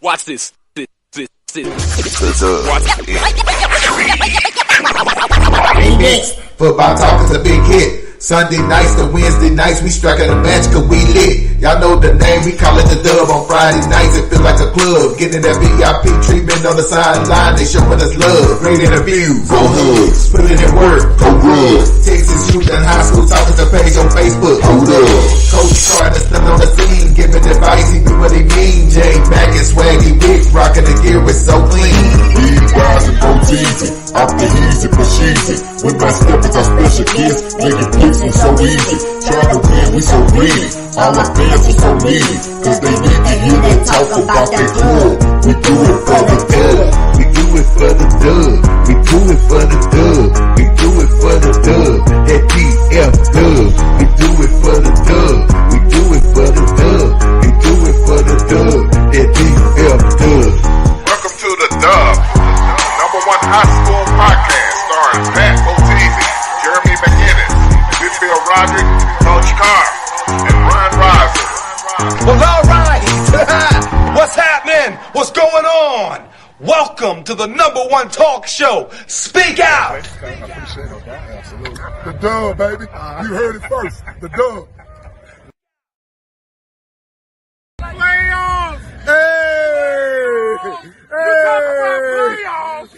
Watch this. Next, football talk is a big hit. Sunday nights to Wednesday nights, we striking a match cause we lit. Y'all know the name, we call it the Dub. On Friday nights, it feel like a club. Getting that VIP treatment on the sideline, they showing us love. Great interviews, go hugs, putting in work, go good. Texas youth and high school talking to page on Facebook, hold up. Coach trying to stand on the scene, giving advice, he do what he mean. Jay Mack and Swaggy Big, rocking the gear, it's so clean. We rise and go easy, off the easy, push easy. With my steppers, our special kids, making picks and so easy. Trying to win, we so greedy. All our fans are so needy, cause they need to hear them talk about their club. We do it for the dub. We do it for the dub. We do it for the dub. We do it for the dub. That DF dub. We do it for the dub. We do it for the dub. We do it for the dub. That DF dub. Welcome to the Dub, number one high school podcast starring Pat Boteezy, Jeremy McInnes, Whitfield Roderick, Coach Carr, and Ron Riser. Well, all right. What's happening? What's going on? Welcome to the number one talk show. Speak out. The Dub, baby. You heard it first. The Dub. Playoffs! Hey! Playoffs!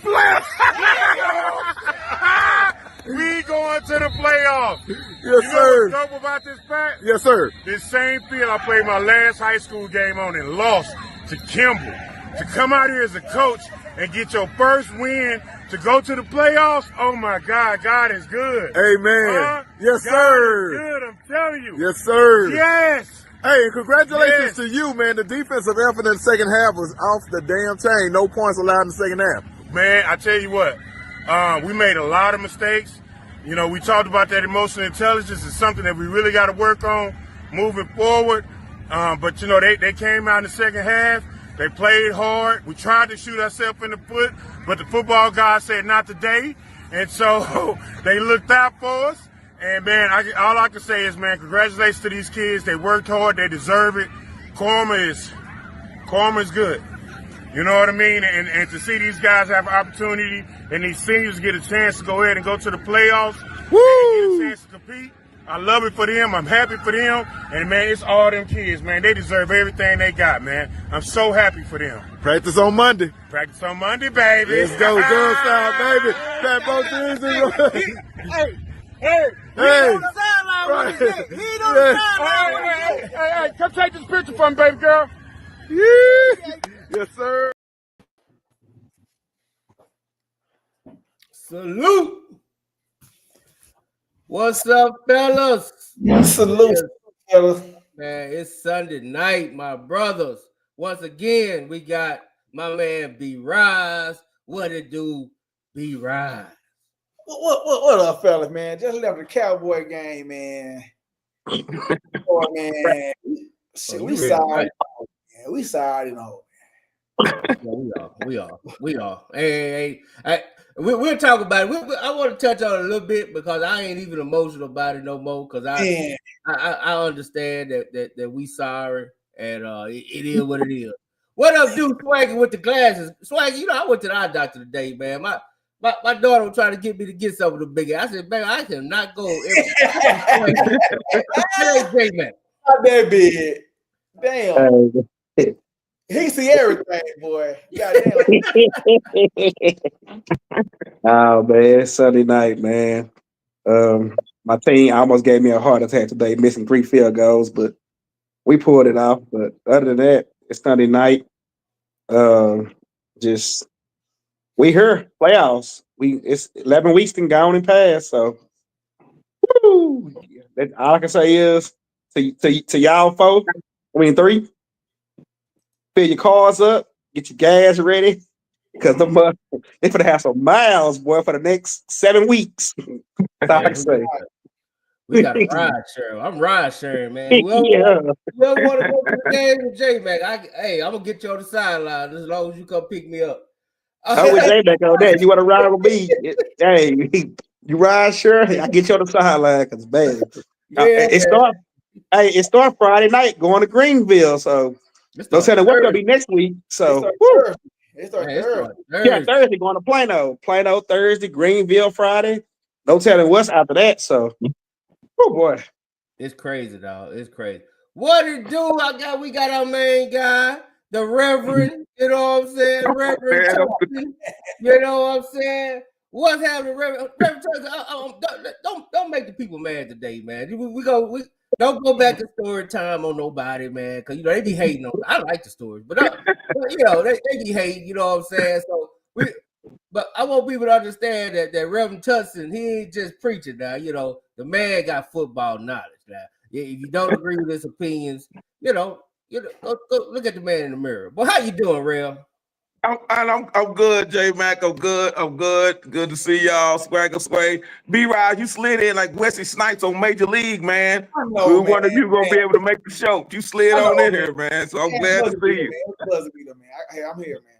We going to the playoffs. Yes, sir. You know what's dope about this, Pat? Yes, sir. This same field I played my last high school game on and lost to Kimball. To come out here as a coach and get your first win to go to the playoffs, oh my God, God is good. Amen. Yes, God sir. is good, I'm telling you. Yes, sir. Yes. Hey, and congratulations Yes. to you, man. The defensive effort in the second half was off the damn chain. No points allowed in the second half. Man, I tell you what, we made a lot of mistakes. You know, we talked about that emotional intelligence is something that we really got to work on moving forward. But, you know, they came out in the second half. They played hard. We tried to shoot ourselves in the foot, but the football guy said not today. And so they looked out for us. And, man, all I can say is, man, congratulations to these kids. They worked hard. They deserve it. Karma is good. You know what I mean? And to see these guys have an opportunity and these seniors get a chance to go ahead and go to the playoffs, and get a chance to compete, I love it for them. I'm happy for them. And, man, it's all them kids, man. They deserve everything they got, man. I'm so happy for them. Practice on Monday. Practice on Monday, baby. Let's go, Dub style, baby. Pat Boteezy. Hey. Hey. Right. Hey, come take this picture from me, baby girl. Yes, sir. Salute. What's up, fellas? Salute, fellas. Man, it's Sunday night, my brothers. Once again, we got my man B-Rise. What it do, B-Rise? What up, fellas, man? Just left the Cowboy game, man. Boy, man. Shit, we sorry. Man. We sorry, you know. Yeah, we are. Hey, we'll talk about it. I want to touch on it a little bit because I ain't even emotional about it no more because I understand that we sorry and it is what it is. What up, dude? Swaggy with the glasses. Swaggy, you know I went to the eye doctor today, man. My daughter was trying to get me to get some of the bigger. I said, man, I cannot go. Not that big. Damn. He see everything, boy. Goddamn. Oh man, it's Sunday night, man. My team almost gave me a heart attack today, missing 3 field goals, but we pulled it off. But other than that, it's Sunday night. Just we here playoffs. It's 11 weeks and gone and past. So, woo, all I can say is to y'all 3. Fill your cars up, get your gas ready, because they're going to have some miles, boy, for the next 7 weeks. That's all I can say. We got a ride share. I'm ride sharing, man. Whoever want to go to the game with J-Mac, I'm going to get you on the sideline as long as you come pick me up. I'm with J-Mac on that. You want to ride with me? Hey, you ride, sure. I get you on the sideline because, man, it starts Friday night going to Greenville, so No telling what's gonna be next week. So They start Thursday. Yeah, Thursday going to Plano. Plano Thursday, Greenville Friday. No telling what's after that. So oh boy. It's crazy, dog. It's crazy. What it do? We got our main guy, the Reverend. You know what I'm saying? Reverend. You know what I'm saying? What's happening, Reverend? Don't make the people mad today, man. We don't go back to story time on nobody, man. Because they be hating on. I like the stories, but they be hating. You know what I'm saying? So but I want people to understand that Reverend Tutson, he ain't just preaching now. The man got football knowledge now. If you don't agree with his opinions, go look at the man in the mirror. Well, how you doing, Rev? I'm good, J Mac. I'm good. Good to see y'all. Sway. B-Rod, you slid in like Wesley Snipes on Major League, man. We wondered if you were gonna be able to make the show. You slid on in here, man. So I'm glad to see you. I'm here, man.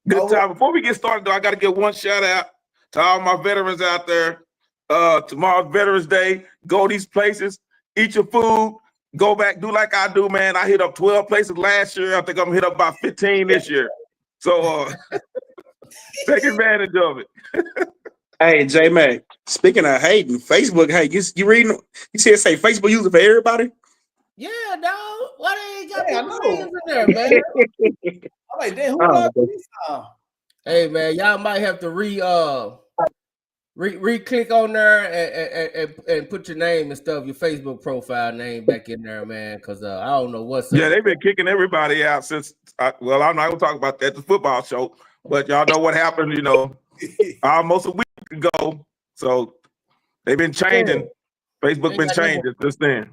Good time. Before we get started, though, I got to give one shout out to all my veterans out there. Tomorrow's Veterans Day. Go these places, eat your food, go back, do like I do, man. I hit up 12 places last year. I think I'm gonna hit up about 15 this year. So take advantage of it. Hey, J Mac. Speaking of hating, Facebook hate. You reading? You see it say Facebook user for everybody? Yeah, dog. Why they ain't got people names in there, man? I'm like, damn, who this time? Hey, man, y'all might have to re-click on there and put your name and stuff, your Facebook profile name back in there, man, because I don't know what's up. Yeah, they've been kicking everybody out since, I'm not going to talk about that, the football show, but y'all know what happened, almost a week ago. So they've been changing. Facebook been changing since then.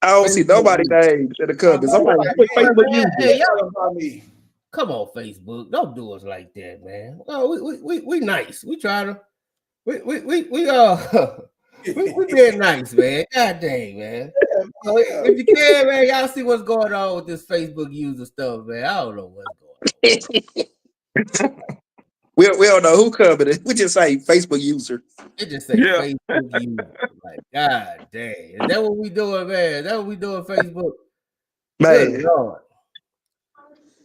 I don't see nobody names in the comments. I'm like, Facebook user. Come on, Facebook. Don't do us like that, man. Oh, we nice. We try to we being nice, man. God dang, man. If you can, man, y'all see what's going on with this Facebook user stuff, man. I don't know what's going on. We don't know who covered it. We just say Facebook user. It just say Facebook user. Like, God dang. Is that what we doing, man? Is that what we doing, Facebook? Man. Good Lord.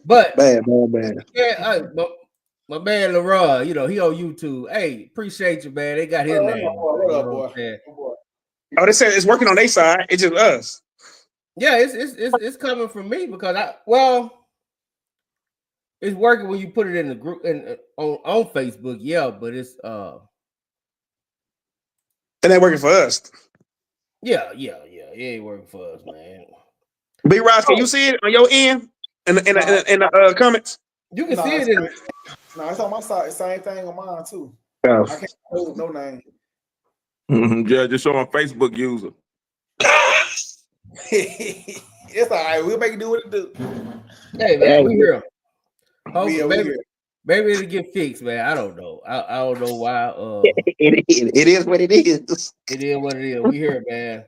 But man. Yeah, my man LeRon, he on YouTube. Hey, appreciate you, man. They got his name. What up, boy? Oh, they said it's working on their side. It's just us. Yeah, it's coming from me because it's working when you put it in the group on Facebook. Yeah, but it's it ain't working for us. Yeah. It ain't working for us, man. B Ross, can you see it on your end in the comments? You can see it in. No, it's on my side. Same thing on mine too. Oh. I can't hold no name. Yeah, just showing Facebook user. It's all right. We'll make it do what it do. Hey, man, we hear him. Maybe it'll get fixed, man. I don't know. I don't know why. It is what it is. It is what it is. We hear it, man.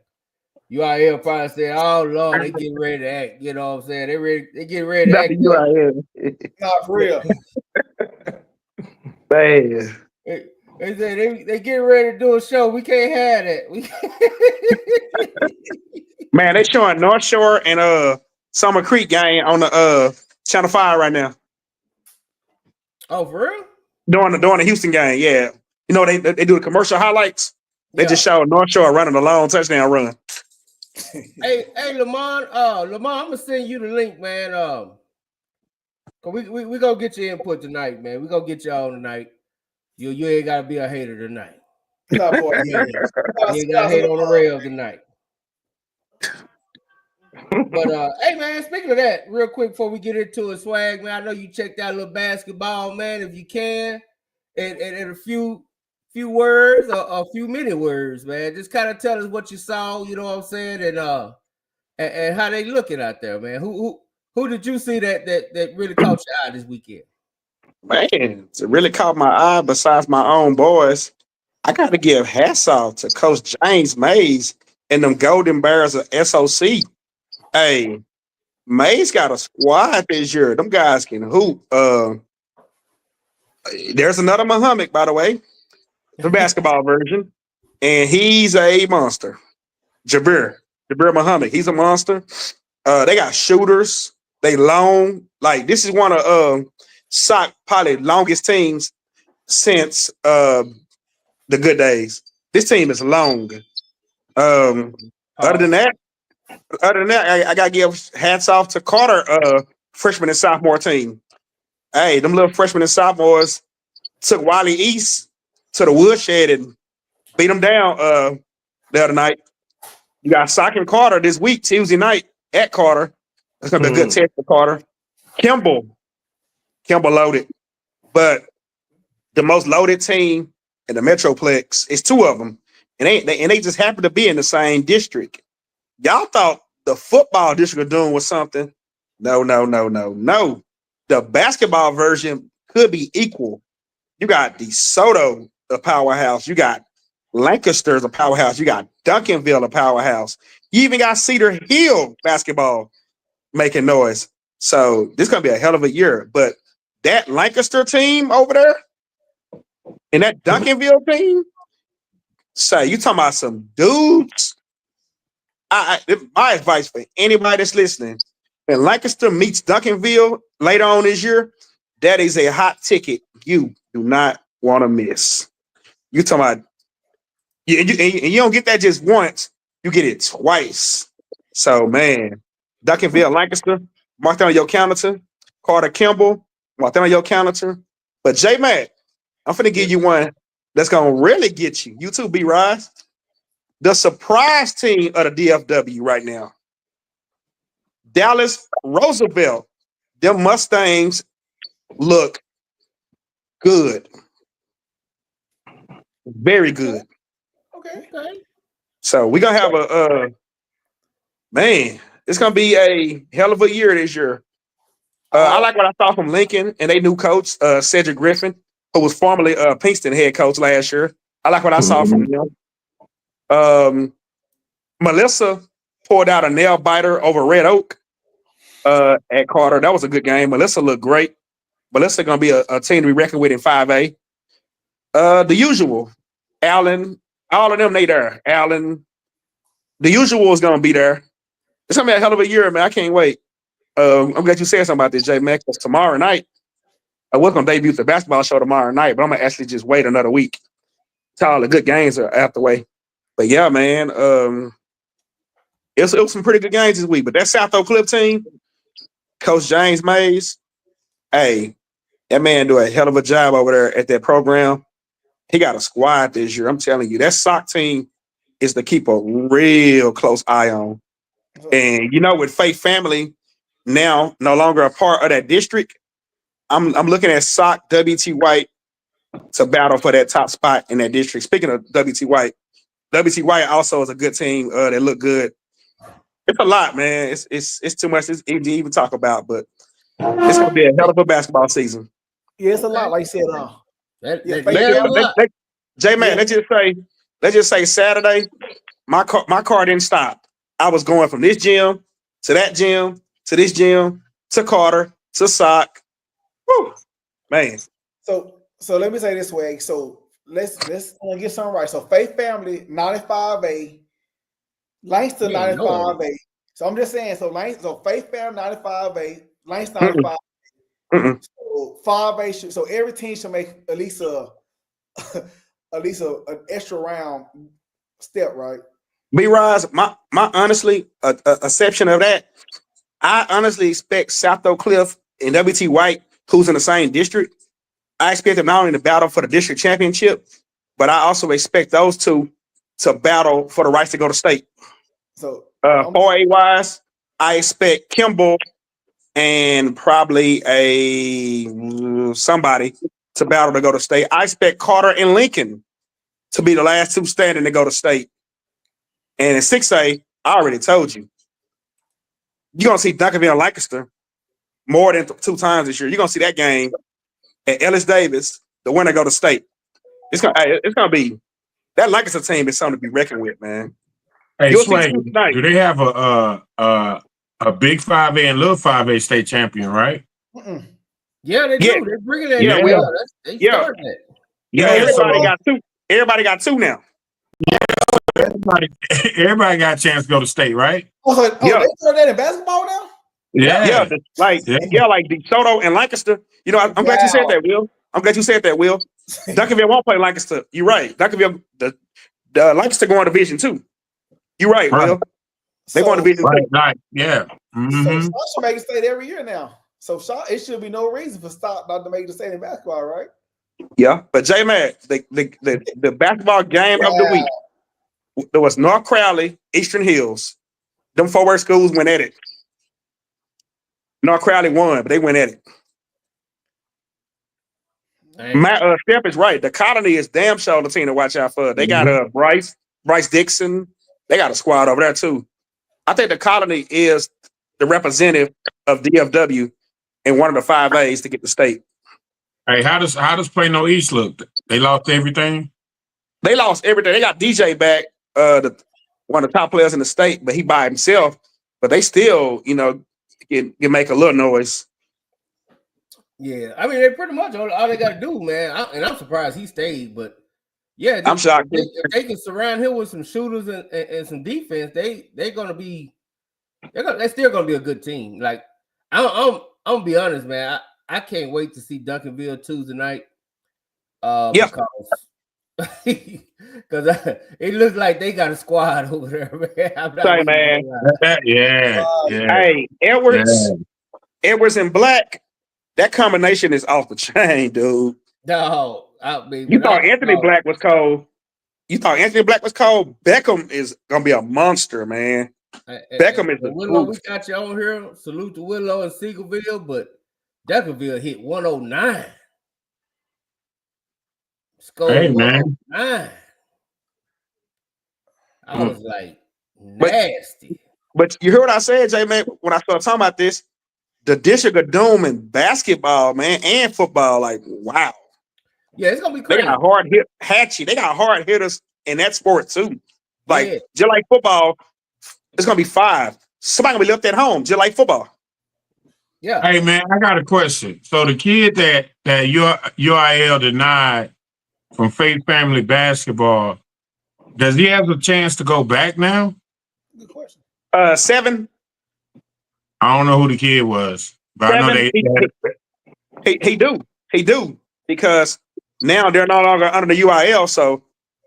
You out here probably saying, "Oh Lord, they getting ready to act." You know what I'm saying? They getting ready to act. You out here. Not for real. Man. They say they getting ready to do a show. We can't have that. Man, they showing North Shore and Summer Creek game on the Channel 5 right now. Oh, for real? During the Houston game, yeah. They do the commercial highlights. They just show North Shore running a long touchdown run. Hey, Lamont, I'm gonna send you the link, man. We gonna get your input tonight, man. We gonna get you on tonight. You ain't gotta be a hater tonight. No, boy. You ain't gotta hate on the rail tonight. But hey, man, speaking of that, real quick before we get into it, Swag, man, I know you checked out a little basketball, man. If you can, and a few words or a few many words, man. Just kind of tell us what you saw, you know what I'm saying, and how they looking out there, man. Who did you see that really caught your eye this weekend? Man, it really caught my eye besides my own boys. I got to give hats off to Coach James Mays and them Golden Bears of SOC. Hey, Mays got a squad this year. Them guys can hoop. There's another Muhammad, by the way, the basketball version, and he's a monster. Jabir Muhammad, he's a monster. They got shooters. They long, like this is one of SOC probably longest teams since the good days. This team is long. Other than that, I gotta give hats off to Carter, freshman and sophomore team. Hey, them little freshmen and sophomores took Wiley East to the woodshed and beat them down the other night. You got Sock and Carter this week, Tuesday night at Carter. That's gonna be a good test for Carter. Kimball loaded, but the most loaded team in the Metroplex is two of them, and they just happen to be in the same district. Y'all thought the football district of Doom was something. No. The basketball version could be equal. You got DeSoto, a powerhouse. You got Lancaster's a powerhouse. You got Duncanville, a powerhouse. You even got Cedar Hill basketball making noise. So this is gonna be a hell of a year. But that Lancaster team over there and that Duncanville team, say you talking about some dudes. My advice for anybody that's listening, when Lancaster meets Duncanville later on this year, that is a hot ticket you do not want to miss. You talking about, and you don't get that just once, you get it twice. So, man, Duncanville, Lancaster, mark that on your calendar. Carter Kimball, mark that on your calendar. But J-Mac, I'm finna give you one that's gonna really get you. You too, B-Rise. The surprise team of the DFW right now. Dallas Roosevelt. Them Mustangs look good. Very good. Okay. So we're gonna have a man, it's gonna be a hell of a year this year. I like what I saw from Lincoln and they new coach, Cedric Griffin, who was formerly Pinkston head coach last year. I like what I saw from them. Melissa poured out a nail biter over Red Oak at Carter. That was a good game. Melissa looked great. Melissa gonna be a team to be reckoned with in 5A. The usual, Allen, all of them they there. Allen, the usual is gonna be there. It's gonna be a hell of a year, man. I can't wait. I'm glad you said something about this, J Mac. Because tomorrow night, I was gonna debut the basketball show tomorrow night, but I'm gonna actually just wait another week till all the good games are out the way. But yeah, man, it was some pretty good games this week. But that South Oak Cliff team, Coach James Mays, hey, that man do a hell of a job over there at that program. He got a squad this year. I'm telling you, that SOC team is to keep a real close eye on. And you know, with Faith Family now no longer a part of that district, I'm looking at SOC WT White to battle for that top spot in that district. Speaking of WT White also is a good team that look good. It's a lot, man. It's too much to even talk about, but it's gonna be a hell of a basketball season. Yeah, it's a lot, like you said. J-Man, let's just say Saturday, my car didn't stop. I was going from this gym to that gym to this gym to Carter to SOC. Woo, man. So let me say this way. So let's get something right. So Faith Family 95A, Langston 95A. So I'm just saying. So Faith Family 95A, Langston 95A. So 5A. So every team should make at least an extra round step, right? B-Rise, my honestly, a section of that, I honestly expect South Oak Cliff and WT White, who's in the same district, I expect them not only to battle for the district championship, but I also expect those two to battle for the rights to go to state. So 4A wise, I expect Kimball and probably somebody to battle to go to state. I expect Carter and Lincoln to be the last two standing to go to state. And in 6A, I already told you, you're going to see Duncanville and Lancaster more than 2 times this year. You're going to see that game at Ellis Davis, the winner go to state. It's going to be, that Lancaster team is something to be reckoned with, man. Hey, Slay, do they have a big 5A and little 5A state champion, right? Yeah, they do. Yeah. They're bringing that. Everybody got 2 now. Everybody got a chance to go to state, right? They throw that in basketball now? Yeah, Yeah. like DeSoto and Lancaster. You know, I'm glad you said that, Will. I'm glad you said that, Will. Duncanville won't play Lancaster. You're right. Duncanville, the Lancaster going to Division 2. You're right, Right. Will. They going to Division 2. Right. Yeah. So Mm-hmm. Shaw should make a state every year now. So Shaw, it should be no reason for Stock not to make the state in basketball, right? Yeah, but J-Mac, the basketball game of the week, there was North Crowley, Eastern Hills. Them 4 word schools went at it. North Crowley won, but they went at it. Steph is right. The Colony is damn sure the team to watch out for. They got Bryce Dixon. They got a squad over there too. I think the Colony is the representative of DFW in one of the 5As to get the state. Hey, how does Plano East look? They lost everything. They lost everything. They got DJ back, one of the top players in the state, but he by himself. But they still, can make a little noise. Yeah, I mean, they pretty much all they got to do, man. And I'm surprised he stayed, but yeah, I'm shocked. If they can surround him with some shooters and some defense, they're still gonna be a good team. Like I'm gonna be honest, man. I can't wait to see Duncanville Tuesday night. Because it looks like they got a squad over there, man. Sorry, man. Yeah. Hey, Edwards and Black. That combination is off the chain, dude. No, you thought Anthony Black was cold. Beckham is gonna be a monster, man. Beckham is a Willow. We got you on here. Salute to Willow and Seagoville, but Duncanville hit 109. Hey, man. 109. I was like, nasty. But you heard what I said, Jay, man, when I started talking about this. The District of Doom in basketball, man, and football, like, wow. Yeah, it's gonna be crazy. They got They got hard hitters in that sport too. Like, just like football, it's gonna be 5. Somebody gonna be left at home, just like football. Yeah. Hey, man, I got a question. So the kid that UIL denied from Faith Family Basketball, does he have a chance to go back now? Good question. 7. I don't know who the kid was, but 7, I know he do because now they're no longer under the UIL. So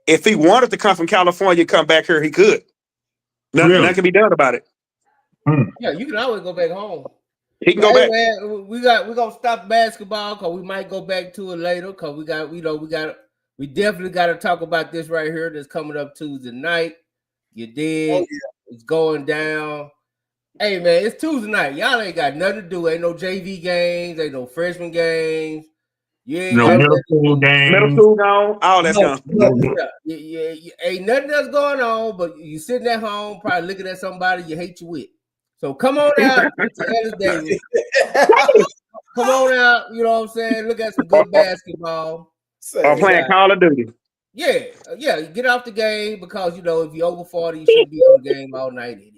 if he wanted to come from California, come back here, he could. Nothing can be done about it. Yeah, you can always go back home. He can go back. Man, we're gonna stop basketball because we might go back to it later. Because we definitely got to talk about this right here. That's coming up Tuesday night. You did. It's going down. Hey, man, it's Tuesday night. Y'all ain't got nothing to do. Ain't no JV games. Ain't no freshman games. You ain't no middle school games. Middle school gone. All that's gone. Yeah, ain't nothing else going on, but you sitting at home probably looking at somebody you hate you with. So come on out to Ellis Davis. Come on out, you know what I'm saying? Look at some good basketball. Or playing Call of Duty. Yeah. Get off the game because, if you're over 40, you should be on the game all night anyway.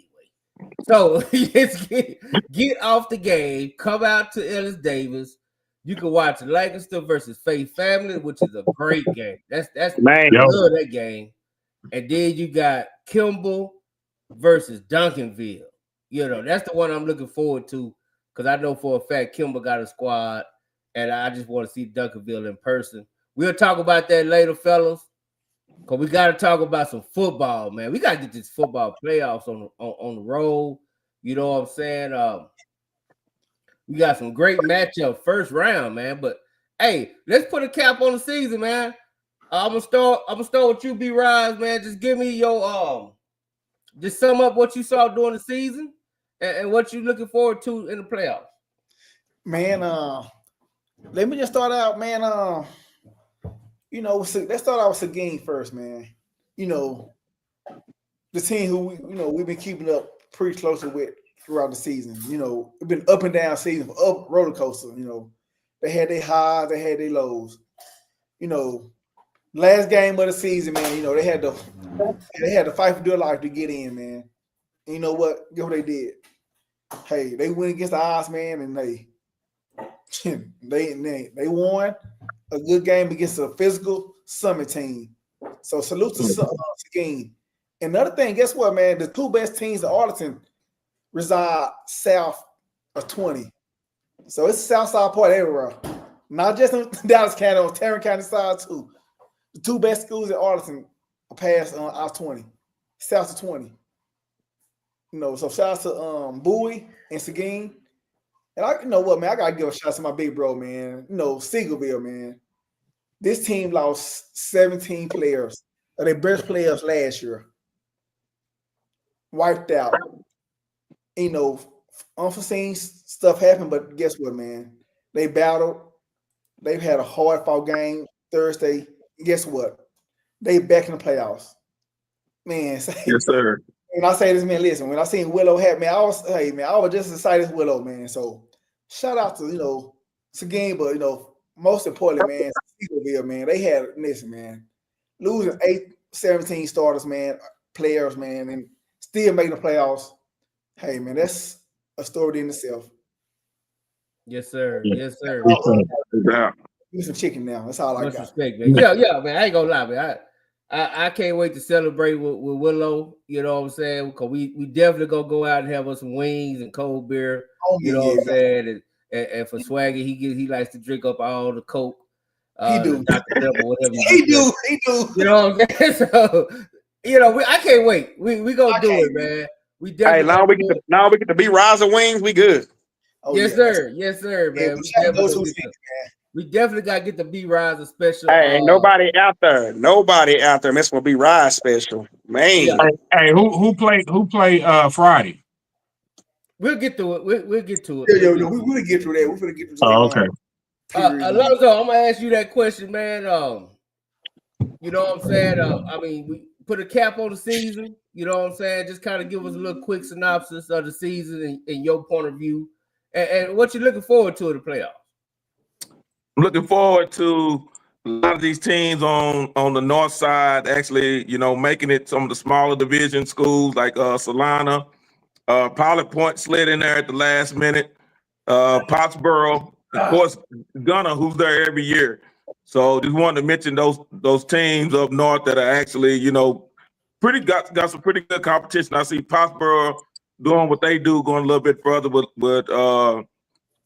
So get off the game, come out to Ellis Davis. You can watch Lancaster versus Faith Family, which is a great game. That's I love that game. And then you got Kimball versus Duncanville. That's the one I'm looking forward to because I know for a fact Kimball got a squad, and I just want to see Duncanville in person. We'll talk about that later, fellas. Because we got to talk about some football, man. We got to get this football playoffs on the road. You know what I'm saying? We got some great matchup first round, man. But hey, let's put a cap on the season, man. I'm gonna start with you, B-Rise, man. Just give me your just sum up what you saw during the season and what you're looking forward to in the playoffs. Man, let me just start out, man. Let's start out with Seguin first, man. The team who we've been keeping up pretty closely with throughout the season. It's been up and down season, up roller coaster. They had their highs, they had their lows. Last game of the season, man. They had to fight for their life to get in, man. And you know what? Guess what they did? Hey, they went against the odds, man, and they won a good game against a physical Summit team. So salute to Seguin. Another thing, guess what, man? The 2 best teams in Arlington reside south of 20. So it's Southside part everywhere. Not just in Dallas County, on Tarrant County side too. The two best schools in Arlington passed on out 20. South to 20. So shout out to Bowie and Seguin. And I, man, I gotta give a shout out to my big bro, man. Seagoville, man. This team lost 17 players of their best players last year. Wiped out. Unforeseen stuff happened, but guess what, man? They battled. They've had a hard-fought game Thursday. Guess what? They back in the playoffs. Man, yes, sir. When I say this, man, listen, when I seen Willow hat, man, I was just excited as Willow, man. So shout out to, Seguin, but, most importantly, man, Seagoville, man, they had, listen, man, losing 17 starters, man, players, man, and still making the playoffs. Hey, man, that's a story in itself. Yes, sir. Yes, sir. Give some chicken now. That's all I got. Respect, man. Yeah, man. I ain't gonna lie, man. I can't wait to celebrate with Willow. You know what I'm saying? Because we definitely gonna go out and have us some wings and cold beer. You know what I'm saying? And for Swaggy, he likes to drink up all the Coke. He do. Dr. Pepper, whatever. He do. You know what I'm saying? So, I can't wait. We gonna do it, man. We definitely. Hey, now we get to be Rise of Wings. We good. Oh, yes, sir. Yes, sir, man. We definitely got to get the B-Rise special. Hey, ain't nobody out there messing with B-Rise special, man. Yeah. Hey, who play Friday? We'll get to it. We'll get to it. Yeah, we'll get through that. We're gonna get through that. Oh, okay. Alonzo, I'm gonna ask you that question, man. You know what I'm saying? I mean, we put a cap on the season. You know what I'm saying? Just kind of give us a little quick synopsis of the season in your point of view, and what you're looking forward to in the playoffs. I'm looking forward to a lot of these teams on the north side actually, making it some of the smaller division schools like Solana, Pilot Point slid in there at the last minute, Pottsboro, of course, Gunner, who's there every year. So just wanted to mention those teams up north that are actually, got some pretty good competition. I see Pottsboro doing what they do, going a little bit further with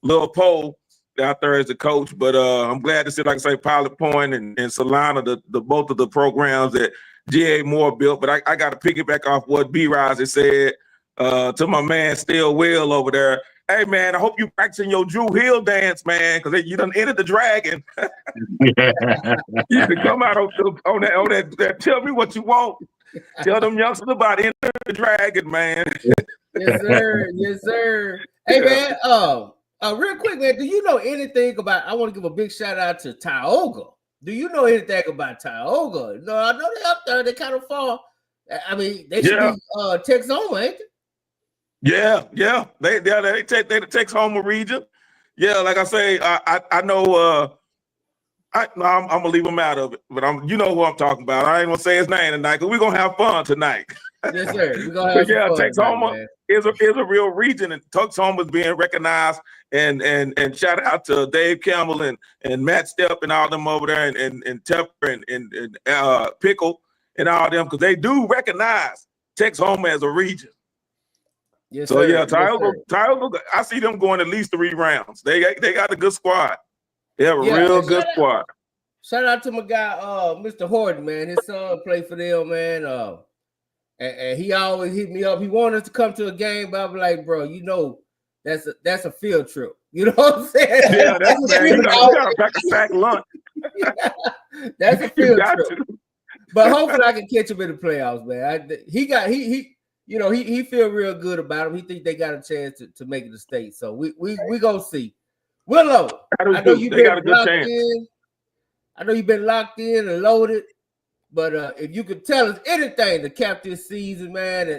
Lil Poe out there as a coach, but I'm glad to see, like I say, Pilot Point and Solana, the both of the programs that G.A. Moore built. But I got to piggyback off what B-Rise has said to my man Still Will over there. Hey, man, I hope you practicing your Drew Hill dance, man, because you done entered the dragon. You can come out on that. Tell me what you want. Tell them youngsters about enter the dragon, man. Yes, sir. Yes, sir. Hey, man, real quick, man, do you know anything about, I want to give a big shout out to Tioga. Do you know anything about Tioga? No, I know they're up there. They're kind of far. I mean, they should be Texoma, ain't they? Yeah. They take the Texoma region. Yeah, like I say, I know I'm gonna leave him out of it, but you know who I'm talking about. I ain't gonna say his name tonight because we're gonna have fun tonight. Yes, sir. We're gonna have fun Texoma tonight, is a real region, and Texoma is being recognized. And shout out to Dave Kimball and Matt Stepp and all them over there, and Tepper and Pickle and all them, because they do recognize Texoma as a region. Yes, so sir. yeah, Tioga, I see them going at least 3 rounds. They got a good squad. They have a real good squad. Shout out to my guy, Mr. Horton, man. His son played for them, man. And he always hit me up. He wanted us to come to a game, but I'm like, bro, that's a field trip. You know what I'm saying? Yeah, that's man. You gotta pack a sack lunch. That's a field trip. But hopefully I can catch him in the playoffs, man. He feel real good about him. He think they got a chance to make it to state. So we gonna see. Willow, I know you've been locked in. I know you've been locked in and loaded. But if you could tell us anything to cap this season, man,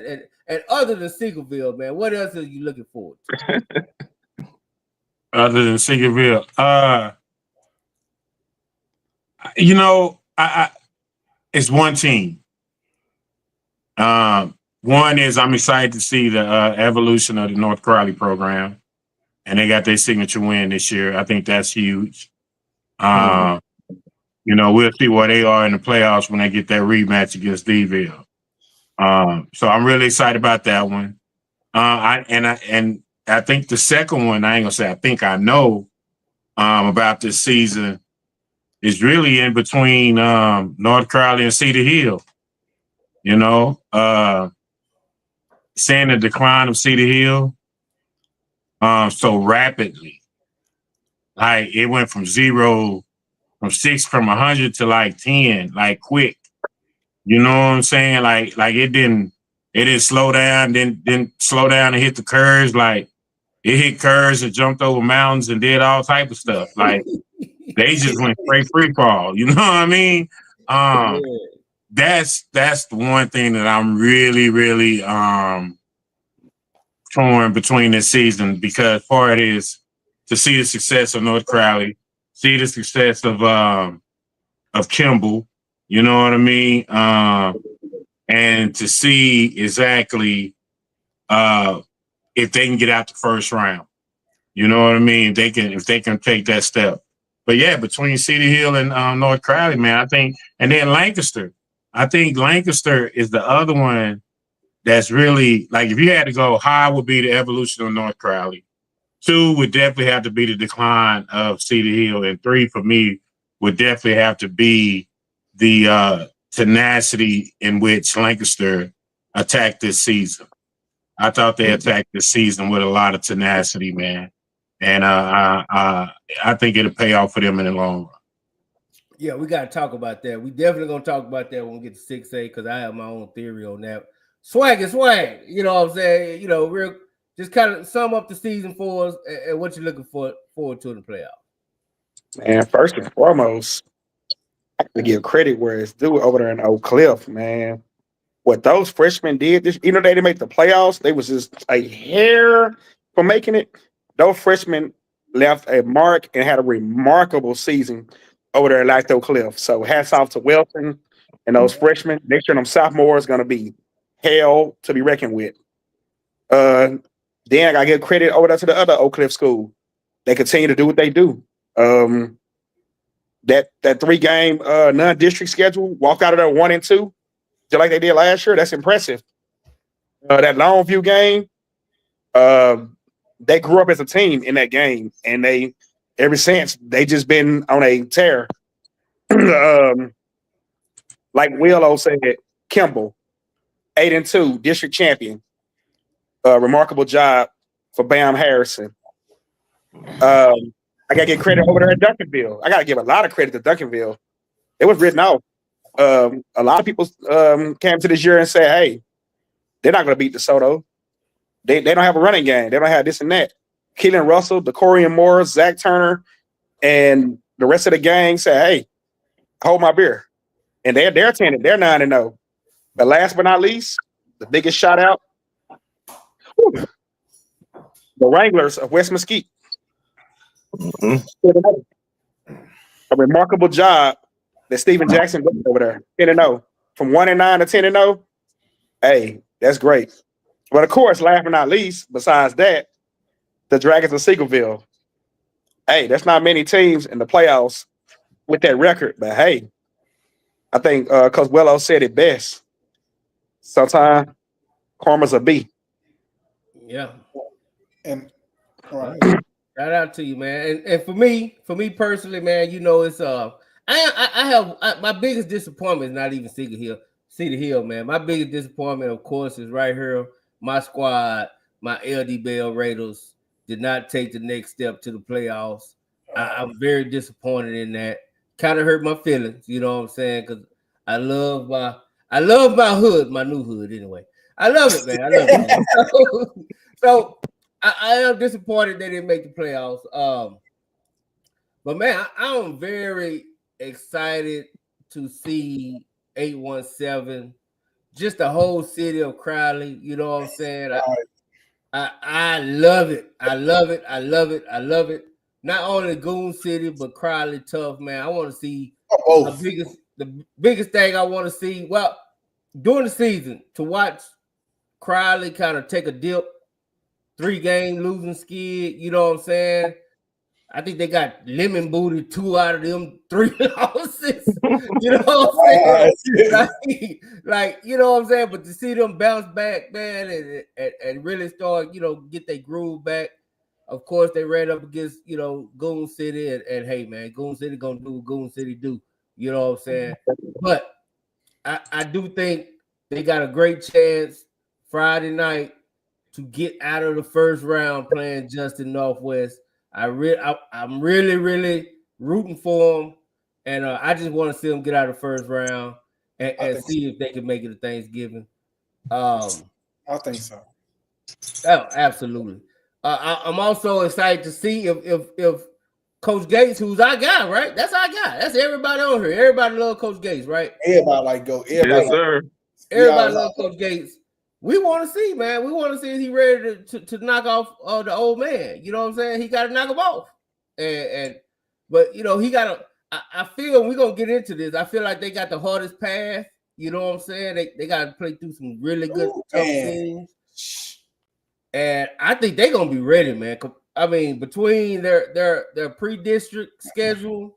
and other than Seagoville, man, what else are you looking forward to? Other than Seagoville, it's one team. One is I'm excited to see the evolution of the North Crowley program, and they got their signature win this year. I think that's huge. We'll see where they are in the playoffs when they get that rematch against Deville. So I'm really excited about that one. And I think the second one, I ain't gonna say I think I know about this season, is really in between North Crowley and Cedar Hill. You know, seeing the decline of Cedar Hill so rapidly. Like it went from 100 to like 10, like quick. You know what I'm saying? Like it didn't slow down, didn't slow down and hit the curves. Like it hit curves and jumped over mountains and did all type of stuff. Like they just went straight free fall. You know what I mean? That's the one thing that I'm really, really torn between this season, because part is to see the success of North Crowley, see the success of Kimball, you know what I mean? And to see exactly if they can get out the first round. You know what I mean? If they can take that step. But yeah, between Cedar Hill and North Crowley, man, I think, and then Lancaster. I think Lancaster is the other one that's really, like, if you had to go, high would be the evolution of North Crowley. 2 would definitely have to be the decline of Cedar Hill. And 3 for me would definitely have to be the tenacity in which Lancaster attacked this season. I thought they attacked this season with a lot of tenacity, man. And I think it'll pay off for them in the long run. Yeah, we got to talk about that. We definitely going to talk about that when we get to 6A, because I have my own theory on that. Swag is swag. You know what I'm saying? You know, real, just kind of sum up the season for us and what you're looking forward to in the playoffs. Man, first and foremost, I have to give credit where it's due over there in Oak Cliff, man. What those freshmen did, they didn't make the playoffs. They was just a hair from making it. Those freshmen left a mark and had a remarkable season over there at Oak Cliff. So hats off to Wilson and those freshmen. Next year, them sophomores going to be hell to be reckoned with. Then I got to give credit over there to the other Oak Cliff school. They continue to do what they do. That 3-game non-district schedule, walk out of there 1-2, just like they did last year. That's impressive. That Longview game, they grew up as a team in that game, and they ever since they just been on a tear. Like Willow said, Kimball, 8-2, district champion. Remarkable job for Bam Harrison. I got to give credit over there at Duncanville. I got to give a lot of credit to Duncanville. It was written out. A lot of people came to this year and said, hey, they're not going to beat DeSoto. They don't have a running game. They don't have this and that. Keelan Russell, DeCorian Morris, Zach Turner, and the rest of the gang said, hey, hold my beer. And they're 10, they're 9-0. But last but not least, the biggest shout out, the Wranglers of West Mesquite. A remarkable job that Steven Jackson did over there. 10-0. From 1-9 to 10-0. Hey, that's great. But of course, last but not least, besides that, the Dragons of Seagoville. Hey, that's not many teams in the playoffs with that record. But hey, I think because Willow said it best. Sometimes karma's a B. Yeah. And all right. Shout out to you, man. And for me personally, man, you know, it's my biggest disappointment is not even Cedar Hill, man. My biggest disappointment, of course, is right here. My squad, my LD Bell Raiders, did not take the next step to the playoffs. I'm very disappointed in that. Kind of hurt my feelings, you know what I'm saying? Because I love my hood, my new hood anyway. I love it, man. I love it. So I am disappointed they didn't make the playoffs. But man, I am very excited to see 817, just the whole city of Crowley. You know what I'm saying? I love it. I love it. I love it. I love it. Not only Goon City, but Crowley tough, man. I want to see the biggest thing I want to see. Well, during the season, to watch Crowley kind of take a dip, 3-game losing skid, you know what I'm saying? I think they got lemon booted 2 out of them 3 losses. You know what I'm saying? like, you know what I'm saying? But to see them bounce back, man, and really start, get their groove back. Of course, they ran up against, Goon City, and hey, man, Goon City gonna do what Goon City do. You know what I'm saying? But I do think they got a great chance Friday night to get out of the first round playing Justin Northwest. I'm really rooting for them, and I just want to see them get out of the first round and see if they can make it to Thanksgiving. I think so. Oh, absolutely. I'm also excited to see if Coach Gates, who's our guy, right? That's our guy. That's everybody on here. Everybody love Coach Gates, right? Everybody like go. Yes, sir. Everybody love Coach Gates. We want to see, man. We want to see if he's ready to knock off the old man. You know what I'm saying? He got to knock him off. But he got to. I feel we're gonna get into this. I feel like they got the hardest path. You know what I'm saying? They got to play through some really good tough teams, and I think they're gonna be ready, man. I mean, between their pre-district schedule,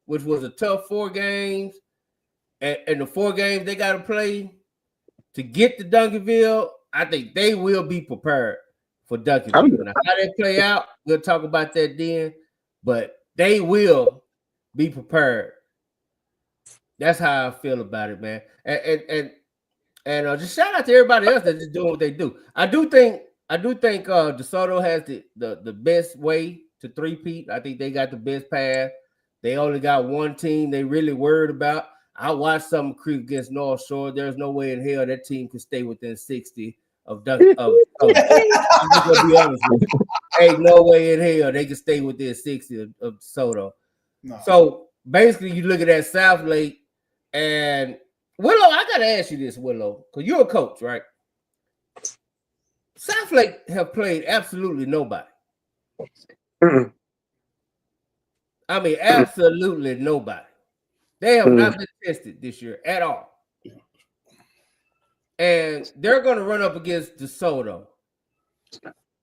which was a tough 4 games, and the 4 games they got to play to get to Duncanville, I think they will be prepared for Duncanville. Now, how they play out, we'll talk about that then, but they will be prepared. That's how I feel about it, man. And just shout out to everybody else that's just doing what they do. I do think DeSoto has the best way to three-peat. I think they got the best path. They only got one team they really worried about. I watched some Creek against North Shore. There's no way in hell that team can stay within 60 of I'm just gonna be honest with you. Ain't no way in hell they can stay within 60 of DeSoto. No. So basically, you look at that South Lake and Willow. I gotta ask you this, Willow, because you're a coach, right? South Lake have played absolutely nobody. I mean, absolutely nobody. They have not been tested this year at all. And they're going to run up against DeSoto.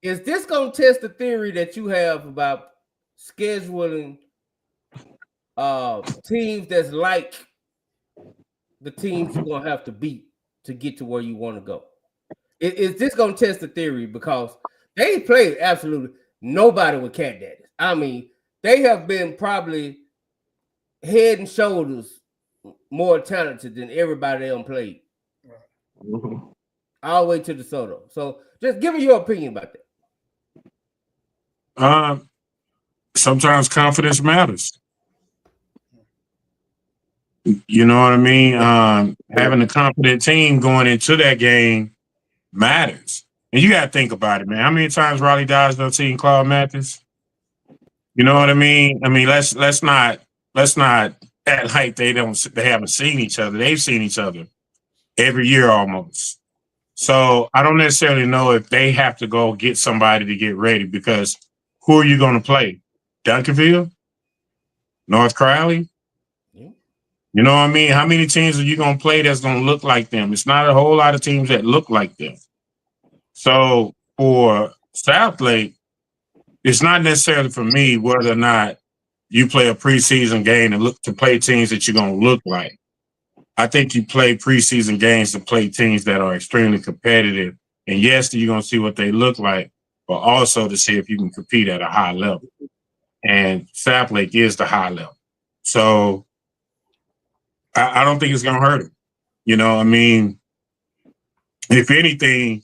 Is this going to test the theory that you have about scheduling teams that's like the teams you're going to have to beat to get to where you want to go? Is this going to test the theory? Because they played absolutely nobody with Cat Daddies. I mean, they have been probably head and shoulders more talented than everybody else played. All the way to DeSoto. So just give me your opinion about that. Sometimes confidence matters. You know what I mean? Having a confident team going into that game matters. And you got to think about it, man. How many times Raleigh Dodgeville seen Claude Mathis? You know what I mean? I mean, let's not act like they haven't seen each other. They've seen each other every year almost. So I don't necessarily know if they have to go get somebody to get ready, because who are you going to play? Duncanville? North Crowley? Yeah. You know what I mean? How many teams are you going to play that's going to look like them? It's not a whole lot of teams that look like them. So for South Lake, it's not necessarily for me whether or not you play a preseason game and look to play teams that you're going to look like. I think you play preseason games to play teams that are extremely competitive. And yes, you're going to see what they look like, but also to see if you can compete at a high level. And South Lake is the high level. So I don't think it's going to hurt them. You know, I mean, if anything,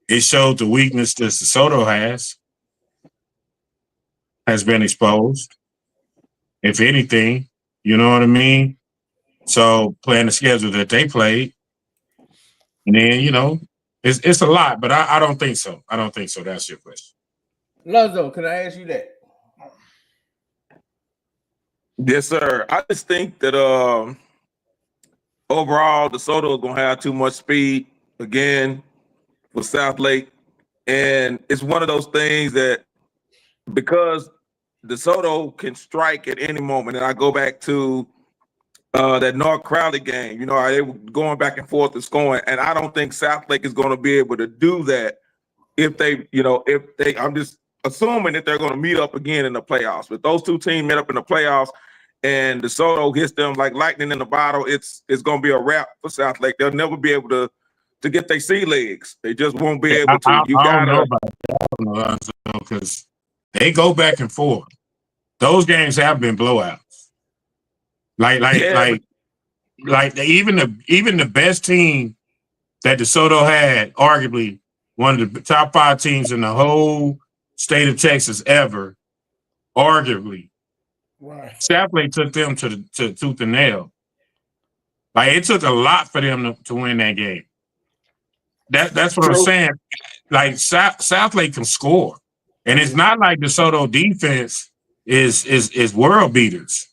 it showed the weakness that DeSoto has been exposed. If anything, you know what I mean? So playing the schedule that they played, and then, you know, it's a lot, but I don't think so. I don't think so. That's your question. Lozo, can I ask you that? Yes, sir. I just think that overall, DeSoto is going to have too much speed again with South Lake. And it's one of those things that because DeSoto can strike at any moment, and I go back to that North Crowley game, you know, they were going back and forth and scoring, and I don't think South Lake is going to be able to do that if they, I'm just assuming that they're going to meet up again in the playoffs. But those two teams met up in the playoffs, and DeSoto hits them like lightning in the bottle. It's going to be a wrap for South Lake. They'll never be able to get their sea legs. They just won't be able to. I don't know about that because they go back and forth. Those games have been blowouts. Like even the best team that DeSoto had, arguably one of the top 5 teams in the whole state of Texas ever, arguably. Right. South Lake took them to tooth and nail. Like it took a lot for them to win that game. That's what I'm saying. Like South Lake can score, and it's not like DeSoto defense is world beaters.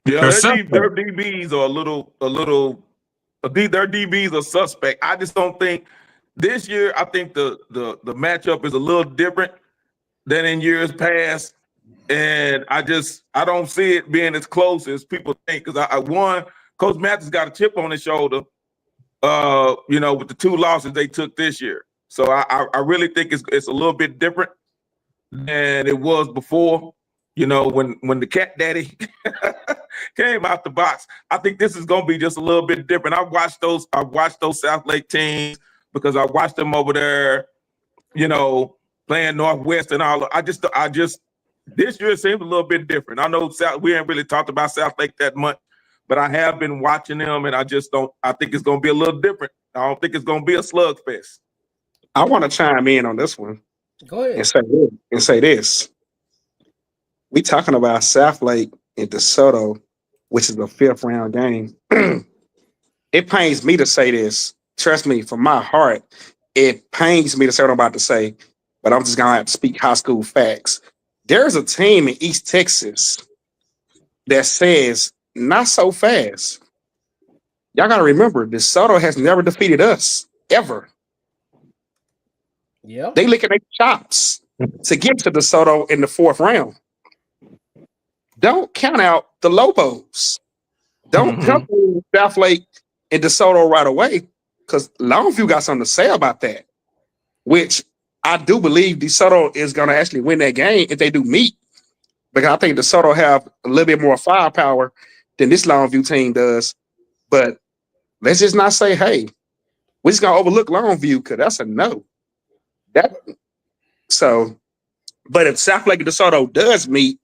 Yeah, their DBs are their DBs are suspect. I just don't think this year. I think the matchup is a little different than in years past, and I don't see it being as close as people think. Because Coach Mathis got a chip on his shoulder, with the 2 losses they took this year. So I really think it's a little bit different than it was before. When the cat daddy came out the box, I think this is gonna be just a little bit different. I've watched those South Lake teams because I watched them over there, playing Northwest and all. I just this year it seems a little bit different. I know we ain't really talked about South Lake that much, but I have been watching them, and I think it's gonna be a little different. I don't think it's gonna be a slugfest. I want to chime in on this one. Go ahead. And say this. We talking about South Lake and DeSoto, which is a 5th round game. It pains me to say this. Trust me, from my heart, it pains me to say what I'm about to say, but I'm just gonna have to speak high school facts. There's a team in East Texas that says not so fast. Y'all gotta remember, DeSoto has never defeated us ever. Yeah, they licking their chops to get to DeSoto in the 4th round. Don't count out the Lobos. Don't count South Lake and DeSoto right away, because Longview got something to say about that, which I do believe DeSoto is going to actually win that game if they do meet, because I think DeSoto have a little bit more firepower than this Longview team does. But let's just not say, hey, we're just going to overlook Longview, because that's a no. But if South Lake and DeSoto does meet,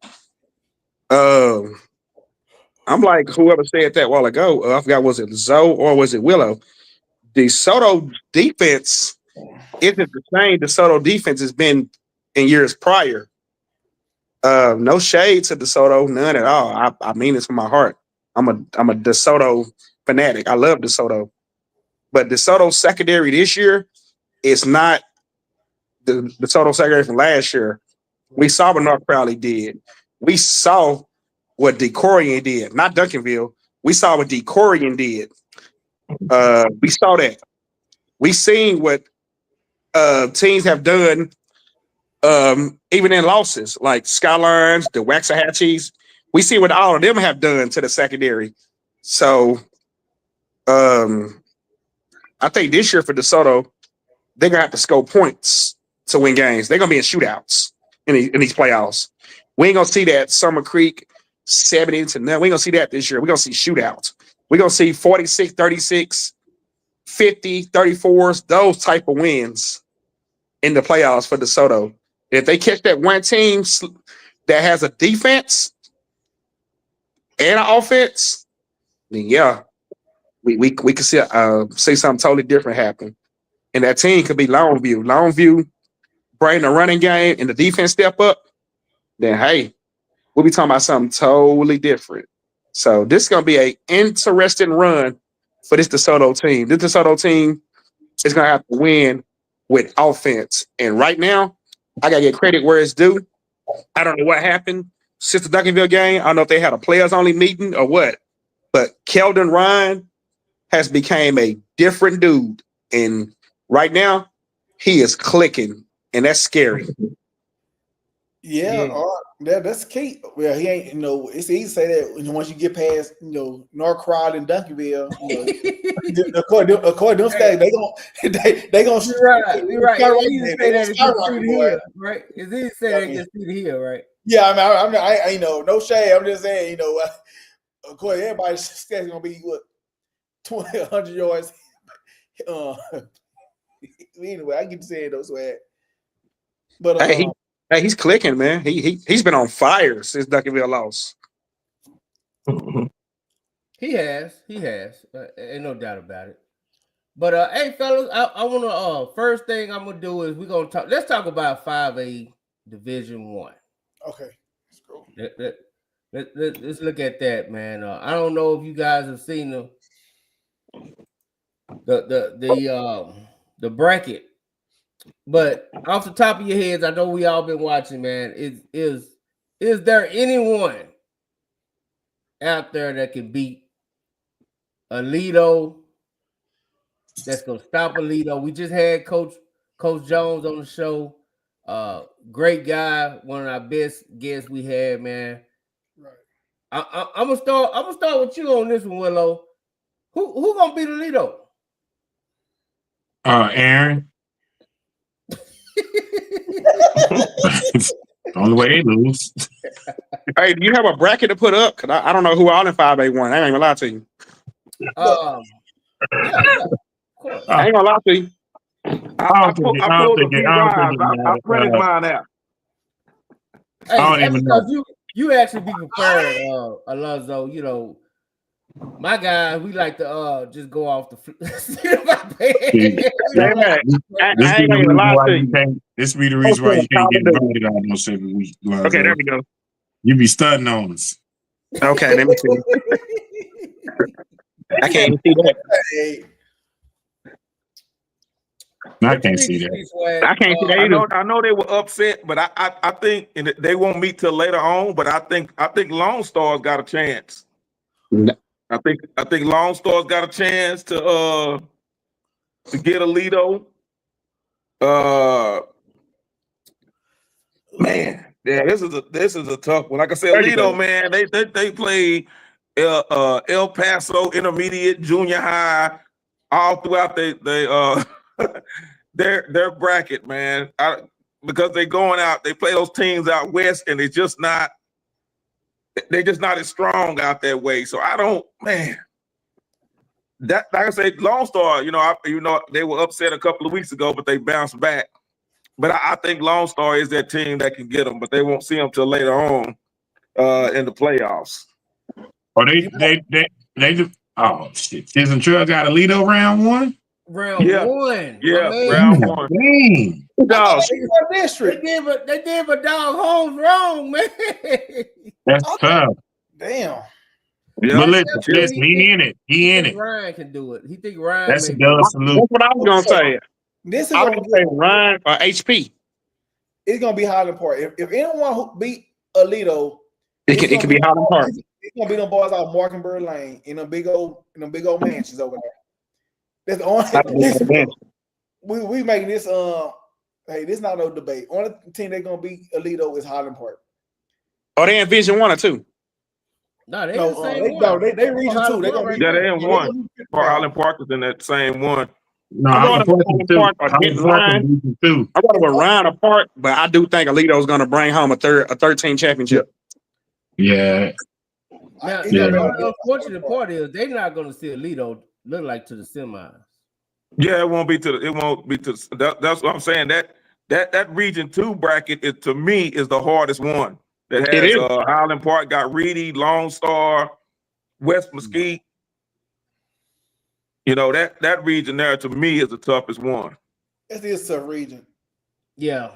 I'm like whoever said that a while ago. I forgot, was it Zoe or was it Willow? DeSoto defense isn't the same DeSoto defense has been in years prior. No shade to DeSoto, none at all. I mean this from my heart. I'm a DeSoto fanatic. I love DeSoto, but DeSoto secondary this year is not the DeSoto secondary from last year. We saw what North Crowley did. We saw what DeCorian did, not Duncanville. We saw what DeCorian did. We saw that. We seen what teams have done, even in losses, like Skylines, the Waxahachis. We see what all of them have done to the secondary. So I think this year for DeSoto, they're going to have to score points to win games. They're going to be in shootouts in these playoffs. We ain't going to see that Summer Creek 70-0. We ain't going to see that this year. We're going to see shootouts. We're going to see 46, 36, 50, 34s, those type of wins in the playoffs for DeSoto. If they catch that one team that has a defense and an offense, then yeah, we could see something totally different happen. And that team could be Longview. Longview bring the running game and the defense step up, then hey, we'll be talking about something totally different. So this is going to be an interesting run for this DeSoto team. This DeSoto team is going to have to win with offense. And right now, I got to get credit where it's due. I don't know what happened since the Duncanville game. I don't know if they had a players-only meeting or what. But Keldon Ryan has become a different dude. And right now, he is clicking. And that's scary. Yeah, that's key. Well, he ain't. It's easy to say that once you get past, North Carolina and Duncanville, according to them stats, they gonna. You're right. It's easy to say that it gets through the hill, right? It's easy to say that it gets through the hill, right? Yeah, I mean, I no shade. I'm just saying, of course, everybody's stats gonna be what 100 yards. Anyway, I get to saying those way. But hey, he's clicking, man. He's been on fire since Duncanville lost. He has. Ain't no doubt about it. But hey, fellas, I want to. First thing I'm gonna do is we're gonna talk. Let's talk about 5A Division 1. Okay, let's go. Let's look at that, man. I don't know if you guys have seen the bracket, but off the top of your heads, I know we all been watching, man. Is there anyone out there that can beat Aledo? That's gonna stop Aledo. We just had Coach Jones on the show. Great guy, one of our best guests we had, man. Right. I'm gonna start with you on this one, Willow. Who gonna beat Aledo? Aaron. The only way they lose. Hey, do you have a bracket to put up? Cause I don't know who all in 5A1. I ain't gonna lie to you. Yeah, of course. I ain't gonna lie to you. I pulled a few drives. I printed mine out. Hey, I don't even know. You actually be prepared, Alonzo. My guy, we like to just go off the This be the reason why you can't get invited on those every week. Okay, there we go. You be stunting on us. Okay, let me see. I can't even see that. I can't see that. I can't see that either. I know they were upset, but I think they won't meet till later on. But I think Lone Star's got a chance. No. I think Lone Star's got a chance to get Aledo. Man, yeah, this is a tough one. Like I said, Aledo, man, they play El Paso Intermediate, Junior High, all throughout their bracket, man. Because they going out, they play those teams out west, and they're just not as strong out that way. So I don't, man. That, like I say, Lone Star, they were upset a couple of weeks ago, but they bounced back. But I think Lone Star is that team that can get them, but they won't see them till later on in the playoffs. Oh, they do. Oh shit! Isn't Trail got Aledo round one? Round one. Yeah, round one. Dang. Dog, they did a dog Holmes wrong, man. That's tough. Damn. Yeah. But listen, he in it. Ryan can do it. He think Ryan. That's a dub salute. That's what I was gonna say. This is I would say Ryan or HP. It's gonna be Highland Park. If anyone who beat Aledo, it can be Highland Park. It's gonna be them boys out of Markenberg Lane in them big old mansions over there. That's the only. We making this. Hey, this not no debate. Only team they're gonna beat Aledo is Highland Park. Oh, they in Vision 1 or 2? No, they region 2. They in 1. Highland Park is in that same one. No, I'm going with Ryan apart, but I do think Aledo's going to bring home a 13 championship. Yeah. Now, the unfortunate part is they're not going to see Aledo look like to the semis. Yeah, it won't be to. That's what I'm saying. That region 2 bracket to me is the hardest one. That has Highland Park, got Reedy, Lone Star, West Mesquite. That region there to me is the toughest one. It is a tough region. Yeah.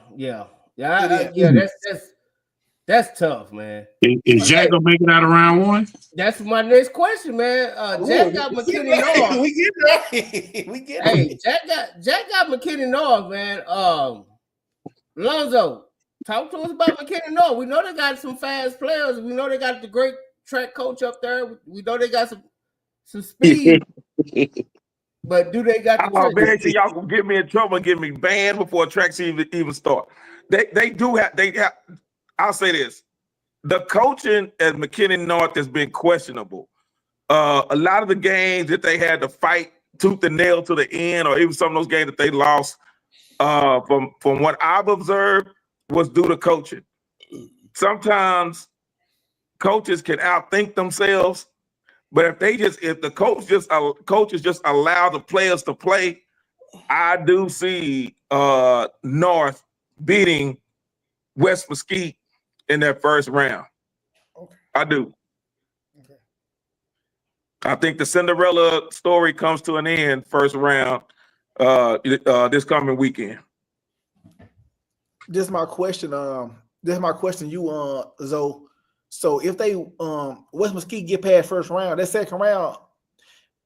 That's tough, man. Is Jack gonna make it out of round one? That's my next question, man. Jack got McKinney North. We get it. Hey, Jack got McKinney North, man. Lonzo, talk to us about McKinney North. We know they got some fast players. We know they got the great track coach up there. We know they got some speed. But do they got the man, so y'all gonna get me in trouble and get me banned before tracks even start. They have I'll say this: the coaching at McKinney North has been questionable. A lot of the games that they had to fight tooth and nail to the end, or even some of those games that they lost, from what I've observed, was due to coaching. Sometimes coaches can outthink themselves, but if the coaches just allow the players to play, I do see North beating West Mesquite in their first round. Okay. I do. Okay. I think the Cinderella story comes to an end first round this coming weekend. This is my question. You, Zoe. So if they West Mesquite get past first round, that second round,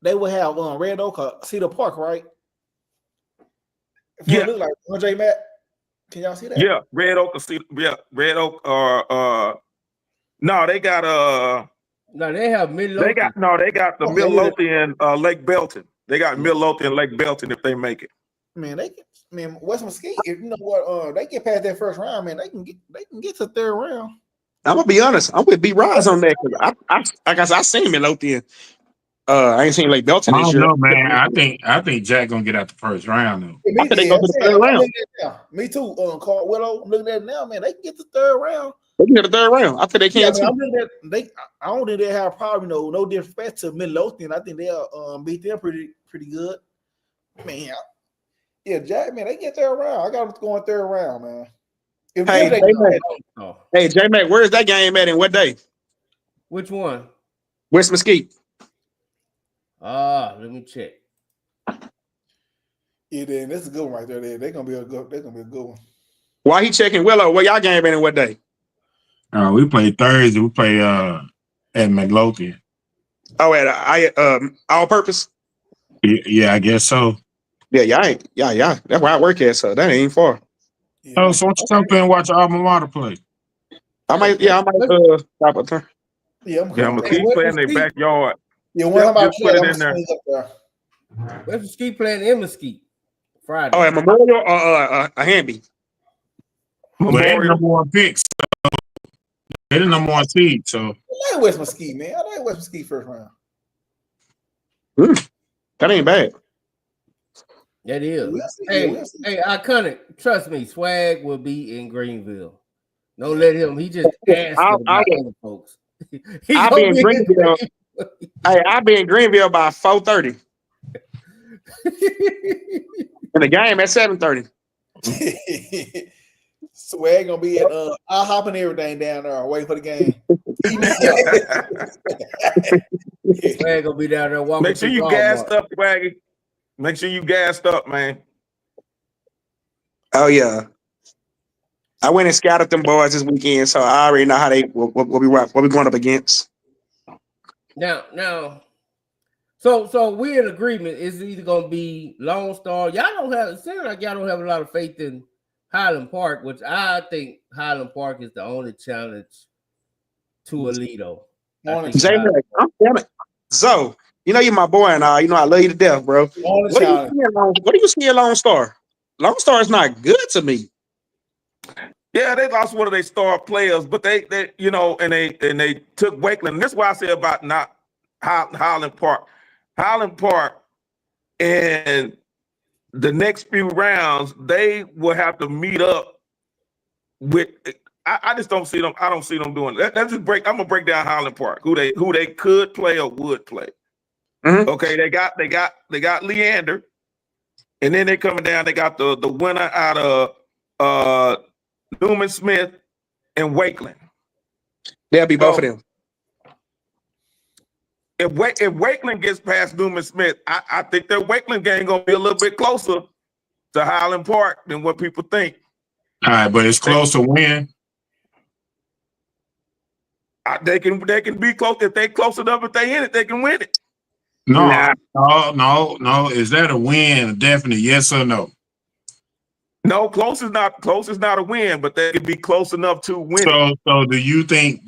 they will have Red Oak or Cedar Park, right? Yeah. Look like J Matt. Can y'all see that? Yeah, Red Oak or Cedar, yeah, Red Oak or no, they got No, they have Midlothian. They got the Midlothian Lake Belton. They got Midlothian Lake Belton if they make it. Man, West Mesquite, if you know what, they get past that first round, man, they can get to third round. I'm gonna be honest. I'm with B Rise on that because I seen Midlothian. I ain't seen Lake Belton I this don't year. know, man. I think Jack gonna get out the first round though. I think they go to the third round. Me too. Carl Willow, I'm looking at it now, man. They can get to third round. They can get the third round. I think they can too. I'm looking at I don't think they have a problem. No disrespect to Midlothian. I think they'll beat them pretty good. Man, yeah, Jack, man, they get third round. I got them going third round, man. Hey, J-Mac, where's that game at and what day? Which one? West Mesquite. Let me check. Yeah, then that's a good one right there. They're gonna be a good one. Why he checking Willow? Where y'all game at and what day? We play Thursday. We play at Midlothian. Oh, at all purpose? Yeah, I guess so. Yeah. That's where I work at, so that ain't far. Yeah. Oh, so why don't you come and watch your alma mater play? I might stop a turn. Yeah, I'm gonna keep playing in their backyard. Yeah, one about put it in there. West Mesquite playing in Mesquite Friday. Oh, at Memorial or a Hamby? But they're the number one pick. So they're the number one seed. So I like West Mesquite, man. I like West Mesquite first round. That ain't bad. That is. Hey, Iconic. Trust me, Swag will be in Greenville. Don't let him. He just asked about other folks. I'll be in Greenville. Hey, I'll be in Greenville by 4:30. And the game at 7:30. Swag gonna be at I'll hop and everything down there, waiting for the game. Swag gonna be down there walking. Make sure you gassed up, Swaggy. Make sure you gassed up, man. Oh yeah. I went and scouted them boys this weekend, so I already know how what we going up against. Now, so we're in agreement. It's either gonna be Lone Star. It seems like y'all don't have a lot of faith in Highland Park, which I think Highland Park is the only challenge to Alito. So, you know you're my boy and you know I love you to death, bro. What do you see in Lone Star? Lone Star is not good to me. Yeah, they lost one of their star players, but they you know, and they took Wakeland. And this is why I say about not Highland Park. Highland Park in the next few rounds, they will have to meet up with. I just don't see them. I don't see them doing that. I'm gonna break down Highland Park, who they could play or would play. Mm-hmm. Okay, they got Leander, and then they coming down. They got the winner out of Newman Smith and Wakeland. They'll be both of them. If Wakeland gets past Newman Smith, I think that Wakeland game gonna be a little bit closer to Highland Park than what people think. All right, but it's close to win. They can be close if they close enough. If they in it, they can win it. No. Is that a win? A definite yes or no? No, close is not a win, but they can be close enough to win. So do you think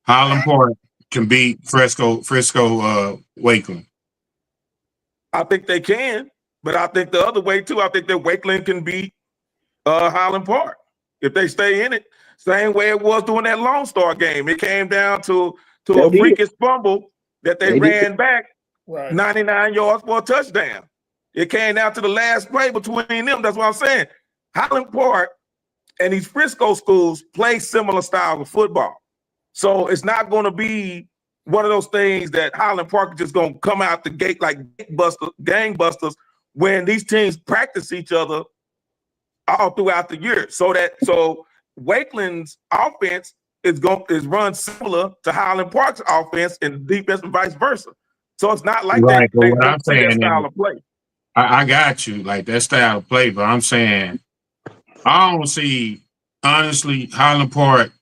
Highland Park can beat Frisco Wakeland? I think they can, but I think the other way too. I think that Wakeland can beat Highland Park. if they stay in it. Same way it was during that Lone Star game. It came down to They a did. freakish fumble that they They did. ran back Right. 99 yards for a touchdown. It came down to the last play between them. That's what I'm saying. Highland Park and these Frisco schools play similar styles of football. So it's not going to be one of those things that Highland Park is just going to come out the gate like gangbusters when these teams practice each other all throughout the year. So Wakeland's offense is run similar to Highland Park's offense and defense and vice versa. So it's not like Right, but they what I'm see that saying style is, of play. I got you, like that style of play, but I'm saying I don't see, honestly, Highland Park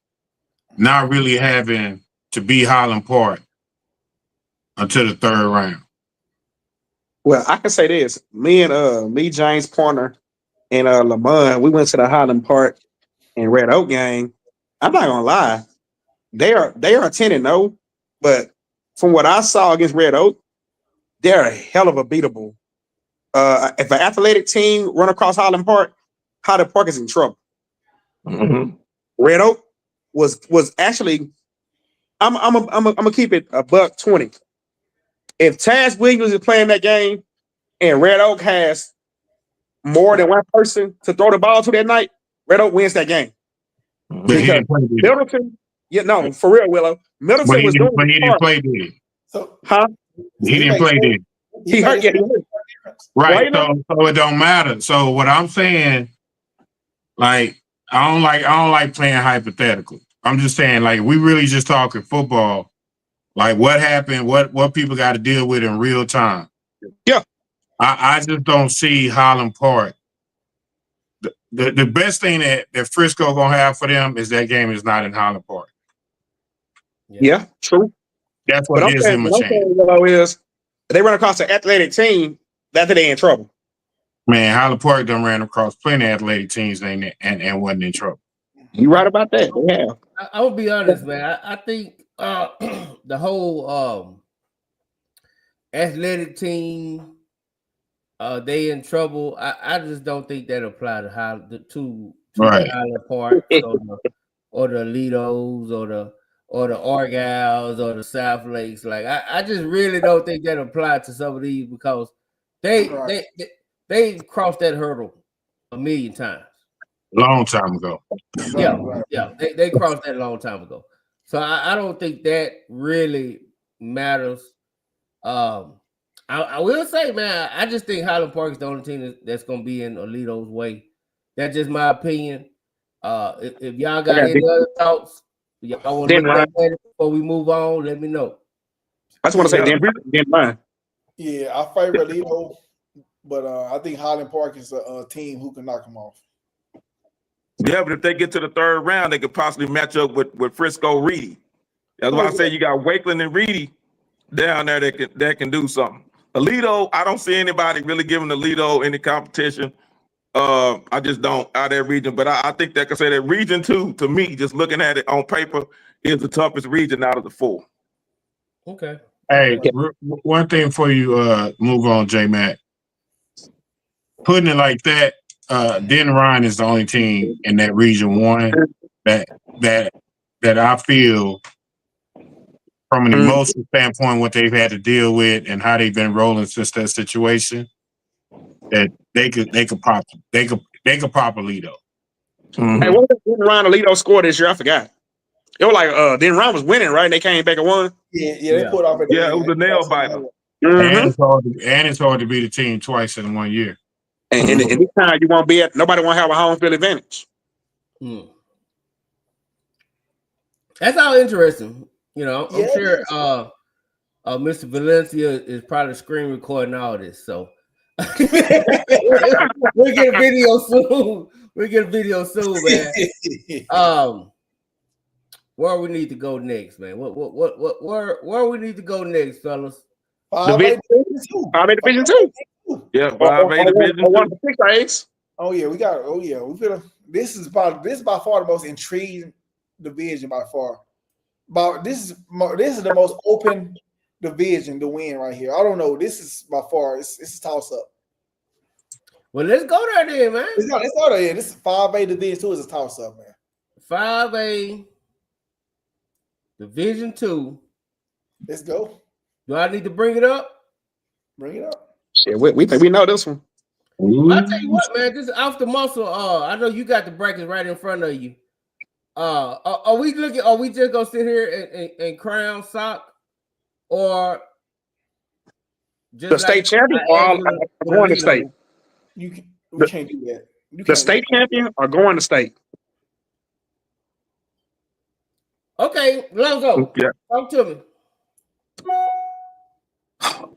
not really having to be Highland Park until the third round. Well, I can say this. Me, James Pointer, and Lamont, we went to the Highland Park and Red Oak game. I'm not gonna lie. They are 10-0, but from what I saw against Red Oak, they're a hell of a beatable. If an athletic team run across Highland Park is in trouble. Mm-hmm. Red Oak was actually. I'm gonna keep it $120. If Taz Williams is playing that game and Red Oak has more than one person to throw the ball to that night, Red Oak wins that game. But he Because didn't play, did he? Middleton, no, for real, Willow. But Middleton he was doing didn't his part. play, did he? So Huh? He didn't play, did he? He hurt. Yeah, he hurt. Right. Well, So it don't matter. So what I'm saying, like, I don't like playing hypothetical. I'm just saying, like, we really just talking football. Like, what happened, what people got to deal with in real time. Yeah. I just don't see Highland Park. The best thing that Frisco gonna have for them is that game is not in Highland Park. Yeah, true. That's what gives them a chance. Willow, is they run across an athletic team, that's they in trouble. Man, Highland Park done ran across plenty of athletic teams and wasn't in trouble. You right about that? Yeah. I will be honest, man. I think the whole athletic team, they in trouble. I just don't think that apply to the Highland Park or the Lidos or the Argyles or the South Lakes. Like I just really don't think that apply to some of these because they crossed that hurdle a million times. Long time ago. Yeah. They crossed that a long time ago. So I don't think that really matters. I will say, man, I just think Highland Park is the only team that's going to be in Alito's way. That's just my opinion. If y'all got any other thoughts, y'all want to look at it before we move on, let me know. I just want to say, Dan, yeah, I favor Alito, but I think Highland Park is a team who can knock them off. Yeah, but if they get to the third round, they could possibly match up with Frisco Reedy. That's why I say you got Wakeland and Reedy down there that can do something. Alito, I don't see anybody really giving Alito any competition. I just don't out of that region. But I think that can say that region 2, to me, just looking at it on paper, is the toughest region out of the 4. Okay. Hey, one thing before you move on, J-Mac. Putting it like that, Den Ryan is the only team in that region 1 that I feel from an emotional standpoint, what they've had to deal with and how they've been rolling since that situation, that they could pop Alito. Mm-hmm. Hey, what was Den Ryan Alito score this year? I forgot. It was like Den Ryan was winning, right? And they came back and won. Yeah, they pulled off. Yeah, it was a nail biter. Mm-hmm. And it's hard to beat a team twice in 1 year. And this time you won't be nobody won't have a home field advantage. That's all interesting. You know, I'm sure Mr. Valencia is probably screen recording all this. So we'll get a video soon. Man. Where we need to go next, man? Where we need to go next, fellas? Division 2. Yeah, 5A Division 2. Oh yeah, we got. Oh yeah, we feel. This is by far the most intriguing division by far. This is the most open division to win right here. I don't know. This is by far it's a toss up. Well, let's go there then, man. Let's go there. This 5A Division 2 is a toss-up, man. 5A Division 2. Let's go. Do I need to bring it up? Bring it up. Shit, we think we know this one. I'll tell you what, man. Just off the muscle. I know you got the brackets right in front of you. Are we looking? Are we just gonna sit here and crown sock, or just the state champion or going to state? We can't do that. The state champion or going to state? Okay, Lonzo, talk to me.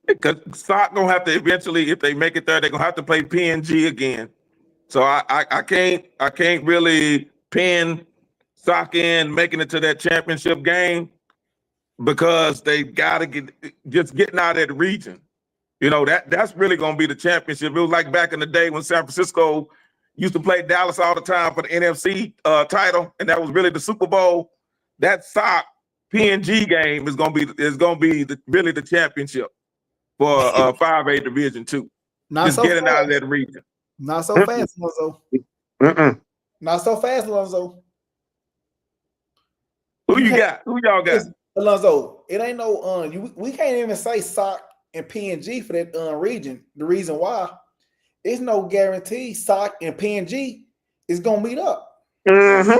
Because SOC gonna have to eventually, if they make it there, they're gonna have to play PNG again. So I can't really pin SOC in making it to that championship game because they gotta getting out of that region. You know, that's really gonna be the championship. It was like back in the day when San Francisco used to play Dallas all the time for the NFC title, and that was really the Super Bowl. That SOC PNG game is gonna be really the championship for 5A Division 2. Just so getting out of that region. Not so fast, Lonzo. Not so fast, Lonzo. Who you got? Who y'all got? Lonzo, it ain't no we can't even say SOC and PNG for that region. The reason why, it's no guarantee SOC and PNG is gonna meet up. Mm-hmm.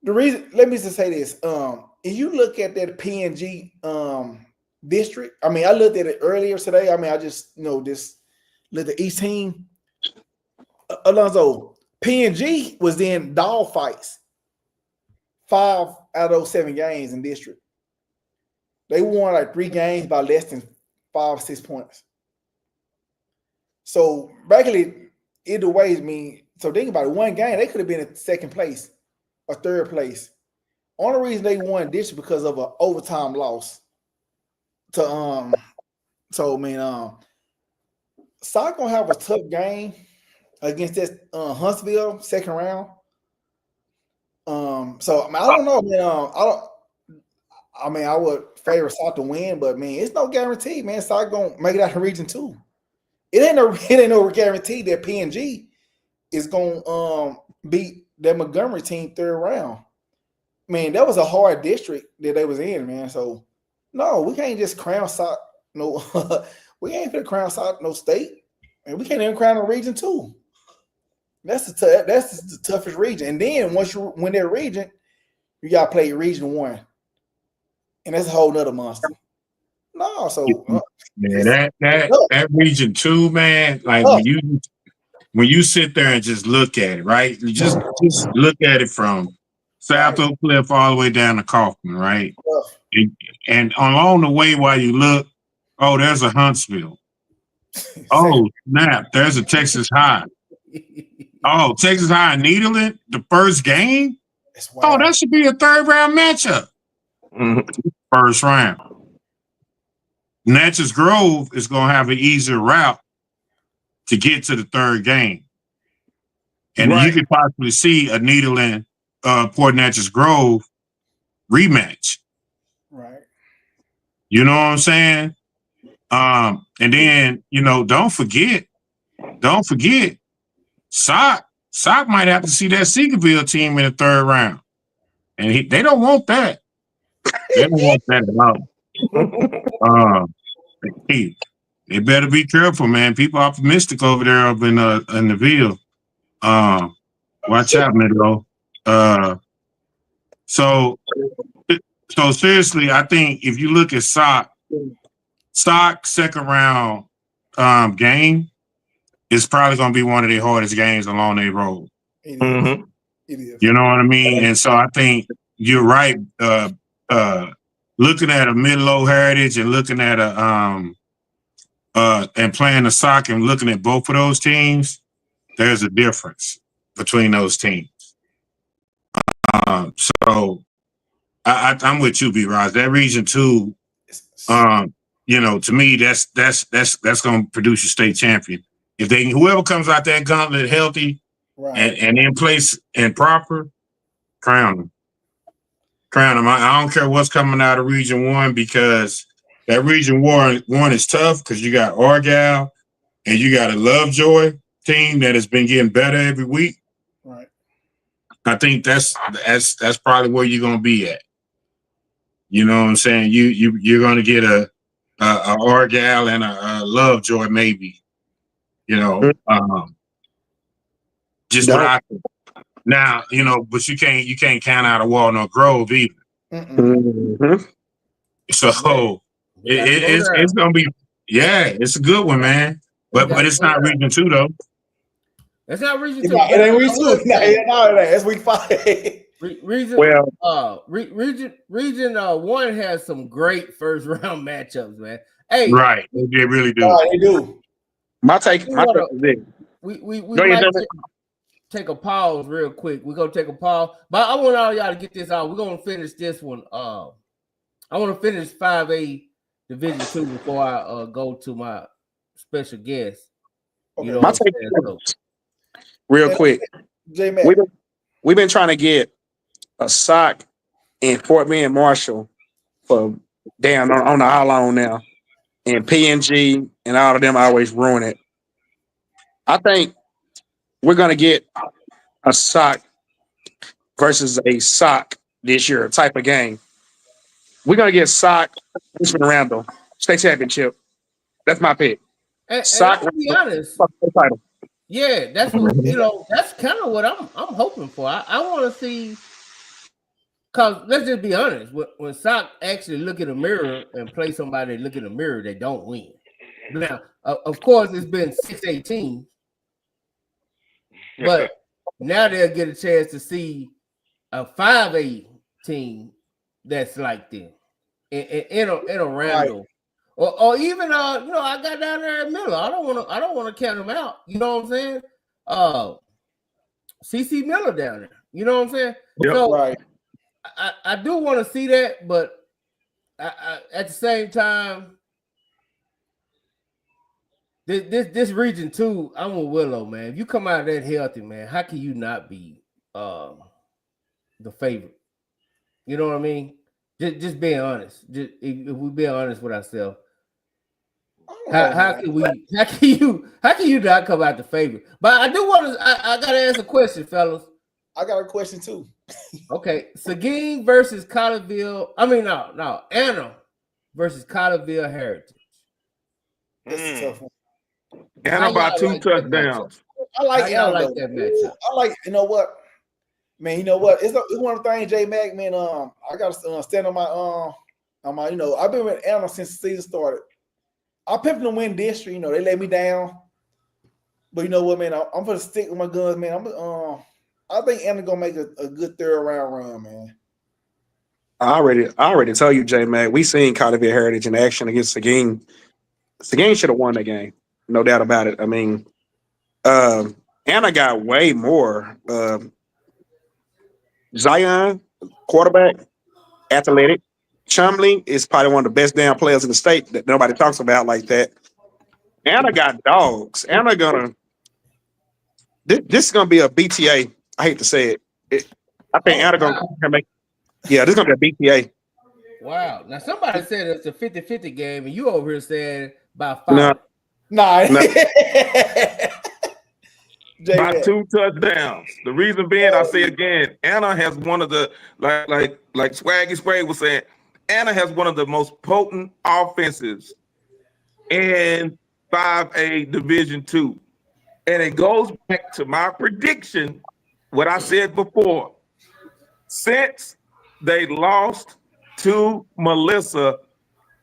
The reason, let me just say this. If you look at that PNG district, I mean, I looked at it earlier today. I mean, I just just looked at each team. Alonzo, PNG was in dog fights 5 out of those 7 games in district. They won like 3 games by less than 5 or 6 points. So basically, either way, I mean, so think about it. One game, they could have been in 2nd place or 3rd place. Only reason they won this is because of an overtime loss. So I mean, SOC gonna have a tough game against this Huntsville 2nd round. So I mean, I don't know, man. I would favor SOC to win, but man, it's no guarantee, man. SOC gonna make it out of region 2. It ain't no guarantee that PNG is gonna beat that Montgomery team 3rd round. Man, that was a hard district that they was in, man. So no, we can't just crown SOC. No, we ain't finna crown SOC no state, and we can't even crown a region 2. That's the toughest region. And then once you win that region, you gotta play region 1, and that's a whole nother monster. No, so that region 2, man. Like when you sit there and just look at it, right? You just look at it from South Oak Cliff all the way down to Kaufman, right? And along the way, while you look, oh, there's a Huntsville. Oh, snap, there's a Texas High. Oh, Texas High and Needland, the first game? Oh, that should be a 3rd round matchup. First round. Natchez Grove is going to have an easier route to get to the 3rd game. And you could possibly see a Needland Port Natchez Grove rematch. Right. You know what I'm saying? And then, don't forget, SOC might have to see that Seagoville team in the 3rd round. And they don't want that. They don't want that at all. They better be careful, man. People are optimistic over there up in the Ville. Watch out, Midlo. So seriously, I think if you look at SOC 2nd round game is probably going to be one of the hardest games along their road. It is. You know what I mean? And so I think you're right. Looking at a mid-low Heritage and looking at and playing the SOC and looking at both of those teams, there's a difference between those teams. So I'm with you, B-Roz. That region 2, to me, that's going to produce a state champion. If whoever comes out that gauntlet healthy and in place and proper, crown them. I don't care what's coming out of region 1 because that region 1 is tough because you got Argyle and you got a Lovejoy team that has been getting better every week. Right. I think that's probably where you're gonna be at. You know what I'm saying? You're gonna get a Argyle and a Lovejoy maybe. You know, just what I think. Now, you know, but you can't count out a Walnut Grove either. Mm-hmm. So it's gonna be it's a good one, man. But it's not Region 2 though. It's not Region 2. It ain't Region 2. No, that's week 5. Region Region 1 has some great first round matchups, man. Hey, right, they really do. They do. My take is this. We might take a pause real quick. We're gonna take a pause, but I want all y'all to get this out. We're gonna finish this one. I want to finish 5A Division 2 before I go to my special guest. You know, my take real quick. We've been trying to get a sock in Fort Bend Marshall for I don't know how long now. And PNG and all of them always ruin it. I think we're gonna get a sock versus a sock this year type of game. We're gonna get sock Richmond Randall state championship. That's my pick. Sock. To be honest, yeah, that's what that's kind of what I'm hoping for. I want to see, because let's just be honest. When sock actually look in the mirror and play somebody look in the mirror, they don't win. Now, of course, it's been 6-18, but now they'll get a chance to see a 5A team that's like them in a Randall, or even I got down there at Miller. I don't want to count them out. You know what I'm saying? CC Miller down there. You know what I'm saying? Yep. So I do want to see that, but I at the same time, this region 2, I'm with Willow, man. If you come out that healthy, man, how can you not be the favorite? You know what I mean? Just being honest. If we be honest with ourselves, how can you not come out the favorite? But I do want to. I gotta ask a question, fellas. I got a question too. Okay, Seguin versus Colleyville. I mean, no, Anna versus Colleyville Heritage. That's a tough one. Anna by 2 touchdowns. I like Anna. I like that matchup. I like. You know what? Man, you know what? It's one of the things, J Mac, man. I gotta stand on my I've been with Anna since the season started. I picked them to win district. They let me down. But you know what, man? I'm gonna stick with my guns, man. I think Anna gonna make a good third round run, man. I already told you, J Mac. We seen Colleyville Heritage in action against Seguin. Seguin should have won that game, no doubt about it. I mean, Anna got way more. Zion, quarterback, athletic. Chumley is probably one of the best damn players in the state that nobody talks about like that. Anna got dogs. Anna this is gonna be a BTA. I hate to say it. I think Anna gonna make. Yeah, this is gonna be a BTA. Wow. Now somebody said it's a 50-50 game, and you over here saying by 5. No. By 2 touchdowns. The reason being, I say again, Anna has one of the like Swaggy Spray was saying, Anna has one of the most potent offenses in 5A Division 2. And it goes back to my prediction, what I said before. Since they lost to Melissa,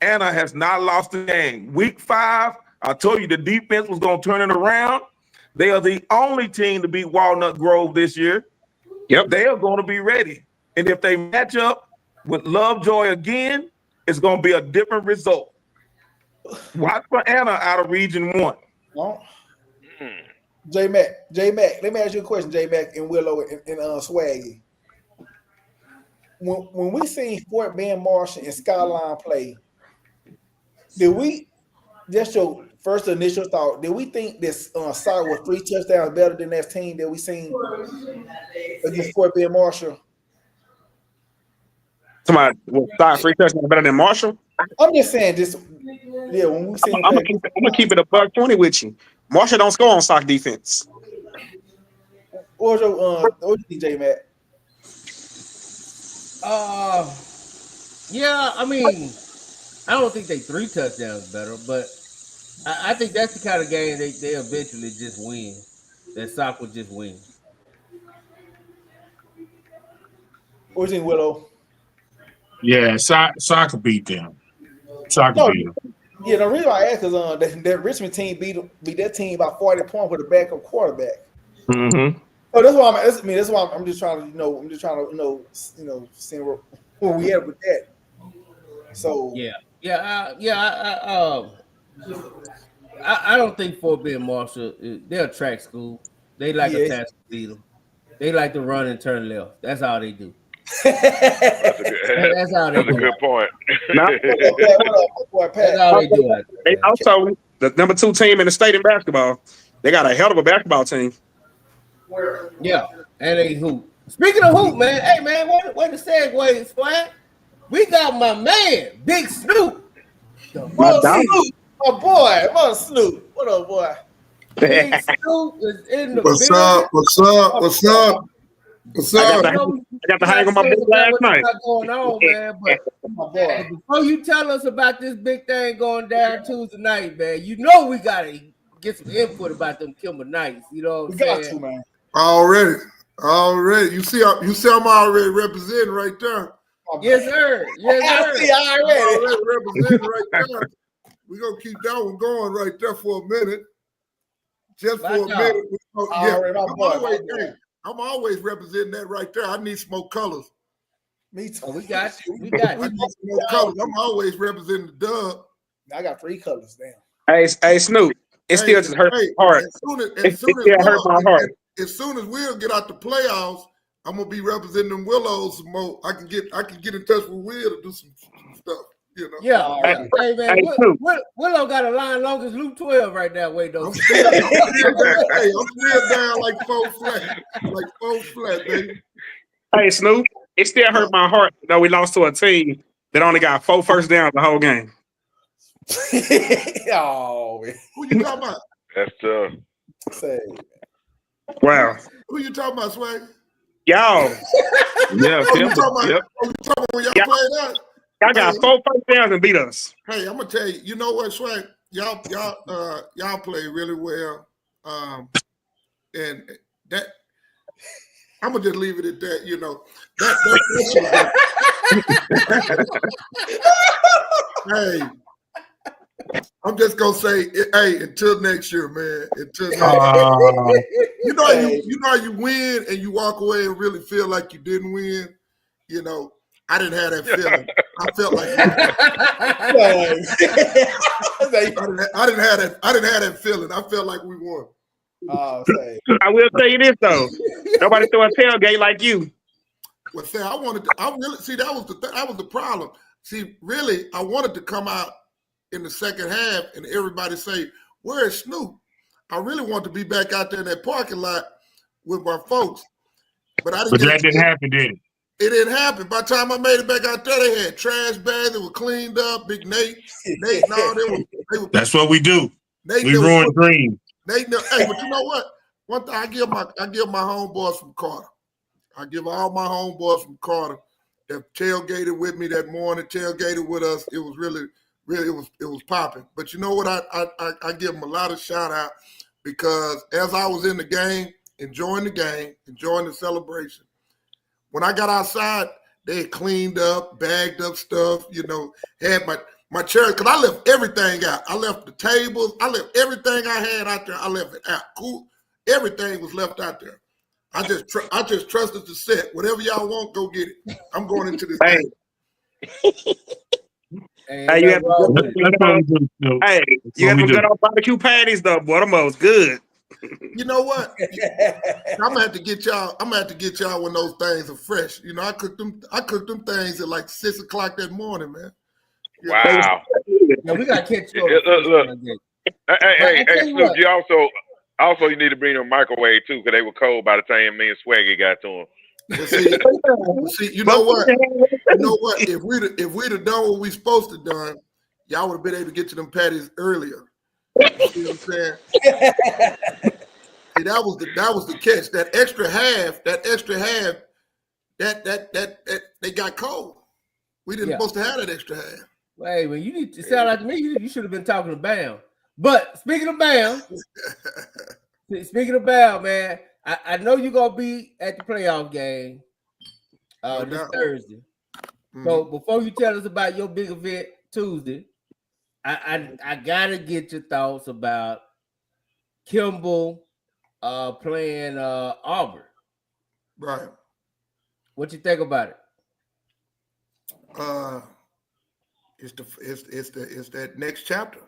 Anna has not lost a game. Week 5, I told you the defense was going to turn it around. They are the only team to beat Walnut Grove this year. Yep. They are going to be ready. And if they match up with Lovejoy again, it's going to be a different result. Watch for Anna out of Region 1. Well, J Mac, let me ask you a question, J Mac and Willow and Swaggy. When we seen Fort Bend Marshall and Skyline play, just your first initial thought, did we think this side was 3 touchdowns better than that team that we seen against Fort Bend Marshall? Somebody will start 3 touchdowns better than Marshall. I'm just saying, when we seen I'm gonna keep it $120 with you. Marshall don't score on sock defense. What was your DJ, Matt? Yeah, I mean, I don't think they 3 touchdowns better, but I think that's the kind of game they eventually just win. That Sock will just win. What you think, Willow? Yeah, soccer beat them. Soccer beat them. Yeah, the reason why I asked is that Richmond team beat that team by 40 points with a backup quarterback. Mm-hmm. So that's why that's why I'm just trying to see where we at with that. So I don't think Fort Bend Marshall, they're a track school. They like a task to beat them. They like to run and turn left. That's all they do. That's how they do. That's a good point. That's how they do it. They also the number 2 team in the state in basketball. They got a hell of a basketball team. Yeah, and they hoop. Speaking of hoop, man, hey man, what the segue, Swag? We got my man, Big Snoop. My boy, Snoop. What up, boy? Big Snoop is in the What's building. up? What's up? What's up? What's up? I got to hang on my book last night. What's going on, man? But before you tell us about this big thing going down Tuesday night, man, you know we gotta get some input about them Kimball Knights. You know what I'm saying? Got to, man. Already. You see I'm already representing right there. Yes, sir. Yes, sir. Already representing right there. We're gonna keep that one going right there for a minute. Just for a minute. I'm always representing that right there. I need smoke colors. Me too. Oh, we got you. We got I need smoke colors. I'm always representing the dub. I got 3 colors, damn. Hey, Snoop. It still just hurt my heart. It still hurt my heart. As soon as Will get out the playoffs, I'm gonna be representing them Willows some more. I can get in touch with Will to do some stuff. You know. Yeah. Hey man, Willow got a line long as Luke 12 right now. Wait, though. I'm still down like 4 flat, baby. Hey, Snoop. It still hurt my heart though we lost to a team that only got 4 first downs the whole game. Oh, man. Who you talking about? That's tough. Wow. Who you talking about, Swag? Y'all. Yeah, you talking about when y'all played that? Y'all got 4 first downs and beat us. Hey, I'm gonna tell you. You know what, Swag? Y'all play really well. And that I'm gonna just leave it at that. You know hey, I'm just gonna say, hey, until next year, man. Until next year. You know how you win and you walk away and really feel like you didn't win. You know, I didn't have that feeling. I felt like I didn't have that feeling. I felt like we won. I will tell you this though. Nobody threw a tailgate like you. Well, say I really see that was the problem. See, really, I wanted to come out in the second half and everybody say, "Where's Snoop?" I really want to be back out there in that parking lot with my folks, but I didn't. But that didn't happen, did it? It didn't happen. By the time I made it back out there, they had trash bags that were cleaned up. Big Nate, they were. That's what we do. Nate, we ruin dreams. Hey, but you know what? One thing I give my homeboys from Carter. I give all my homeboys from Carter that tailgated with me that morning, tailgated with us. It was really, it was popping. But you know what? I give them a lot of shout out because as I was in the game, enjoying the celebration, when I got outside, they had cleaned up, bagged up stuff, you know, had my chair, because I left everything out. I left the tables. I left everything I had out there. I left it out. Cool. Everything was left out there. I just trusted the set. Whatever y'all want, go get it. I'm going into this game. Hey, you have some good old barbecue patties though, boy. Them was good. You know what? I'm gonna have to get y'all. When those things are fresh. You know, I cooked them things at like 6 o'clock that morning, man. Wow. Yeah, we gotta catch you. Look. Hey, Snoop, you also you need to bring them microwave too, because they were cold by the time me and Swaggy got to them. See, you know what? If we'd have done what we supposed to done, y'all would have been able to get to them patties earlier. You see what I'm saying? See, that was the catch. That extra half, that they got cold. We didn't supposed to have that extra half. Wait, well, you need to sound like to me. You should have been talking to Bam. But speaking of Bam, man, I know you're gonna be at the playoff game this Thursday. Mm-hmm. So before you tell us about your big event Tuesday, I gotta get your thoughts about Kimball playing Auburn. Right. What you think about it? It's that next chapter.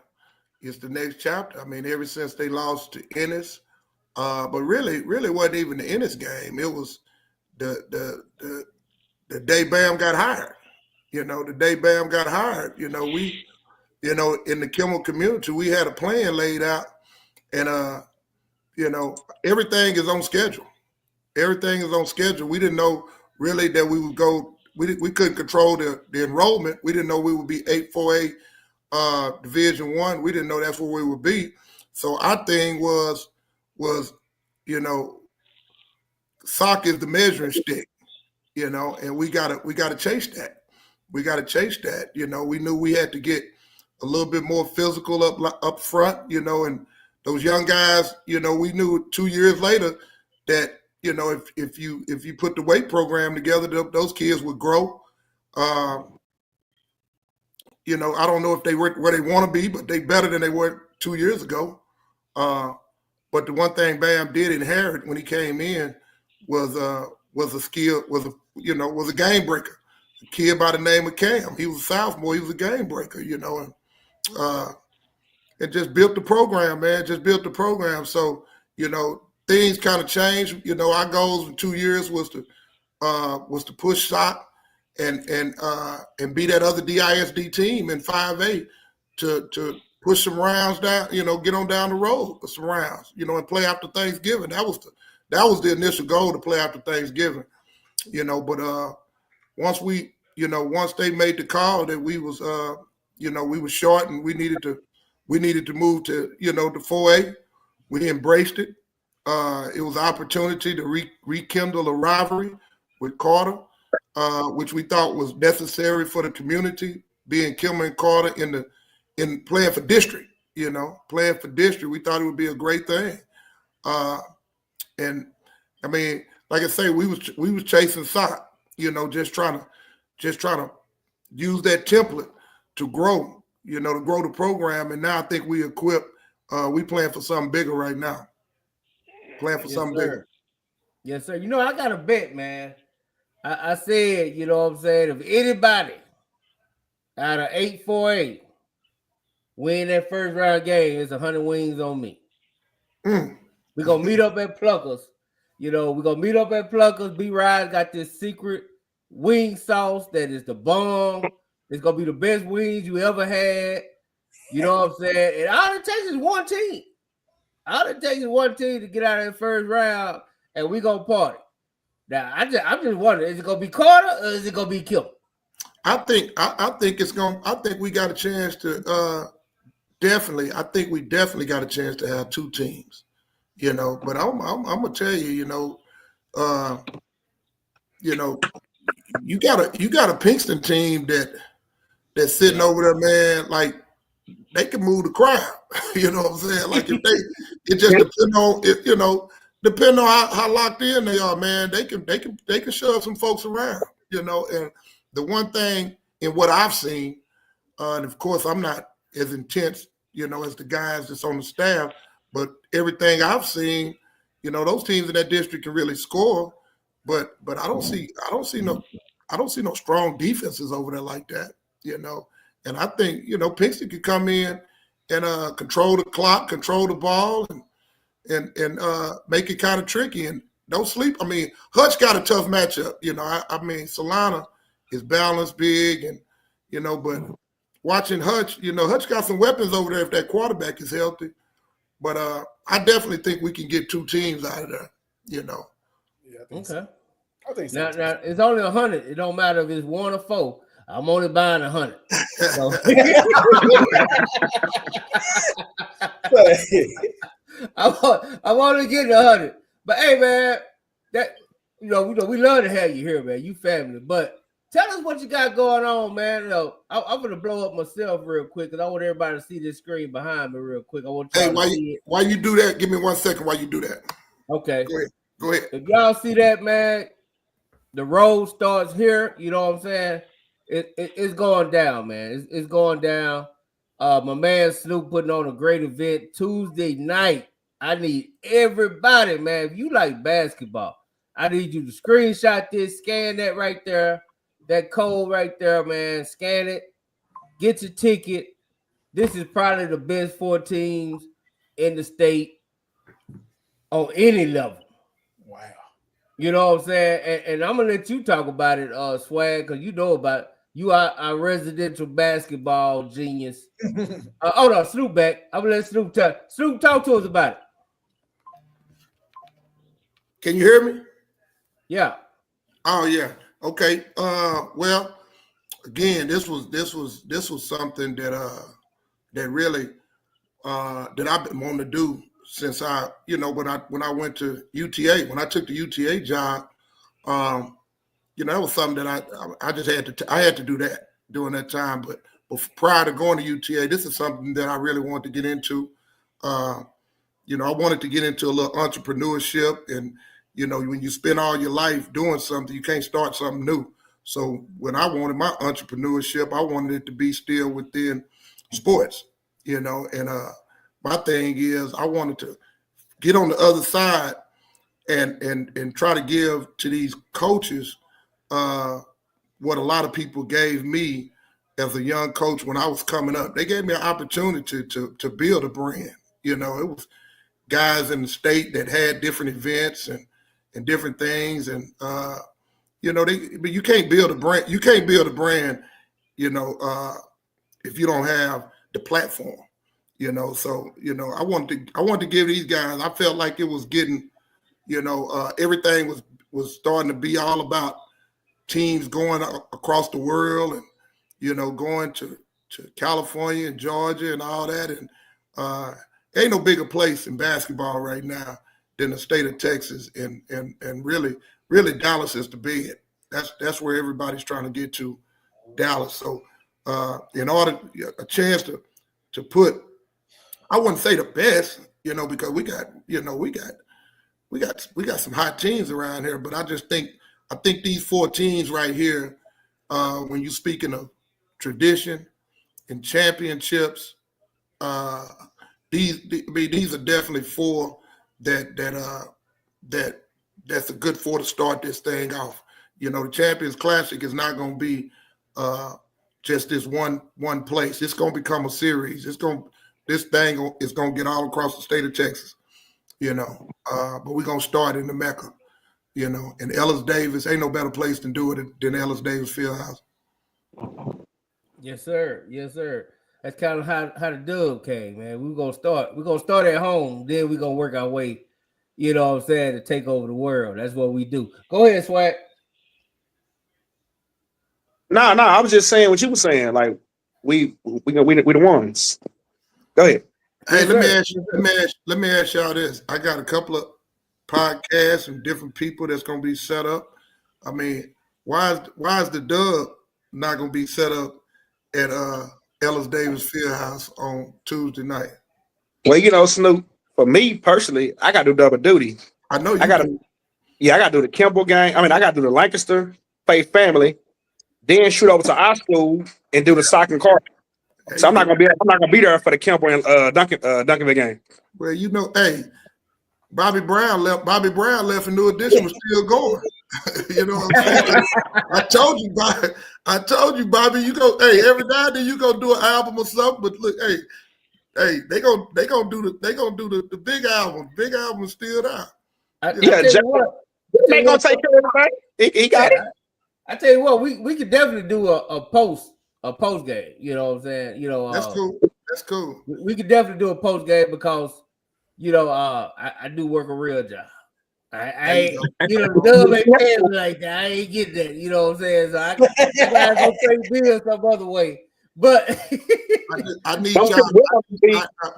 It's the next chapter. I mean, ever since they lost to Ennis, but really wasn't even the Ennis game. It was the day Bam got hired. You know, the day Bam got hired. You know, we, in the Kimball community, we had a plan laid out, and everything is on schedule. Everything is on schedule. We didn't know really that we would go. We couldn't control the enrollment. We didn't know we would be 8-4A Division I. We didn't know that's where we would be. So our thing was soccer is the measuring stick, and we gotta chase that. We gotta chase that. We knew we had to get a little bit more physical up front, and those young guys, we knew 2 years later that if you put the weight program together, those kids would grow. I don't know if they were where they want to be, but they better than they were 2 years ago. But the one thing Bam did inherit when he came in was a skill, was a game breaker. A kid by the name of Cam. He was a sophomore. He was a game breaker, and it just built the program, man. Just built the program. So, things kind of changed. Our goals in 2 years was to push shot and be that other DISD team in 5A to push some rounds down, get on down the road with some rounds, and play after Thanksgiving. That was the initial goal, to play after Thanksgiving, but once they made the call that we was we were short and we needed to move to to 4A, we embraced it. It was an opportunity to rekindle a rivalry with Carter, which we thought was necessary for the community, being Kimball and Carter in playing for district, playing for district. We thought it would be a great thing. And I mean, like I say, we was chasing sock, just trying to use that template to grow, to grow the program. And now I think we equipped, we playing for something bigger right now. Playing for something bigger. Yes, sir. I got a bet, man. I said, what I'm saying, if anybody out of 8-4-8 win that first round game, it's 100 wings on me. We're going to meet up at Pluckers. We're going to meet up at Pluckers. B-Ride got this secret wing sauce that is the bomb. It's going to be the best wings you ever had. You know what I'm saying? And all it takes is one team. All it takes is one team to get out of that first round, and we gonna party. Now, I'm just wondering, is it gonna be Carter or is it gonna be Kimball? I think it's gonna. I think we got a chance to definitely. I think we definitely got a chance to have two teams. But I'm gonna tell you, you got a Pinkston team that's sitting over there, man. Like, they can move the crowd. You know what I'm saying? Like, it just depends on how locked in they are, man. They can shove some folks around, And the one thing in what I've seen, and of course I'm not as intense, as the guys that's on the staff, but everything I've seen, those teams in that district can really score, but I don't see no strong defenses over there like that, And I think, Pinkston could come in and control the clock, control the ball, and make it kind of tricky. And don't sleep. I mean, Hutch got a tough matchup. I mean, Solana is balanced, big, and but watching Hutch, Hutch got some weapons over there if that quarterback is healthy. But I definitely think we can get two teams out of there. Yeah, I think okay. So. I think so. Now it's only 100. It don't matter if it's 1 or 4. I'm only buying 100. So I'm only getting 100. But hey, man, that we love to have you here, man. You family. But tell us what you got going on, man. I'm gonna blow up myself real quick because I want everybody to see this screen behind me real quick. I want y'all to see it. While you do that, give me 1 second while you do that. Okay. Go ahead. If y'all see that, man, the road starts here. You know what I'm saying? It's going down, man. It's going down. My man Snoop putting on a great event Tuesday night. I need everybody, man. If you like basketball, I need you to screenshot this, scan that right there, that code right there, man. Scan it, get your ticket. This is probably the best 4 teams in the state on any level. Wow. You know what I'm saying? And I'm gonna let you talk about it, Swag, because you know about it. You are a residential basketball genius. Hold on, Snoop back. I'm gonna let Snoop talk. Snoop, talk to us about it. Can you hear me? Yeah. Oh yeah. Okay. Well, again, this was something that really that I've been wanting to do since when I went to UTA, when I took the UTA job, that was something that I just had to do that during that time. But prior to going to UTA, this is something that I really wanted to get into. I wanted to get into a little entrepreneurship, and when you spend all your life doing something, you can't start something new. So when I wanted my entrepreneurship, I wanted it to be still within sports, and my thing is I wanted to get on the other side and try to give to these coaches what a lot of people gave me as a young coach when I was coming up. They gave me an opportunity to build a brand. It was guys in the state that had different events and different things, and but you can't build a brand. You can't build a brand, if you don't have the platform. So I wanted to give these guys. I felt like it was getting, everything was starting to be all about teams going across the world and going to California and Georgia and all that, and ain't no bigger place in basketball right now than the state of Texas, and really Dallas is the bed. That's where everybody's trying to get to, Dallas. So in order a chance to put, I wouldn't say the best, because we got some hot teams around here, but I think these 4 teams right here, when you're speaking of tradition and championships, these are definitely 4 that's a good 4 to start this thing off. The Champions Classic is not going to be just this one place. It's going to become a series. This thing is going to get all across the state of Texas. But we're going to start in the Mecca. And Ellis Davis, ain't no better place to do it than Ellis Davis Fieldhouse. Yes, sir. Yes, sir. That's kind of how the dub came, man. We're gonna start at home, then we're gonna work our way, to take over the world. That's what we do. Go ahead, Swag. No, I was just saying what you were saying. Like we the ones. Go ahead. Hey, Yes, let me ask y'all this. I got a couple of podcasts and different people that's gonna be set up. I mean, why is the dub not gonna be set up at Ellis Davis Fieldhouse on Tuesday night? Well, Snoop, for me personally, I gotta do double duty. I know you I gotta do the Kimball game. I mean, I gotta do the Lancaster Faith Family, then shoot over to our school and do the soccer and carpet. So I'm not gonna be there for the Kimball and Duncanville game. Well, hey, Bobby Brown left, and New Edition was still going. You know what I'm saying? I told you, Bobby. You go, hey, every now and then you go do an album or something. But look, hey, they gonna do the big album. Big album is still there. They gonna take care of everybody. He got it. I tell you what, we could definitely do a post game. You know what I'm saying? That's cool. That's cool. We could definitely do a post game because I do work a real job. I you know, Dub ain't paying me like that. I ain't getting that. You know what I'm saying? So I gotta go pay bills some other way. But I need y'all.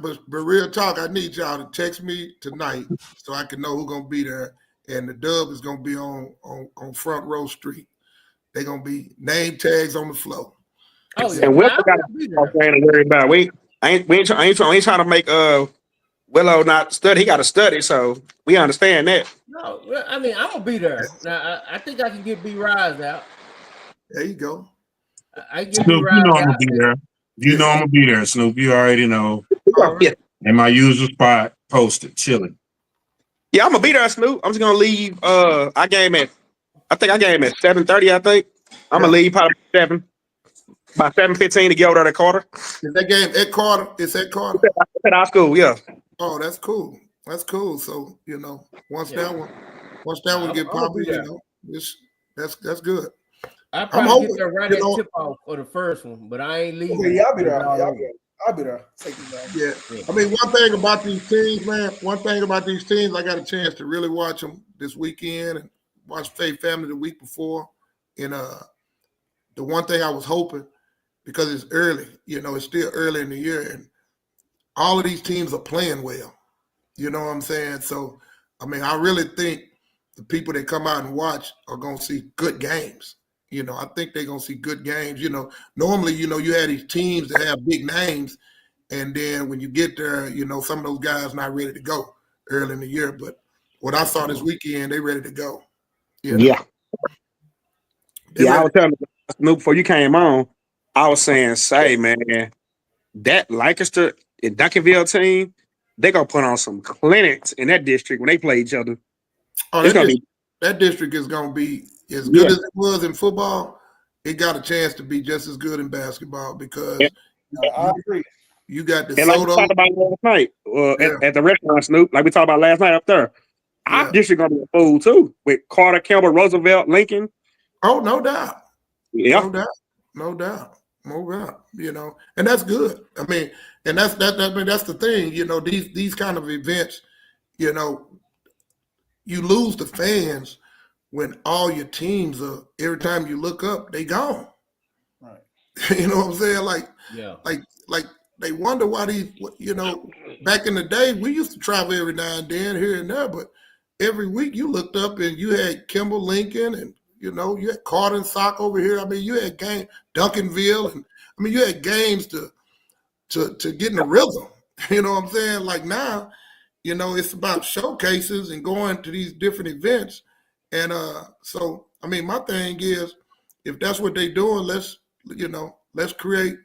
But real talk, I need y'all to text me tonight so I can know who's gonna be there. And the Dub is gonna be on Front Row Street. They're gonna be name tags on the floor. Oh yeah, and Willow got to worry about. We ain't trying to make Willow not study. He got to study, so we understand that. No, I mean I'm gonna be there. Now I think I can get B Rise out. There you go. I get Snoop, B you know Rise I'm gonna out. be there. You know I'm gonna be there, Snoop. You already know. Right. And my usual spot posted, chilling. Yeah, I'm gonna be there, Snoop. I'm just gonna leave. I game at 7:30. I think I'm gonna leave probably by 7:15 to get over there to Carter. Is that game at Carter? It's at Carter. At our school, yeah. Oh, that's cool. That's cool. So once that one get popping, that's good. I probably get there right at tip off for the first one, but I ain't leaving. Okay, y'all be there. I'll be there. Yeah. I mean, one thing about these teams, man. I got a chance to really watch them this weekend and watch Faith Family the week before. And the one thing I was hoping, because it's early, it's still early in the year, and all of these teams are playing well. You know what I'm saying? So, I mean, I really think the people that come out and watch are going to see good games. I think they're going to see good games. Normally, you had these teams that have big names, and then when you get there, some of those guys not ready to go early in the year. But what I saw this weekend, they ready to go. Yeah. I was telling Snoop before you came on, I was saying, man, that Lancaster and Duncanville team, they gonna put on some clinics in that district when they play each other. Oh, that district is gonna be as good as it was in football. It got a chance to be just as good in basketball because I agree. You got the and like we talked about last night at the restaurant, Snoop, like we talked about last night up there. Our district gonna be a fool too with Carter, Kimball, Roosevelt, Lincoln. Oh, no doubt. Yeah, no doubt. And that's good. I mean, and that's the thing. These kind of events, you lose the fans when all your teams are. Every time you look up, they gone. Right. You know what I'm saying? Like they wonder why these. Back in the day, we used to travel every now and then here and there, but every week you looked up and you had Kimball, Lincoln, and you had Carter and Sock over here. I mean, you had Duncanville, and I mean, you had games to get in the rhythm. You know what I'm saying? Like now, it's about showcases and going to these different events. And so, I mean, my thing is, if that's what they're doing, let's create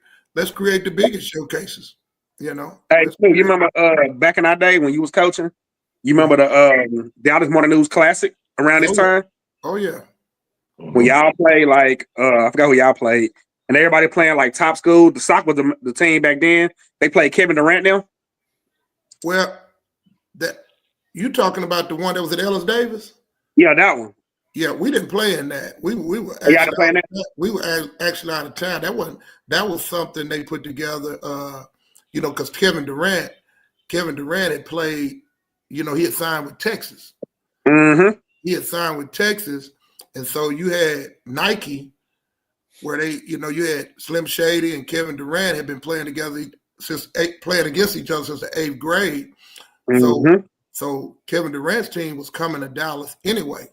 the biggest showcases. Hey, you remember back in our day when you was coaching? You remember the Dallas Morning News Classic around this time? Oh yeah. When y'all played I forgot who y'all played, and everybody playing like top school. The Sock was the team back then. They played Kevin Durant now. Well, that you talking about the one that was at Ellis Davis? Yeah, that one. Yeah, we didn't play in that. We were actually out of town. That was something they put together. Because Kevin Durant had played. He had signed with Texas. Mm-hmm. He had signed with Texas. And so you had Nike, where they, you had Slim Shady and Kevin Durant had been playing together playing against each other since the 8th grade. Mm-hmm. So Kevin Durant's team was coming to Dallas anyway.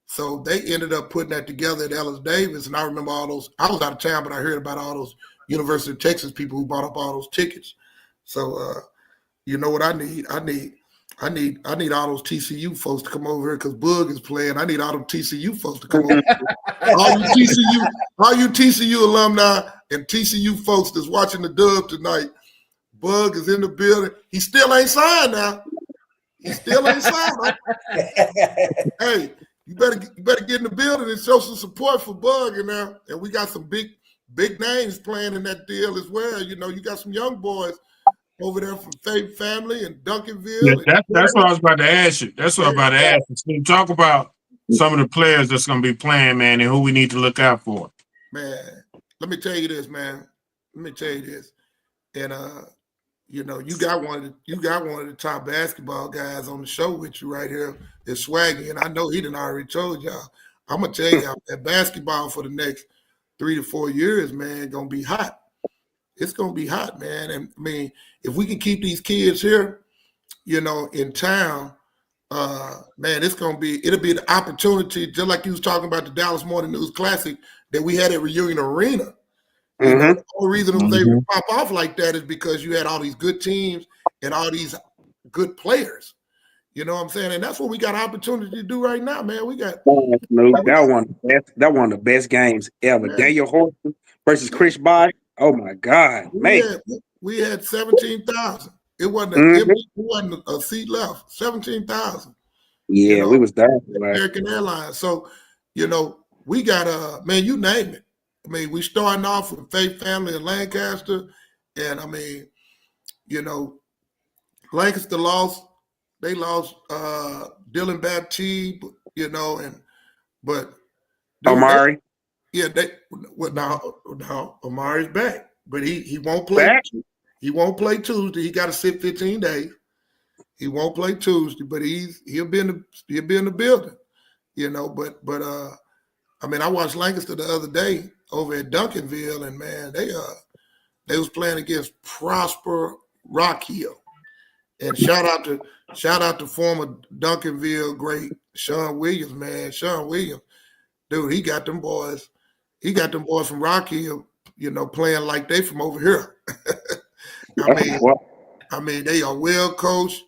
So they ended up putting that together at Ellis Davis. And I remember all those. I was out of town, but I heard about all those University of Texas people who bought up all those tickets. So you know what I need? I need all those TCU folks to come over here because Bug is playing. I need all them TCU folks to come over. all you TCU alumni and TCU folks that's watching the Dub tonight. Bug is in the building. He still ain't signed now. He still ain't signed. Hey, you better get in the building and show some support for Bug in there. And we got some big names playing in that deal as well. You got some young boys over there from Faith Family and Duncanville. Yeah, that's what I was about to ask you. That's what I was about to ask you. So talk about some of the players that's going to be playing, man, and who we need to look out for. Man, let me tell you this, man. And you know, you got one of the top basketball guys on the show with you right here. It's Swaggy, and I know he done already told y'all. I'm gonna tell y'all that basketball for the next 3 to 4 years, man, gonna be hot. It's gonna be hot, man. And I mean, if we can keep these kids here, you know, in town, man, it'll be the opportunity, just like you was talking about the Dallas Morning News Classic that we had at Reunion Arena. You know, the only reason it was able to pop off like that is because you had all these good teams and all these good players. You know what I'm saying? And that's what we got opportunity to do right now, man. We got that one of the best games ever. Man. Daniel Horton versus Chris Bosh. Oh my God, man. We had 17,000. It wasn't a seat left. 17,000. Yeah, you know, we was there. American Airlines. So, you know, we got man, you name it. I mean, we starting off with Faith Family in Lancaster, and I mean, you know, Lancaster lost. They lost Dylan Baptiste, you know, but Omari. Now Omari's back, but he won't play. Back? He won't play Tuesday. He got to sit 15 days. He won't play Tuesday, but he'll be in the building, you know. But I mean, I watched Lancaster the other day over at Duncanville, and man, they was playing against Prosper Rock Hill. And shout out to former Duncanville great Sean Williams, man. Sean Williams, dude, he got them boys from Rock Hill, you know, playing like they from over here. I mean, they are well coached.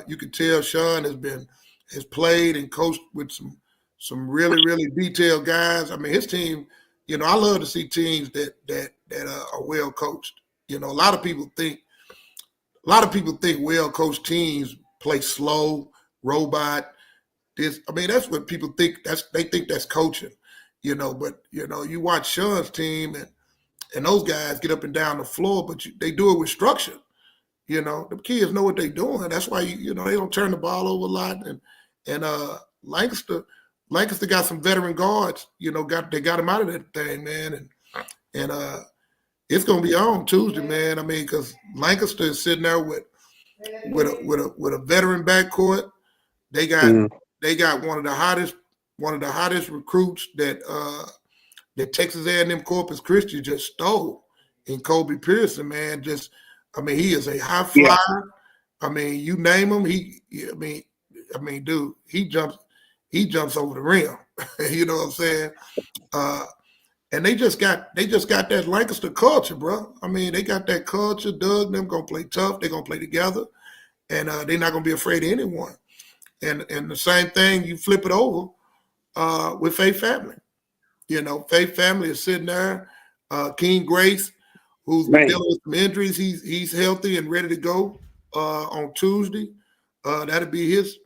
You can tell Sean has played and coached with some really, really detailed guys. I mean, his team, you know, I love to see teams that are well coached. You know, a lot of people think well coached teams play slow, robot. That's what people think. They think that's coaching, you know. But you know, you watch Sean's team and those guys get up and down the floor, but they do it with structure. You know, the kids know what they're doing. That's why you know they don't turn the ball over a lot. And Lancaster got some veteran guards. You know, they got him out of that thing, man. And it's gonna be on Tuesday, man. I mean, because Lancaster is sitting there with a veteran backcourt. They got one of the hottest recruits that Texas A&M Corpus Christi just stole in Kobe Pearson, man. He is a high flyer. Yeah. I mean, you name him, dude, he jumps over the rim. You know what I'm saying? And they just got that Lancaster culture, bro. I mean, they got that culture. Doug, them gonna play tough. They're gonna play together, and they're not gonna be afraid of anyone. And the same thing, you flip it over with Faith Family. You know, Faith Family is sitting there. King Grace, who's been dealing with some injuries, he's healthy and ready to go on Tuesday. That'll be his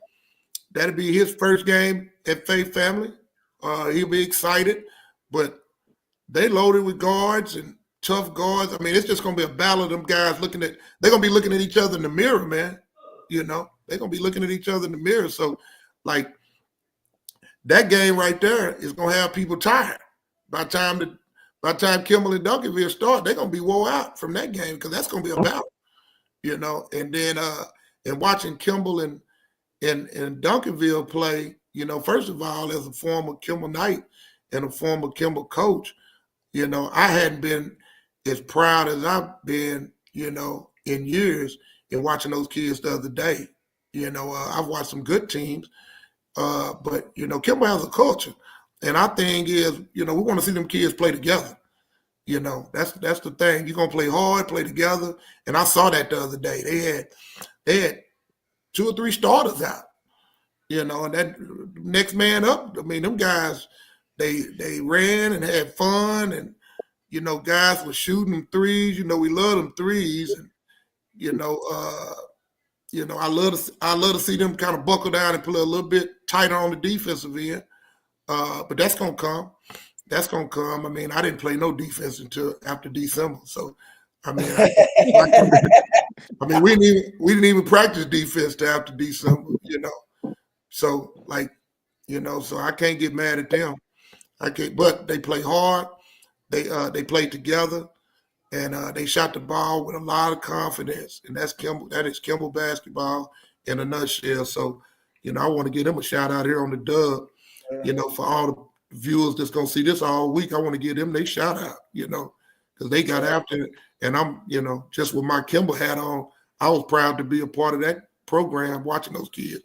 first game at Faith Family. He'll be excited, but they loaded with guards and tough guards. I mean, it's just gonna be a battle of them guys they're gonna be looking at each other in the mirror, man. You know, they're gonna be looking at each other in the mirror. So, like, that game right there is gonna have people tired. By the time Kimball and Duncanville start, they're gonna be wore out from that game because that's gonna be a battle. You know, and then and watching Kimball and Duncanville play, you know, first of all, as a former Kimball Knight and a former Kimball coach, you know, I hadn't been as proud as I've been, you know, in years in watching those kids the other day. You know, I've watched some good teams, but, you know, Kimball has a culture. And our thing is, you know, we want to see them kids play together. You know, that's the thing. You're going to play hard, play together. And I saw that the other day. They had 2 or 3 starters out, you know, and that next man up, I mean, them guys, they ran and had fun, and, you know, guys were shooting them threes. You know, we love them threes. And, you know, I love to see them kind of buckle down and play a little bit tighter on the defensive end. But that's going to come. That's going to come. I mean, I didn't play no defense until after December. So, I mean, we didn't even practice defense till after December, you know. So, like, you know, so I can't get mad at them. But they play hard. They play together. and they shot the ball with a lot of confidence, and that's Kimball. That is Kimball basketball in a nutshell. So, I want to give them a shout out here on the dub. For all the viewers that's gonna see this all week, I want to give them their shout out. Because they got after it, and I'm, just with my Kimball hat on, I was proud to be a part of that program, watching those kids.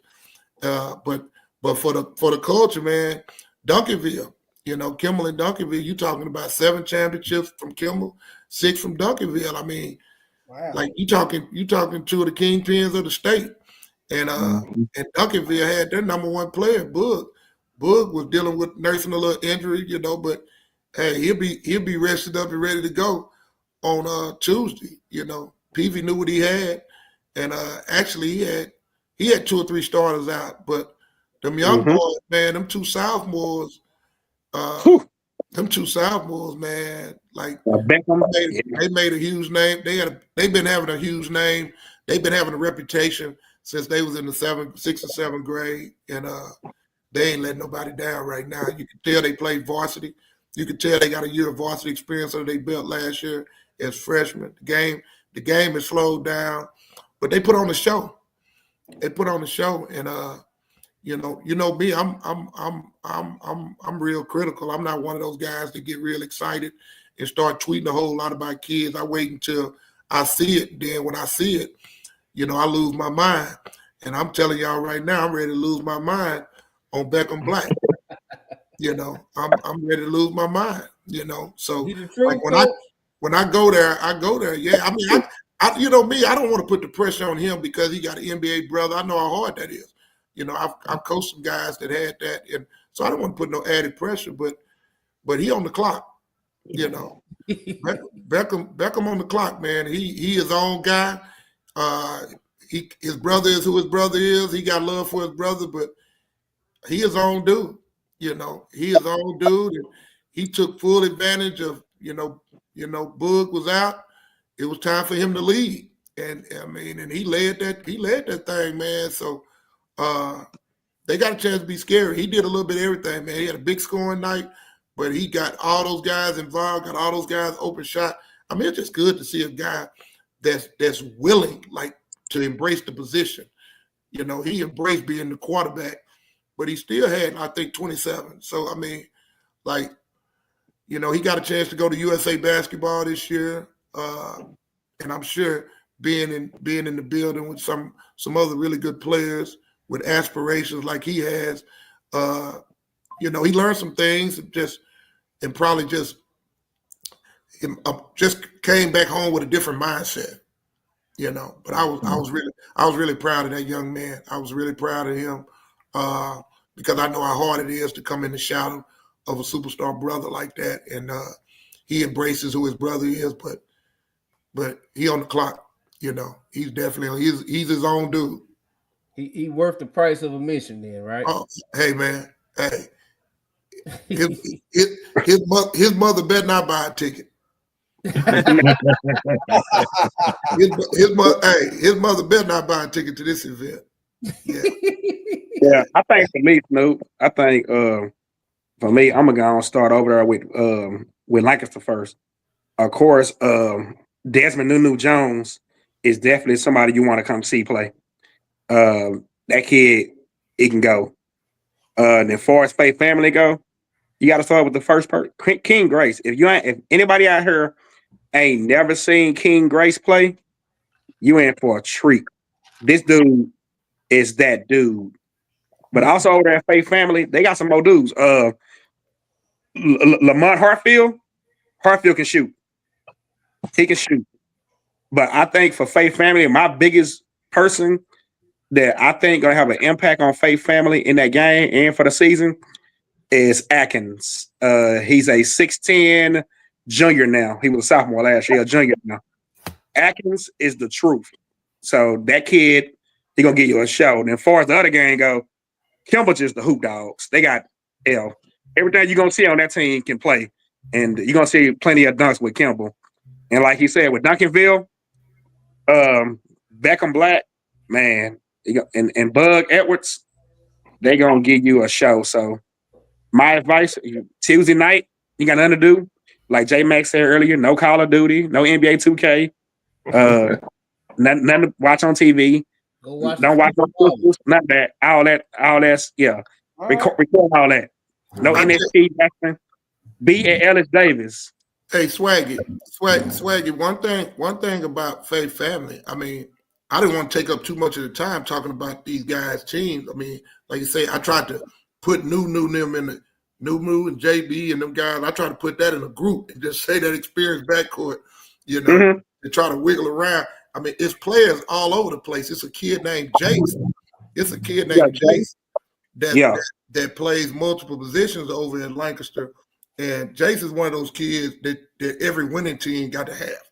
But for the culture, man, Duncanville. Kimball and Duncanville, you talking about 7 championships from Kimball, 6 from Duncanville. I mean, wow. like you talking 2 of the kingpins of the state. And and Duncanville had their number 1 player, Boog. Boog was dealing with nursing a little injury, but hey, he'll be rested up and ready to go on Tuesday. Peavy knew what he had, and actually he had 2 or 3 starters out, but them young boys, man, them 2 sophomores. Them 2 sophomores, man, like they made a huge name. They've been having a huge name. They've been having a reputation since they was in the 6th or 7th grade, and they ain't letting nobody down right now. You can tell they played varsity. You can tell they got a year of varsity experience under they built last year as freshmen. The game has slowed down, but they put on the show. They put on the show, and you know me, I'm real critical. I'm not one of those guys that get real excited and start tweeting a whole lot about kids. I wait until I see it. Then when I see it, I lose my mind. And I'm telling y'all right now, I'm ready to lose my mind on Beckham Black. I'm ready to lose my mind. So like when I go there, Yeah, I mean, I me, I don't want to put the pressure on him because he got an NBA brother. I know how hard that is. I've coached some guys that had that, and so I don't want to put no added pressure. But he on the clock. Beckham on the clock, man. He his own guy. His brother is who his brother is. He got love for his brother, but he his own dude. He his own dude, and he took full advantage of. Boog was out. It was time for him to lead, and I mean, and he led that thing, man. So. They got a chance to be scary. He did a little bit of everything, man. He had a big scoring night, but he got all those guys involved, got all those guys open shot. I mean, it's just good to see a guy that's willing, like, to embrace the position. He embraced being the quarterback, but he still had, I think, 27. So, I mean, like, he got a chance to go to USA basketball this year, and I'm sure being in the building with some other really good players with aspirations like he has, he learned some things and probably just came back home with a different mindset, But I was really proud of that young man. I was really proud of him because I know how hard it is to come in the shadow of a superstar brother like that, and he embraces who his brother is, but he on the clock, He's definitely he's his own dude. He worth the price of admission, then, right? Oh, hey, man. Hey, his mother better not buy a ticket. his mother better not buy a ticket to this event. Yeah. Yeah, I think for me, Snoop, I think for me, I'm gonna start over there with Lancaster first. Of course, Desmond Nunu Jones is definitely somebody you want to come see play. That kid, he can go. And as far as Faith family go, you got to start with the first person, King Grace. If anybody out here ain't never seen King Grace play, you in for a treat. This dude is that dude. But also over there at Faith family, they got some more dudes. Lamont Hartfield can shoot. He can shoot. But I think for Faith family, my biggest person that I think gonna have an impact on Faith family in that game and for the season is Atkins. He's a 6'10" junior now. He was a sophomore last year, a junior now. Atkins is the truth. So that kid, he gonna give you a show. And as far as the other game go, Kimball just the hoop dogs. They got everything you're gonna see on that team can play. And you're gonna see plenty of dunks with Kimball. And like he said, with Duncanville, Beckham Black, man, and Bug Edwards, they gonna give you a show. So my advice, Tuesday night, you got nothing to do, like J Max said earlier, no Call of Duty, no NBA 2K, nothing to watch on TV. Don't watch no football, not that. All that's yeah. Record all that. No NXT wrestling. Be at Ellis Davis. Hey, Swaggy. One thing about Faith Family. I mean, I didn't want to take up too much of the time talking about these guys' teams. I mean, like you say, I tried to put them in the New and JB and them guys. I tried to put that in a group and just say that experience backcourt. You know, and try to wiggle around. I mean, it's players all over the place. It's a kid named Jace. That plays multiple positions over in Lancaster. And Jace is one of those kids that every winning team got to have.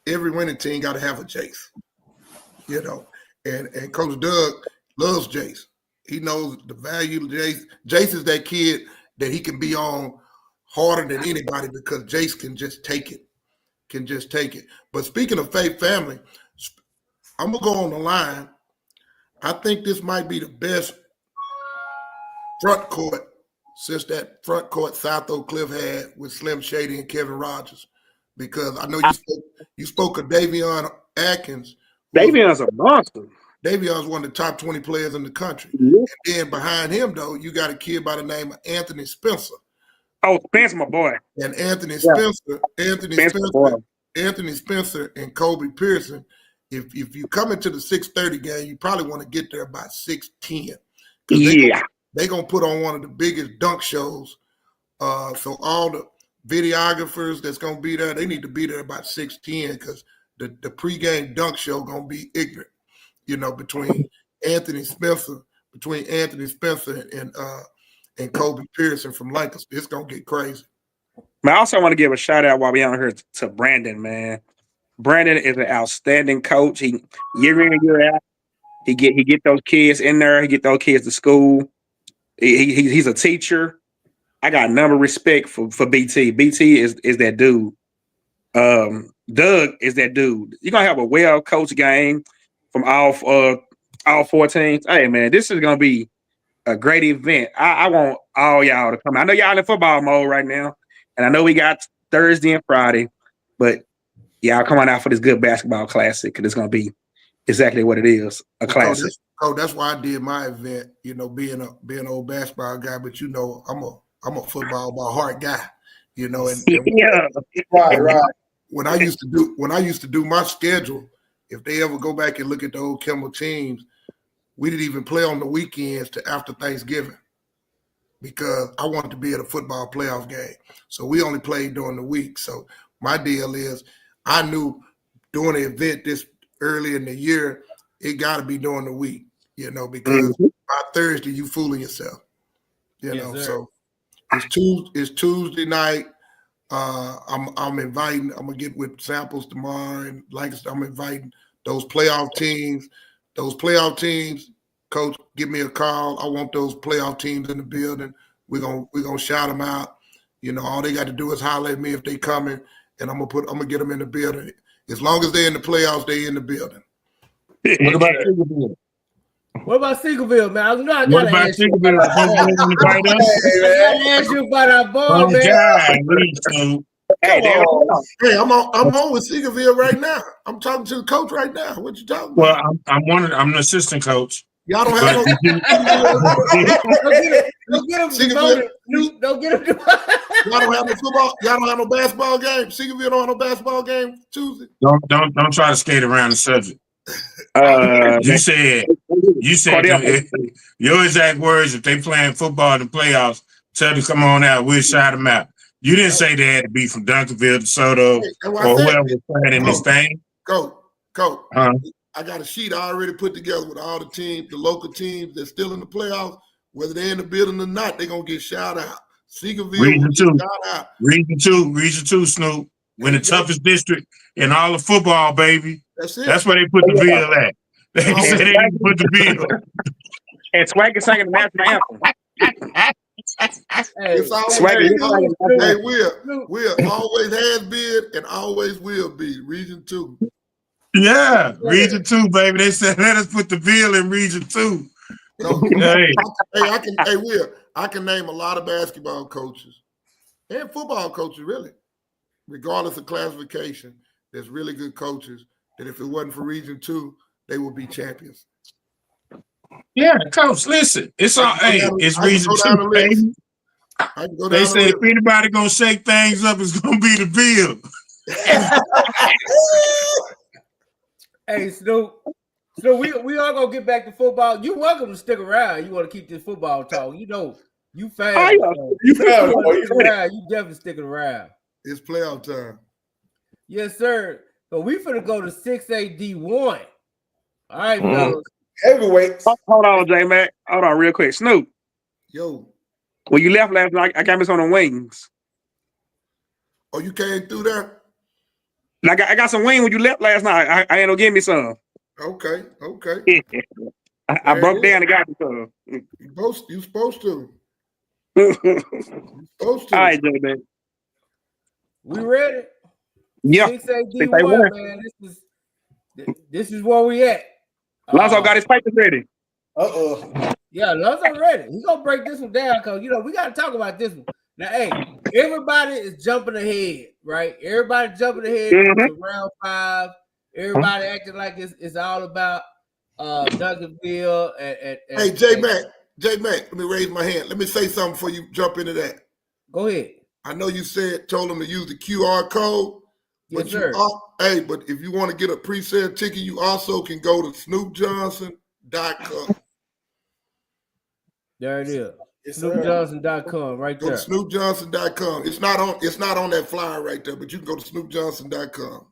Every winning team got to have a Jace. You know, and Coach Doug loves Jace. He knows the value of Jace. Jace is that kid that he can be on harder than anybody because Jace can just take it. But speaking of Faith Family, I'm going to go on the line. I think this might be the best front court since that front court South Oak Cliff had with Slim Shady and Kevin Rogers. Because I know you spoke of Davion Atkins. Davion's a monster. Davion's one of the top 20 players in the country. Mm-hmm. And then behind him, though, you got a kid by the name of Anthony Spencer. Oh, Spencer, my boy. And Anthony Spencer and Kobe Pearson, if you come into the 6:30 game, you probably want to get there by 6:10. Yeah. They're going to put on one of the biggest dunk shows. So all the videographers that's going to be there, they need to be there about 6:10 because the pregame dunk show going to be ignorant, you know, between Anthony Spencer and Kobe Pearson from Lancaster. It's going to get crazy. I also want to give a shout out while we're on here to Brandon, man. Brandon is an outstanding coach. He year in and year out, he get those kids in there. He get those kids to school. He's a teacher. I got a number of respect for BT. BT is that dude. Doug is that dude. You're gonna have a well-coached game from all 4 teams. Hey man, this is gonna be a great event. I want all y'all to come. I know y'all in football mode right now, and I know we got Thursday and Friday, but y'all come on out for this good basketball classic because it's gonna be exactly what it is, a classic. That's why I did my event. You know, being an old basketball guy, but you know, I'm a football by heart guy. You know, and right. When I used to do my schedule, if they ever go back and look at the old Kimball teams, we didn't even play on the weekends to after Thanksgiving because I wanted to be at a football playoff game. So we only played during the week. So my deal is I knew doing an event this early in the year, it got to be during the week, you know, because by Thursday you fooling yourself, you know. So it's Tuesday night. I'm inviting. I'm gonna get with samples tomorrow, and I'm inviting those playoff teams. Coach, give me a call. I want those playoff teams in the building. We're gonna shout them out. You know, all they got to do is holler at me if they coming, and I'm gonna get them in the building. As long as they're in the playoffs, they in the building. What about Seagoville? What about Seagoville, man? I gotta What about ask you Seagoville? about our ball. I gotta ask you about our ball, man. Hey, I'm on with Seagoville right now. I'm talking to the coach right now. What you talking about? Well, I'm an assistant coach. Y'all don't have no. Don't get him demoted. Don't get him demoted. Y'all don't have no football. Y'all don't have no basketball game. Seagoville don't have no basketball game Tuesday. Don't try to skate around the subject. You said your exact words. If they playing football in the playoffs, tell them to come on out. We'll shout them out. You didn't say they had to be from Duncanville, DeSoto, or whoever was playing in this thing. Coach. I got a sheet I already put together with all the teams, the local teams that's still in the playoffs. Whether they're in the building or not, they're gonna get shout out. Seagoville Region 2, shout out. Region 2, Snoop. Win the toughest district in all of football, baby. That's it. That's where they put the bill at. They said they didn't put the bill. And Swag is singing the national anthem. It's always, Will always has been and always will be Region 2. Yeah, Region 2, baby. They said let us put the bill in Region 2. So, I can name a lot of basketball coaches and football coaches, really, regardless of classification, there's really good coaches that if it wasn't for Region 2, they would be champions. Yeah, coach, listen. It's all it's Region 2, baby. They said if anybody gonna shake things up, it's gonna be the Bill. Hey, Snoop. So we all gonna get back to football. You're welcome to stick around. You want to keep this football talk. You know, you fans. You definitely sticking around. It's playoff time. Yes, sir. So we finna go to 6A D1. All right, fellas. Heavyweights. Hold on, J-Mac. Hold on real quick. Snoop. Yo. When you left last night, I got me some of the wings. Oh, you came through there? I got some wings when you left last night. I ain't gonna give me some. Okay. I broke down and got me some. You supposed to. All right, J-Mac. We ready? Yeah. 6A D1, man. This is where we at. Lonzo got his papers ready. Yeah, Lonzo ready. He gonna break this one down because we gotta talk about this one. Now, hey, everybody is jumping ahead, right? Everybody jumping ahead to round 5. Everybody acting like it's all about Duncanville and hey, J-Mac, let me raise my hand. Let me say something before you jump into that. Go ahead. I know you told them to use the QR code. Yes, sir. But if you want to get a pre-sale ticket, you also can go to SnoopJohnson.com. There it is. SnoopJohnson.com right there. Go to SnoopJohnson.com. It's not on that flyer right there, but you can go to SnoopJohnson.com.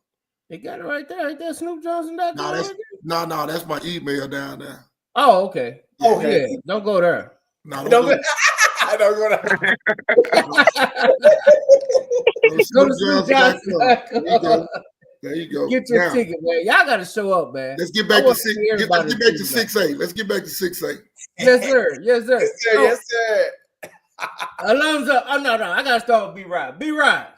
They got it right there, SnoopJohnson.com. No, that's my email down there. Oh, okay. Yeah, don't go there. No, don't go. I don't go there. Go to SnoopJohnson.com. There you go. Get your ticket, man. Y'all got to show up, man. Let's get back to 6A. Let's get back to 6A. Yes, sir. Yes, sir. Yes, sir. Alonzo. Oh, no. I got to start with B-Rise. B-Rise.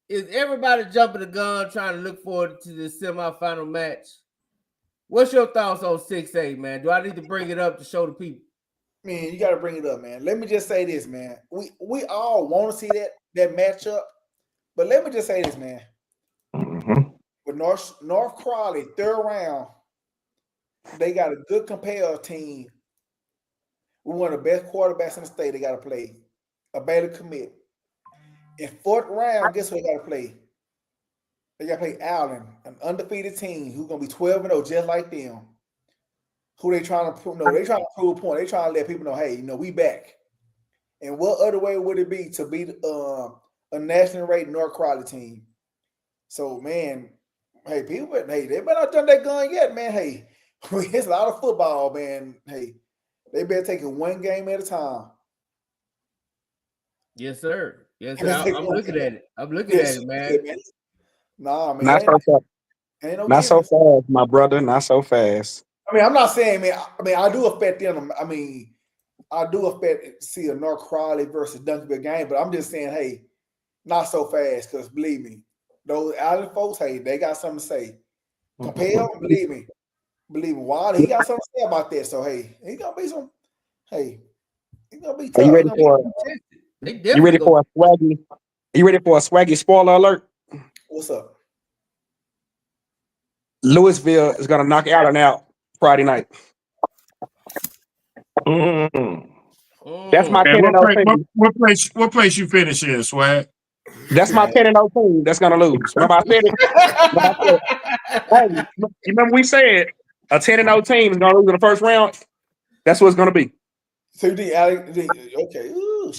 Is everybody jumping the gun trying to look forward to this semifinal match? What's your thoughts on 6A, man? Do I need to bring it up to show the people? Man, you got to bring it up, man. Let me just say this, man. We all want to see that matchup, but let me just say this, man. With North Crawley, 3rd round, they got a good competitive team. We one of the best quarterbacks in the state. They got to play a better commit. In 4th round, guess what they got to play? They got to play Allen, an undefeated team who's gonna be 12-0, just like them. Who they trying to prove? No, they trying to prove a point. They trying to let people know, hey, we back. And what other way would it be to beat a national rated North Crawley team? So, man, hey, they better not done that gun yet, man. Hey, it's a lot of football, man. Hey, they better take it one game at a time. Yes, sir. Yes, sir. I'm looking at it. I'm looking at it, man. Nah, man. Not so fast. Not so fast, my brother. Not so fast. I mean, I'm not saying, man. I mean, I do affect them. I mean, I do affect see a North Crawley versus Duncanville game, but I'm just saying, hey, not so fast. Because believe me, those Allen folks, hey, they got something to say. Compel, believe me, Wilder, he got something to say about that. So hey, he's gonna be some. Hey, he's gonna be tough. Are you ready for? You ready for a swaggy? You ready for a swaggy spoiler alert? What's up? Louisville is gonna knock Allen out Friday night. That's my 10-0 team. What place you finish in, Swag? That's my 10-0 team that's gonna lose. Remember I said it? Hey, you remember we said a 10-0 team is gonna lose in the first round? That's what it's gonna be. So you think Alex? Okay. Ooh.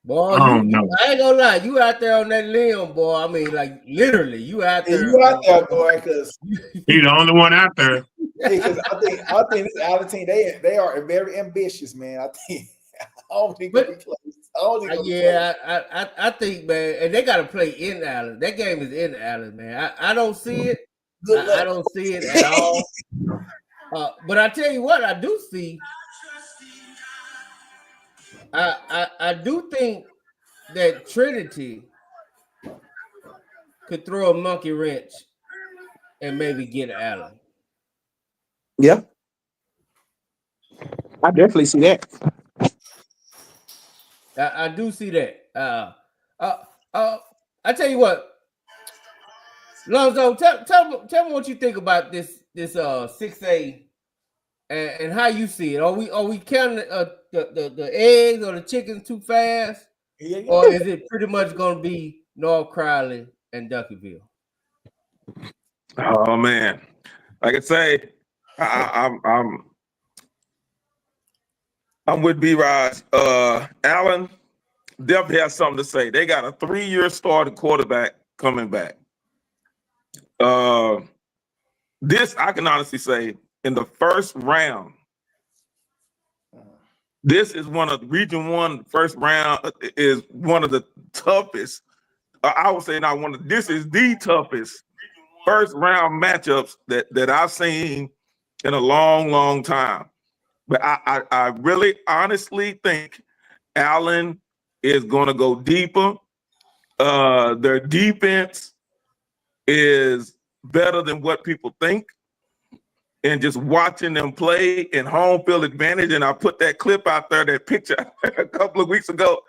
Boy, I ain't gonna lie, you out there on that limb, boy. I mean, like literally, you out there. You out there, boy, because he's the only one out there. Because I think this Allen team, they are very ambitious, man. I don't think they'll be close. I think, man, and they got to play in Allen. That game is in Allen, man. I don't see it. I don't see it at all. But I tell you what, I do see. I do think that Trinity could throw a monkey wrench and maybe get Allen. Yeah, I definitely see that. I do see that. I tell you what, Lonzo, tell me what you think about this 6A and how you see it. Are we counting the eggs or the chickens too fast, or is it pretty much going to be North Crowley and Duncanville? Oh man, like I say, I'm with B-Rise. Allen definitely has something to say. They got a 3-year starting quarterback coming back. This I can honestly say in the first round. This is one of Region 1 first round is one of the toughest. I would say not one of. This is the toughest first round matchups that I've seen in a long time. But I really honestly think Allen is going to go deeper. Their defense is better than what people think. And just watching them play in home field advantage, and I put that clip out there, that picture a couple of weeks ago.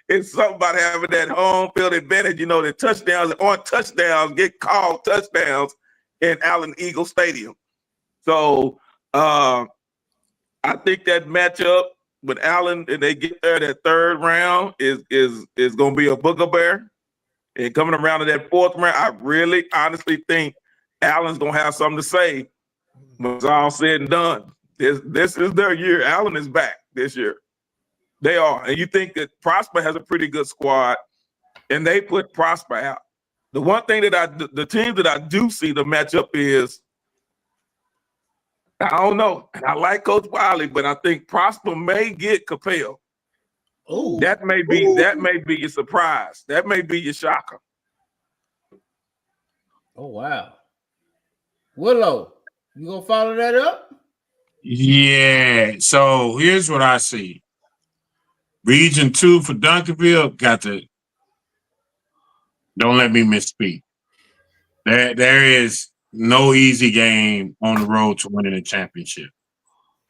It's something about having that home field advantage. You know, the touchdowns on touchdowns get called touchdowns in Allen Eagle Stadium. So I think that matchup with Allen, and they get there, that third round is going to be a booger bear. And coming around to that fourth round, I really honestly think Allen's going to have something to say when it's all said and done. This is their year. Allen is back this year. They are. And you think that Prosper has a pretty good squad, and they put Prosper out. The one thing that the team that I do see the matchup is, I don't know. And I like Coach Wiley, but I think Prosper may get Capel. Oh, that may be your surprise. That may be your shocker. Oh wow. Willow, you gonna follow that up? Yeah. So here's what I see. Region 2 for Duncanville don't let me misspeak. There is no easy game on the road to winning a championship.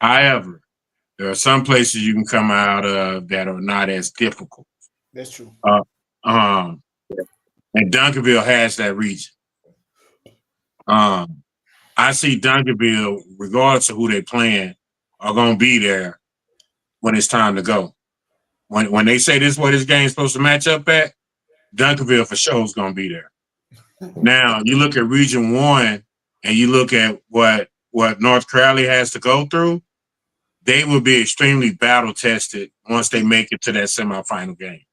However, there are some places you can come out of that are not as difficult. That's true. And Duncanville has that region. I see Duncanville, regardless of who they playing, are going to be there when it's time to go. When they say this is where this game's supposed to match up at, Duncanville for sure is going to be there. Now, you look at Region 1 and you look at what North Crowley has to go through, they will be extremely battle-tested once they make it to that semifinal game.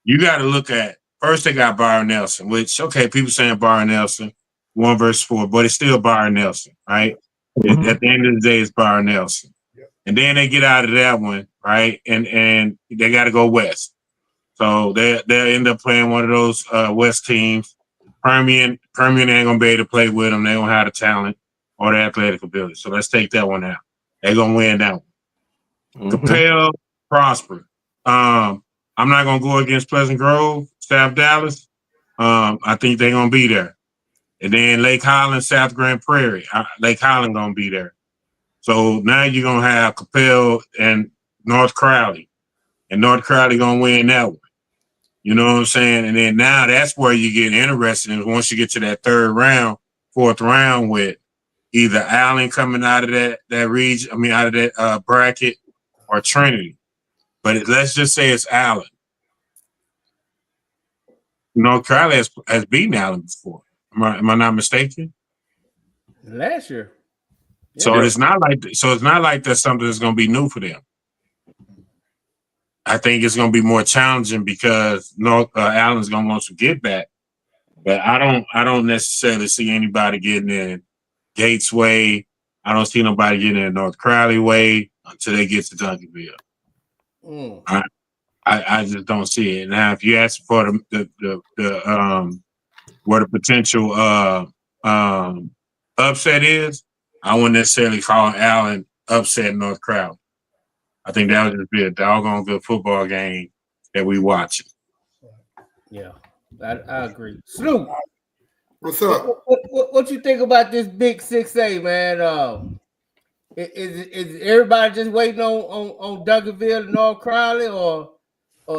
You got to look at, first they got Byron Nelson, which, okay, people saying Byron Nelson, 1 versus 4, but it's still Byron Nelson, right? Mm-hmm. At the end of the day, it's Byron Nelson. Yep. And then they get out of that one, right? And they got to go west. So they'll end up playing one of those west teams. Permian ain't going to be able to play with them. They don't have the talent or the athletic ability. So let's take that one out. They're going to win that one. Mm-hmm. Capel, Prosper. I'm not going to go against Pleasant Grove, South Dallas. I think they're going to be there. And then Lake Highland, South Grand Prairie. Lake Highland going to be there. So now you're going to have Capel and North Crowley. And North Crowley going to win that one. You know what I'm saying? And then now that's where you get interested in once you get to that fourth round with either Allen coming out of that region, out of that bracket, or Trinity. But let's just say it's Allen. North Crowley has beaten Allen before. Am I not mistaken? Last year. Yeah. So it's not like that's something that's going to be new for them. I think it's going to be more challenging because Allen's going to want to get back. But I don't necessarily see anybody getting in Gates way. I don't see nobody getting in North Crowley way until they get to Duncanville. Mm. I just don't see it. Now, if you ask for the where the potential upset is, I wouldn't necessarily call Allen upset North Crowley. I think that would just be a doggone good football game that we watch. Yeah, I agree. Snoop, what's up? What you think about this big 6A, man? Is everybody just waiting on Duncanville and North Crowley, or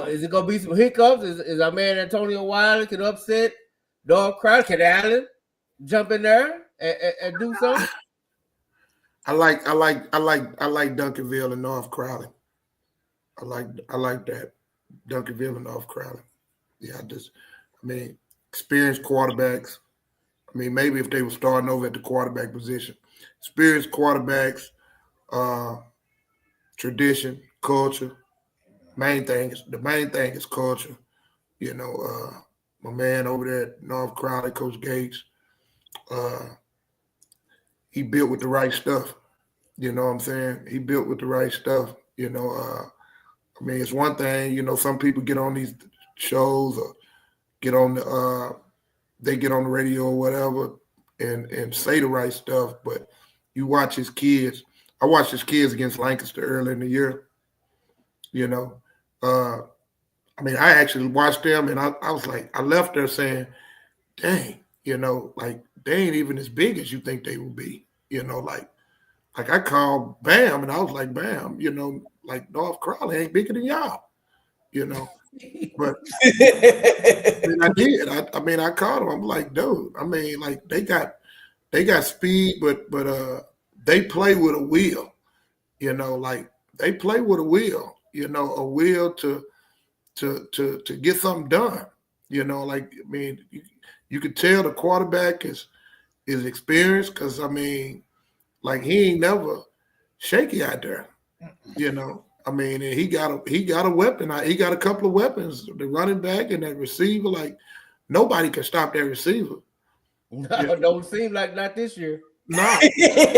Is it gonna be some hiccups? Is our man Antonio Wilder can upset North Crowley? Can Allen jump in there and do something? I like Duncanville and North Crowley. I like that. Duncanville and North Crowley. Yeah, I mean, experienced quarterbacks. I mean, maybe if they were starting over at the quarterback position. Experienced quarterbacks, tradition, culture. The main thing is culture. You know, my man over there at North Crowley, Coach Gates, he built with the right stuff. You know what I'm saying? He built with the right stuff. You know, I mean, it's one thing, you know, some people get on these shows or get on they get on the radio or whatever and say the right stuff, but you watch his kids. I watched his kids against Lancaster early in the year. You know, I mean, I actually watched them and I was like, I left there saying, dang, you know, like they ain't even as big as you think they will be. You know, like I called Bam and I was like, Bam, you know, like North Crowley ain't bigger than y'all, you know. But I did. I mean, I called him. I'm like, dude, I mean, like they got speed, but they play with a will, you know, like they play with a will, you know, a will to get something done. You know, like I mean, you could tell the quarterback is experienced because I mean, like he ain't never shaky out there. You know, I mean, and he got a weapon. He got a couple of weapons. The running back and that receiver. Like nobody can stop that receiver. No, don't seem like not this year. No,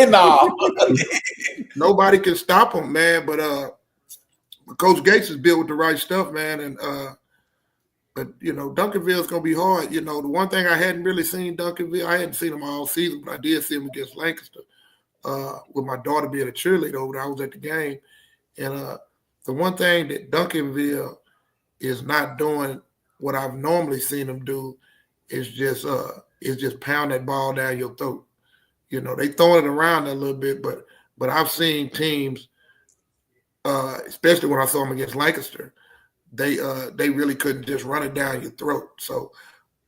No. nobody can stop him, man. But Coach Gates is built with the right stuff, man. And but you know, Duncanville's gonna be hard. You know, the one thing I hadn't really seen Duncanville, I hadn't seen them all season, but I did see them against Lancaster. With my daughter being a cheerleader over there, I was at the game. And the one thing that Duncanville is not doing what I've normally seen them do is just pound that ball down your throat. You know, they throwing it around a little bit, but I've seen teams, especially when I saw them against Lancaster, they really couldn't just run it down your throat. So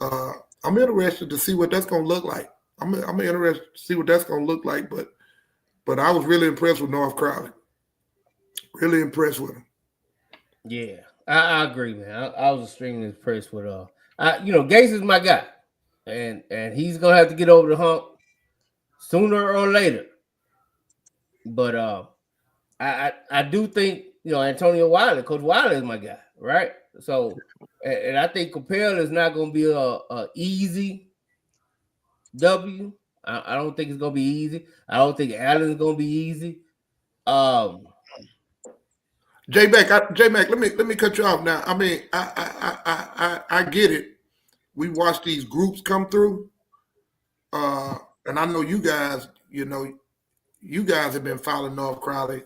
I'm interested to see what that's going to look like. I'm interested to see what that's going to look like, but I was really impressed with North Crowley. Really impressed with him. Yeah, I agree, man. I was extremely impressed with you know, Gates is my guy, and he's gonna have to get over the hump sooner or later. But I do think, you know, Antonio Wilder, Coach Wilder is my guy, right? So, and I think Capel is not gonna be a easy W. I don't think it's gonna be easy. I don't think Allen's gonna be easy. J-Mac, let me cut you off now. I mean, I get it. We watch these groups come through, and I know you guys. You know, you guys have been following North Crowley.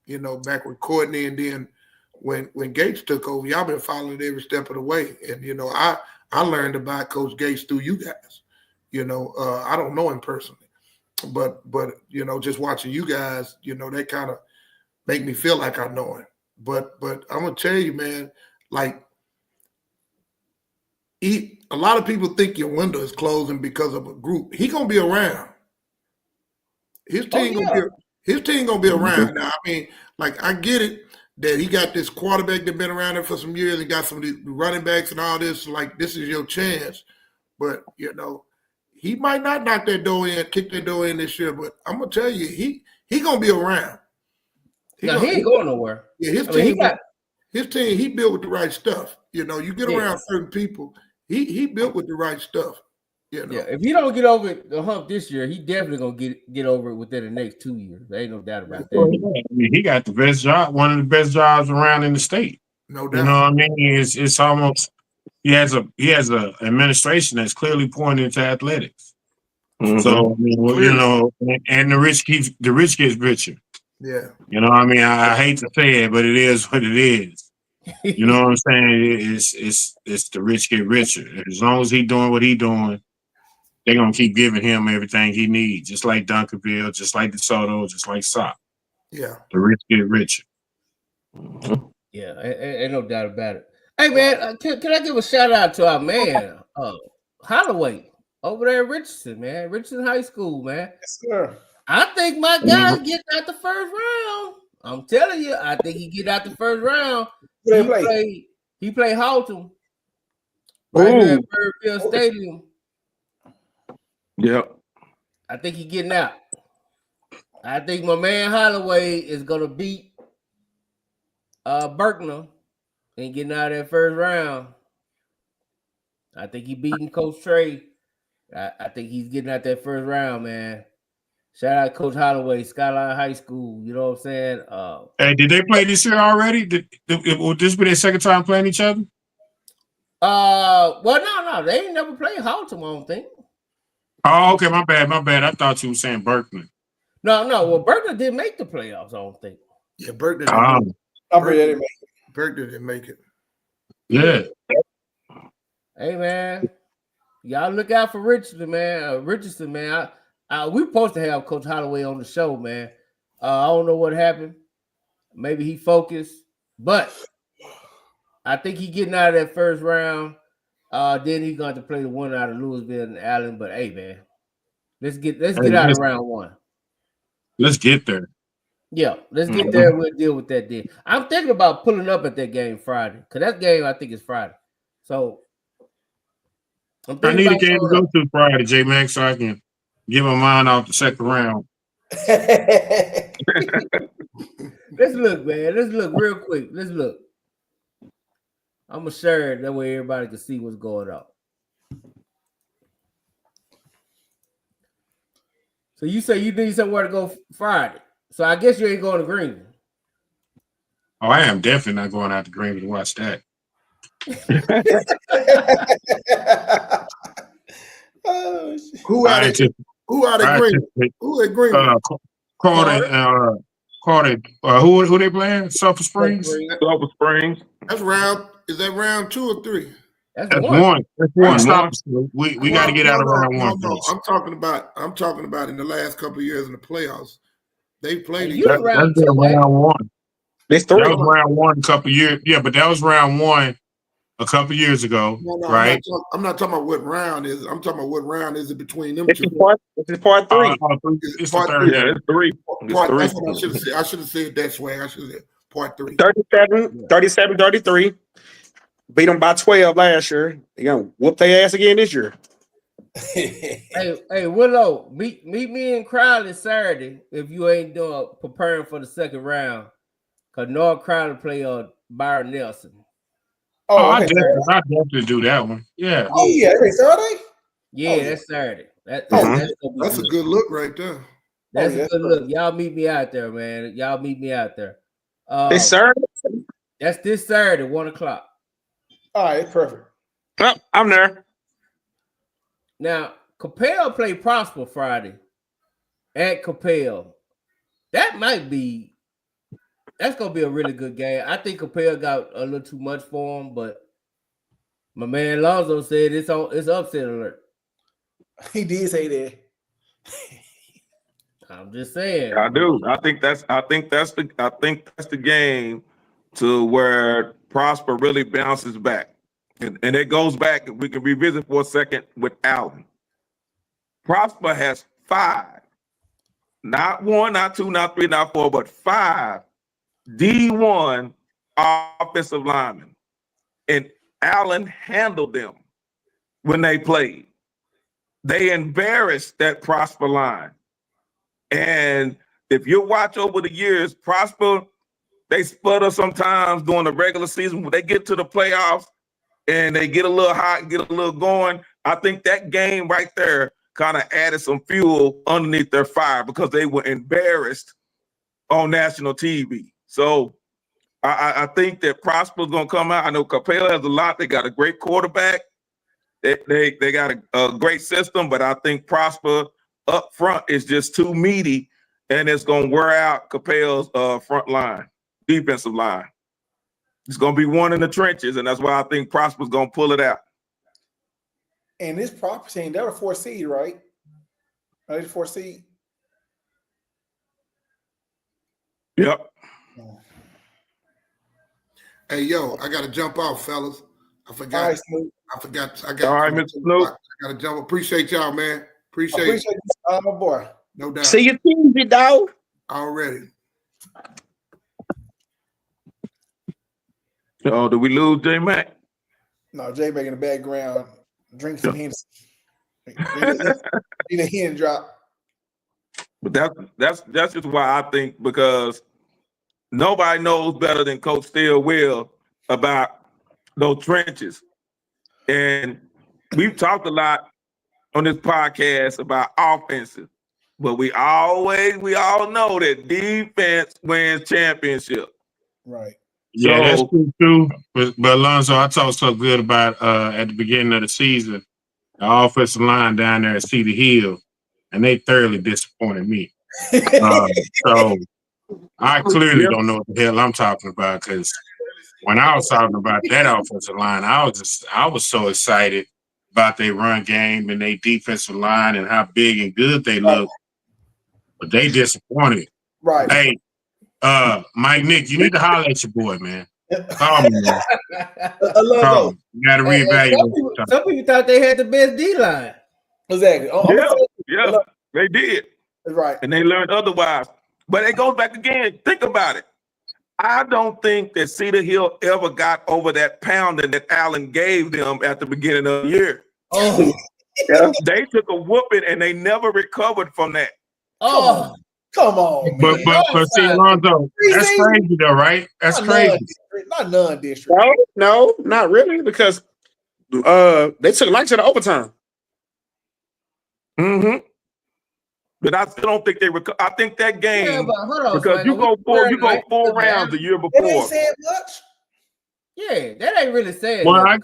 You know, back with Courtney, and then when Gates took over, y'all been following it every step of the way. And you know, I learned about Coach Gates through you guys. You know, I don't know him personally, but you know, just watching you guys, you know, that kind of make me feel like I know him. But I'm gonna tell you, man, like a lot of people think your window is closing because of a group. He gonna be around. His team gonna be around. Now, I mean, like I get it that he got this quarterback that been around there for some years and got some of these running backs and all this. Like this is your chance, but you know he might not knock that door in, kick that door in this year. But I'm gonna tell you, he gonna be around. He ain't going nowhere. Yeah, his team, he built with the right stuff. You know, you get around certain people, he built with the right stuff. You know? Yeah, if he don't get over the hump this year, he definitely gonna get over it within the next 2 years. There ain't no doubt about that. I mean, he got the best job, one of the best jobs around in the state. No doubt. You know what I mean? It's almost he has a administration that's clearly pointing to athletics. Mm-hmm. So I mean, well, you know, and the rich gets richer. Yeah. You know what I mean? I hate to say it, but it is what it is. You know what I'm saying? It's the rich get richer. As long as he doing what he doing, they're gonna keep giving him everything he needs, just like Duncanville, just like DeSoto, just like Sock. Yeah. The rich get richer. Mm-hmm. Yeah, ain't no doubt about it. Hey man, can I give a shout out to our man, Holloway over there at Richardson, man, Richardson High School, man. Yes, sir. I think my guy getting out the first round. I'm telling you, I think he get out the first round. He played Halton right here at Birdfield Stadium. Yep. I think he getting out. I think my man Holloway is gonna beat Berkner and getting out of that first round. I think he beating Coach Trey. I think he's getting out that first round, man. Shout out Coach Holloway, Skyline High School. You know what I'm saying? Hey, did they play this year already? Would this be their second time playing each other? Well, no, they ain't never played Halton, I don't think. Oh, okay, my bad. I thought you were saying Berkman. No. Well, Berkner didn't make the playoffs, I don't think. Yeah, Berkner didn't make it. Berkner didn't make it. Yeah. Hey, man. Y'all look out for Richardson, man. We supposed to have Coach Holloway on the show, man. I don't know what happened. Maybe he focused, but I think he getting out of that first round. Then he's going to play the winner out of Louisville and Allen. But hey, man, let's get out of round one. Let's get there. Yeah, let's get there. We'll deal with that then. I'm thinking about pulling up at that game Friday because that game I think is Friday. So I need a game to go to Friday, J Max, so I can give my mind off the second round. Let's look, man. Let's look real quick. Let's look. I'm gonna share it that way everybody can see what's going on. So you say you need somewhere to go Friday. So I guess you ain't going to Greenville. Oh, I am definitely not going out to Greenville to watch that. Who at Greenville? Carter. Who they playing? Sulphur Springs. Sulphur Springs. Is that round 2 or 3? That's one. That's one. Stop. We got to get out of round one. No. I'm talking about in the last couple of years in the playoffs. They played each other. Round one. It's 3. That was round one a couple years. Yeah, but that was round one a couple years ago, right? I'm not talking about what round is. I'm talking about what round is it between them two. It's part 3. It's part 3. Yeah, it's 3. That's what I should have said. I should have said that way. I should have said part 3. 37-33. Beat them by 12 last year. They're going to whoop their ass again this year. Hey, Willow, meet me in Crowley Saturday if you ain't preparing for the second round. Because North Crowley play Byron Nelson. I definitely do that one. Yeah. Oh, yeah. Every Saturday? Yeah, that's Saturday. That's a good look right there. That's a good look. Y'all meet me out there, man. Y'all meet me out there. This Saturday? That's this Saturday, 1:00. All right, perfect. Well, I'm there. Now, Capel play Prosper Friday at Capel. That's going to be a really good game. I think Capel got a little too much for him, but my man Lonzo said it's upset alert. He did say that. I'm just saying. I do. I think that's the game to where Prosper really bounces back. And it goes back, we can revisit for a second with Allen. Prosper has 5, not 1, not 2, not 3, not 4, but 5 D1 offensive linemen. And Allen handled them when they played. They embarrassed that Prosper line. And if you watch over the years, Prosper, they sputter sometimes during the regular season. When they get to the playoffs and they get a little hot, get a little going, I think that game right there kind of added some fuel underneath their fire because they were embarrassed on national TV. So I think that Prosper's going to come out. I know Capel has a lot. They got a great quarterback. They got a great system, but I think Prosper up front is just too meaty, and it's going to wear out Capel's front line, defensive line. It's going to be one in the trenches, and that's why I think Prosper's going to pull it out. And this Prosper team, they're a 4 seed, right? Are they the 4 seed? Yep. Hey, yo, I got to jump off, fellas. I forgot. All right, Snoop. I forgot. I All got. right, Mr. Snoop. I got to jump. Appreciate y'all, man. Appreciate you, my boy. No doubt. See you Tuesday, dog. Already. Oh, did we lose J Mac? No, J Mac in the background, drink some Hennessy. Need a hen drop. But that's just why I think, because nobody knows better than Coach Steele will about those trenches. And we've talked a lot on this podcast about offensive, but we all know that defense wins championship. Right. Yeah, that's true too. But Alonzo, I talked so good about at the beginning of the season, the offensive line down there at Cedar Hill, and they thoroughly disappointed me. So I clearly don't know what the hell I'm talking about, because when I was talking about that offensive line, I was so excited about their run game and their defensive line and how big and good they look, but they disappointed. Right. Hey, Mike Nick, you need to holler at your boy, man. Call me, man. Call me. You got to reevaluate. Some people thought they had the best D line. Exactly. Yeah, they did. Right. And they learned otherwise. But it goes back again. Think about it. I don't think that Cedar Hill ever got over that pounding that Allen gave them at the beginning of the year. Oh, yeah. They took a whooping and they never recovered from that. Oh, come on, man. But see, Alonzo, that's crazy though, right? That's crazy. Not non-district. No, not really, because they took Lanks to the overtime. Mm-hmm. But I still don't think they recover. I think that game, because you go four rounds the year before. They ain't said much. Yeah, that ain't really sad. Well, I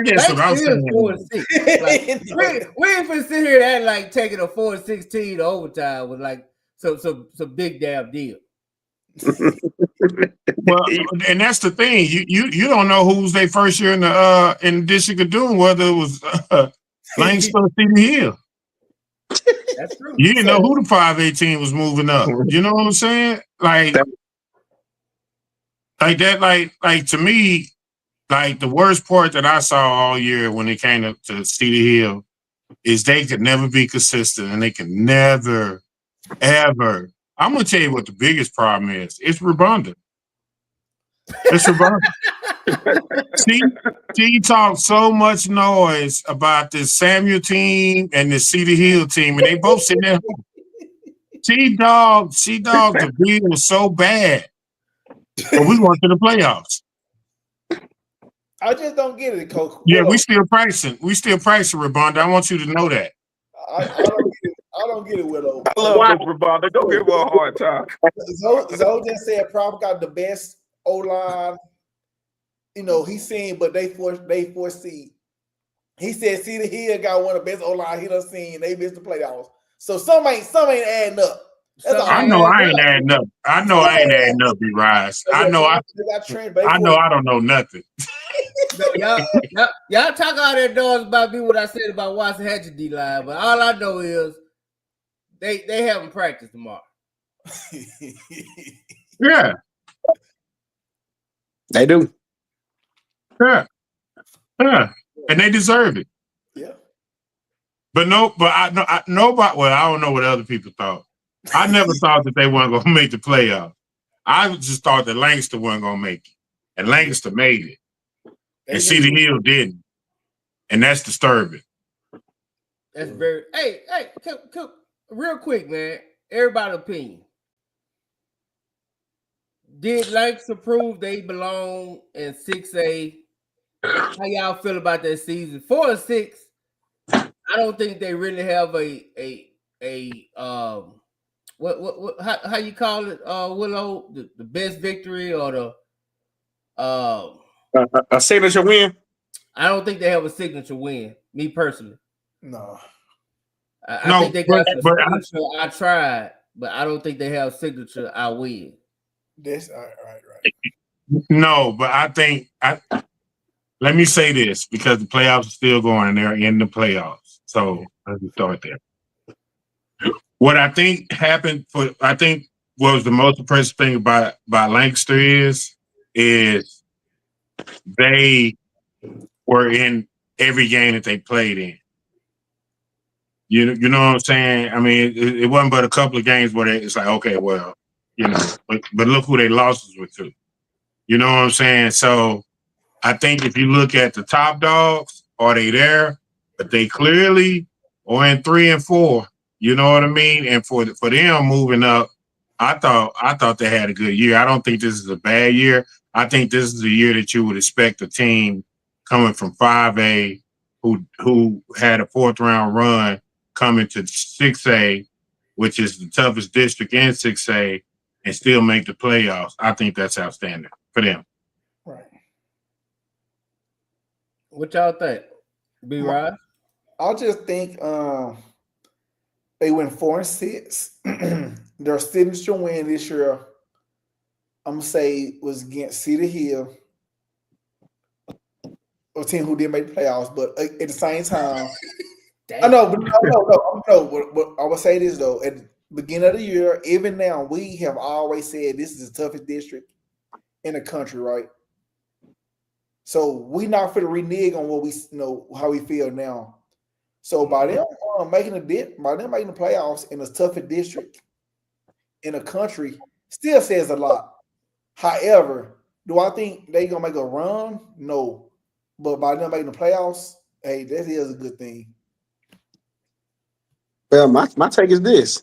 guess what I'm saying. Like, we ain't finna sit here and act like taking a 4-16 to overtime was like some big damn deal. Well, and that's the thing. You don't know who's their first year in the district of doing, whether it was Langston or Cedar Hill. That's true. You didn't know who the 518 was moving up. You know what I'm saying? Like to me, like the worst part that I saw all year when it came to Cedar Hill is they could never be consistent, and they could never, ever. I'm gonna tell you what the biggest problem is. It's redundant. It's redundant. T talked so much noise about this Samuel team and the Cedar Hill team, and they both sitting there. T-Dog, the bill was so bad. But we went to the playoffs. I just don't get it, Coach. Yeah, we still pricing. Rebond. I want you to know that. I don't get it, Willow. I love this, Rebond. Don't give him a hard time. Zoe just said Prop got the best O-line. You know, he's seen, but they foresee. He said Cedar Hill got one of the best O-line he done seen. They missed the playoffs. So some ain't adding up. I know I ain't adding up. I know I ain't adding up, B-Rise. I know I don't know nothing. Y'all talk all that noise about me what I said about Watson Hatcher D-line, but all I know is they haven't practiced tomorrow. Yeah. They do. Yeah. And they deserve it. Yeah. But nobody. Well, I don't know what other people thought. I never thought that they weren't gonna make the playoff. I just thought that Lancaster wasn't gonna make it, and Lancaster made it, and Cedar Hill didn't, and that's disturbing. That's very. Hey, real quick, man. Everybody's opinion. Did Lancaster prove they belong in 6A? How y'all feel about that season? 4 and 6. I don't think they really have what how you call it, Willow, the best victory or the a signature win. I don't think they have a signature win. Me personally, no. I think they got signature. I tried, but I don't think they have signature. I win. This right. No, but I think let me say this, because the playoffs are still going and they're in the playoffs. So let me start there. What I think happened what was the most impressive thing about Lancaster is they were in every game that they played in. You know what I'm saying? I mean, it wasn't but a couple of games where it's like, okay, well, but look who they losses were to. You know what I'm saying? So I think if you look at the top dogs, are they there? But they clearly are in 3 and 4. You know what I mean? And for them moving up, I thought they had a good year. I don't think this is a bad year. I think this is a year that you would expect a team coming from 5A who had a 4th round run coming to 6A, which is the toughest district in 6A, and still make the playoffs. I think that's outstanding for them. Right. What y'all think? B-Rod? I just think they went 4-6. Their signature win this year, I'm gonna say, was against Cedar Hill, a team who didn't make the playoffs. But at the same time, I know, but no. But I would say this though: at the beginning of the year, even now, we have always said this is the toughest district in the country, right? So we not for to renege on what we how we feel now. So by them making the playoffs in the toughest district in the country still says a lot. However, do I think they gonna make a run? No. But by them making the playoffs, hey, that is a good thing. Well, my take is this.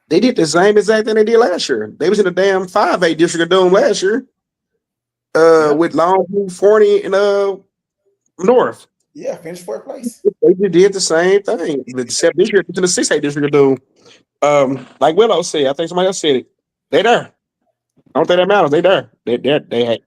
They did the same exact thing they did last year. They was in the damn 5A district of Doom last year. With Longview, Forney, and North. Yeah, finished 4th place. They did the same thing. Except this year, it's in the 6A district of Doom. Like Willow said, I think somebody else said it. They there. I don't think that matters. They there. They had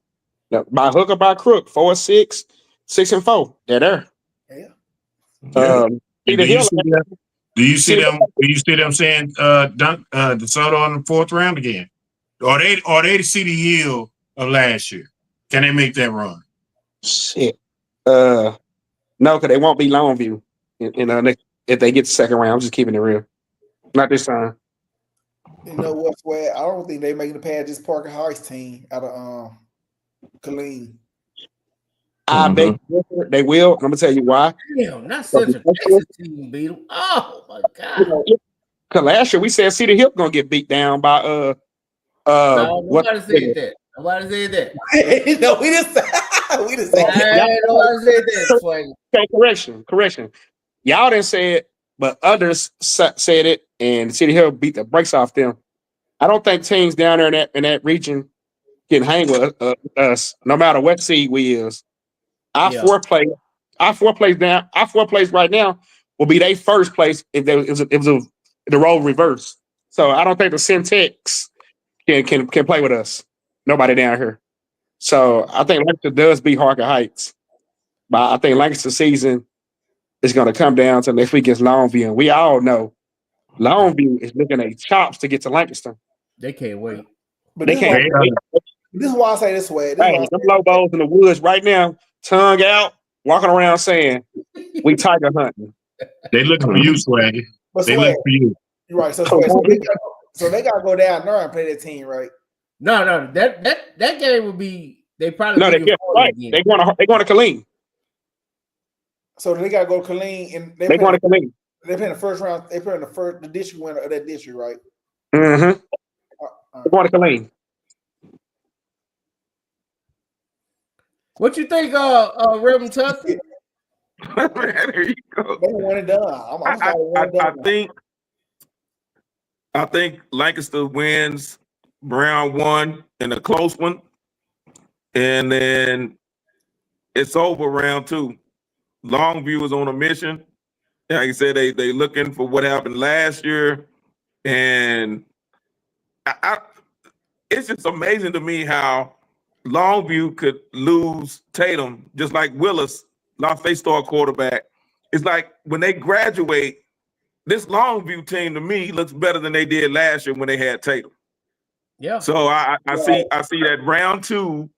by hook or by crook, 4-6, 6 and 4. They're there. Yeah. Do you see them saying DeSoto in the 4th round again? Or they the City Hill of last year? Can they make that run? Shit. No, because they won't be Longview. If they get the 2nd round, I'm just keeping it real. Not this time. You know what's where I don't think they making the past this Parker Heights team out of Killeen. I bet they will. I'm gonna tell you why. Damn, not Central Texas team beat them. Oh my god! Because last year we said Cedar Hill gonna get beat down by nobody said that. Nobody said that. No, we just we just said nobody said that. Okay, correction. Y'all didn't say it, but others said it, and City Hill beat the brakes off them. I don't think teams down there in that region can hang with us, no matter what seed we is. Our 4th place right now will be their 1st place if it was the role reverse. So I don't think the Centex can play with us. Nobody down here. So I think Lancaster does beat Harker Heights, but I think Lancaster season is going to come down to next week against Longview, and we all know Longview is looking at chops to get to Lancaster. They can't wait. But they can't. This is why I say this way. Them Lobos in the woods right now, tongue out, walking around saying, "We tiger hunting." They looking for you, Swaggy. They look for you. You're right. So they got to go down there and play that team, right? No. That game would be. They probably they right. They're going to Killeen. So they got to go to Killeen, and they're going to Killeen. They play in the 1st round. They play in the district winner of that district, right? Mm-hmm. They're going to Killeen. What you think, Reverend Tucker? There you go. They want it done. I think Lancaster wins round 1 in a close one, and then it's over round 2. Longview is on a mission. Like I said, they looking for what happened last year, and it's just amazing to me how Longview could lose Tatum, just like Willis lost their star quarterback. It's like when they graduate, this Longview team to me looks better than they did last year when they had Tatum. Yeah. So I see that round 2.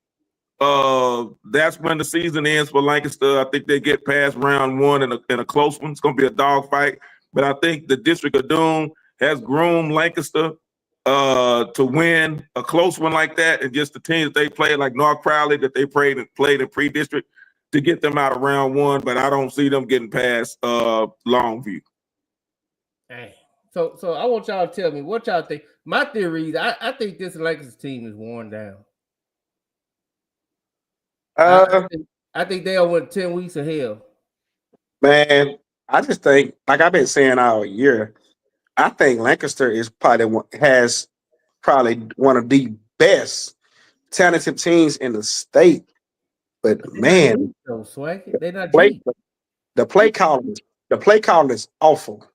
That's when the season ends for Lancaster. I think they get past round 1 in a close one. It's gonna be a dogfight, but I think the District of Doom has groomed Lancaster to win a close one like that, and just the teams that they played, like North Crowley, that they played in pre-district, to get them out of round one. But I don't see them getting past Longview. Hey, so I want y'all to tell me what y'all think. My theory is I think this Lakers team is worn down. I think they all went 10 weeks of hell. Man, I just think, like I've been saying all year, I think Lancaster is has probably one of the best talented teams in the state. But man, they're not the play calling is awful.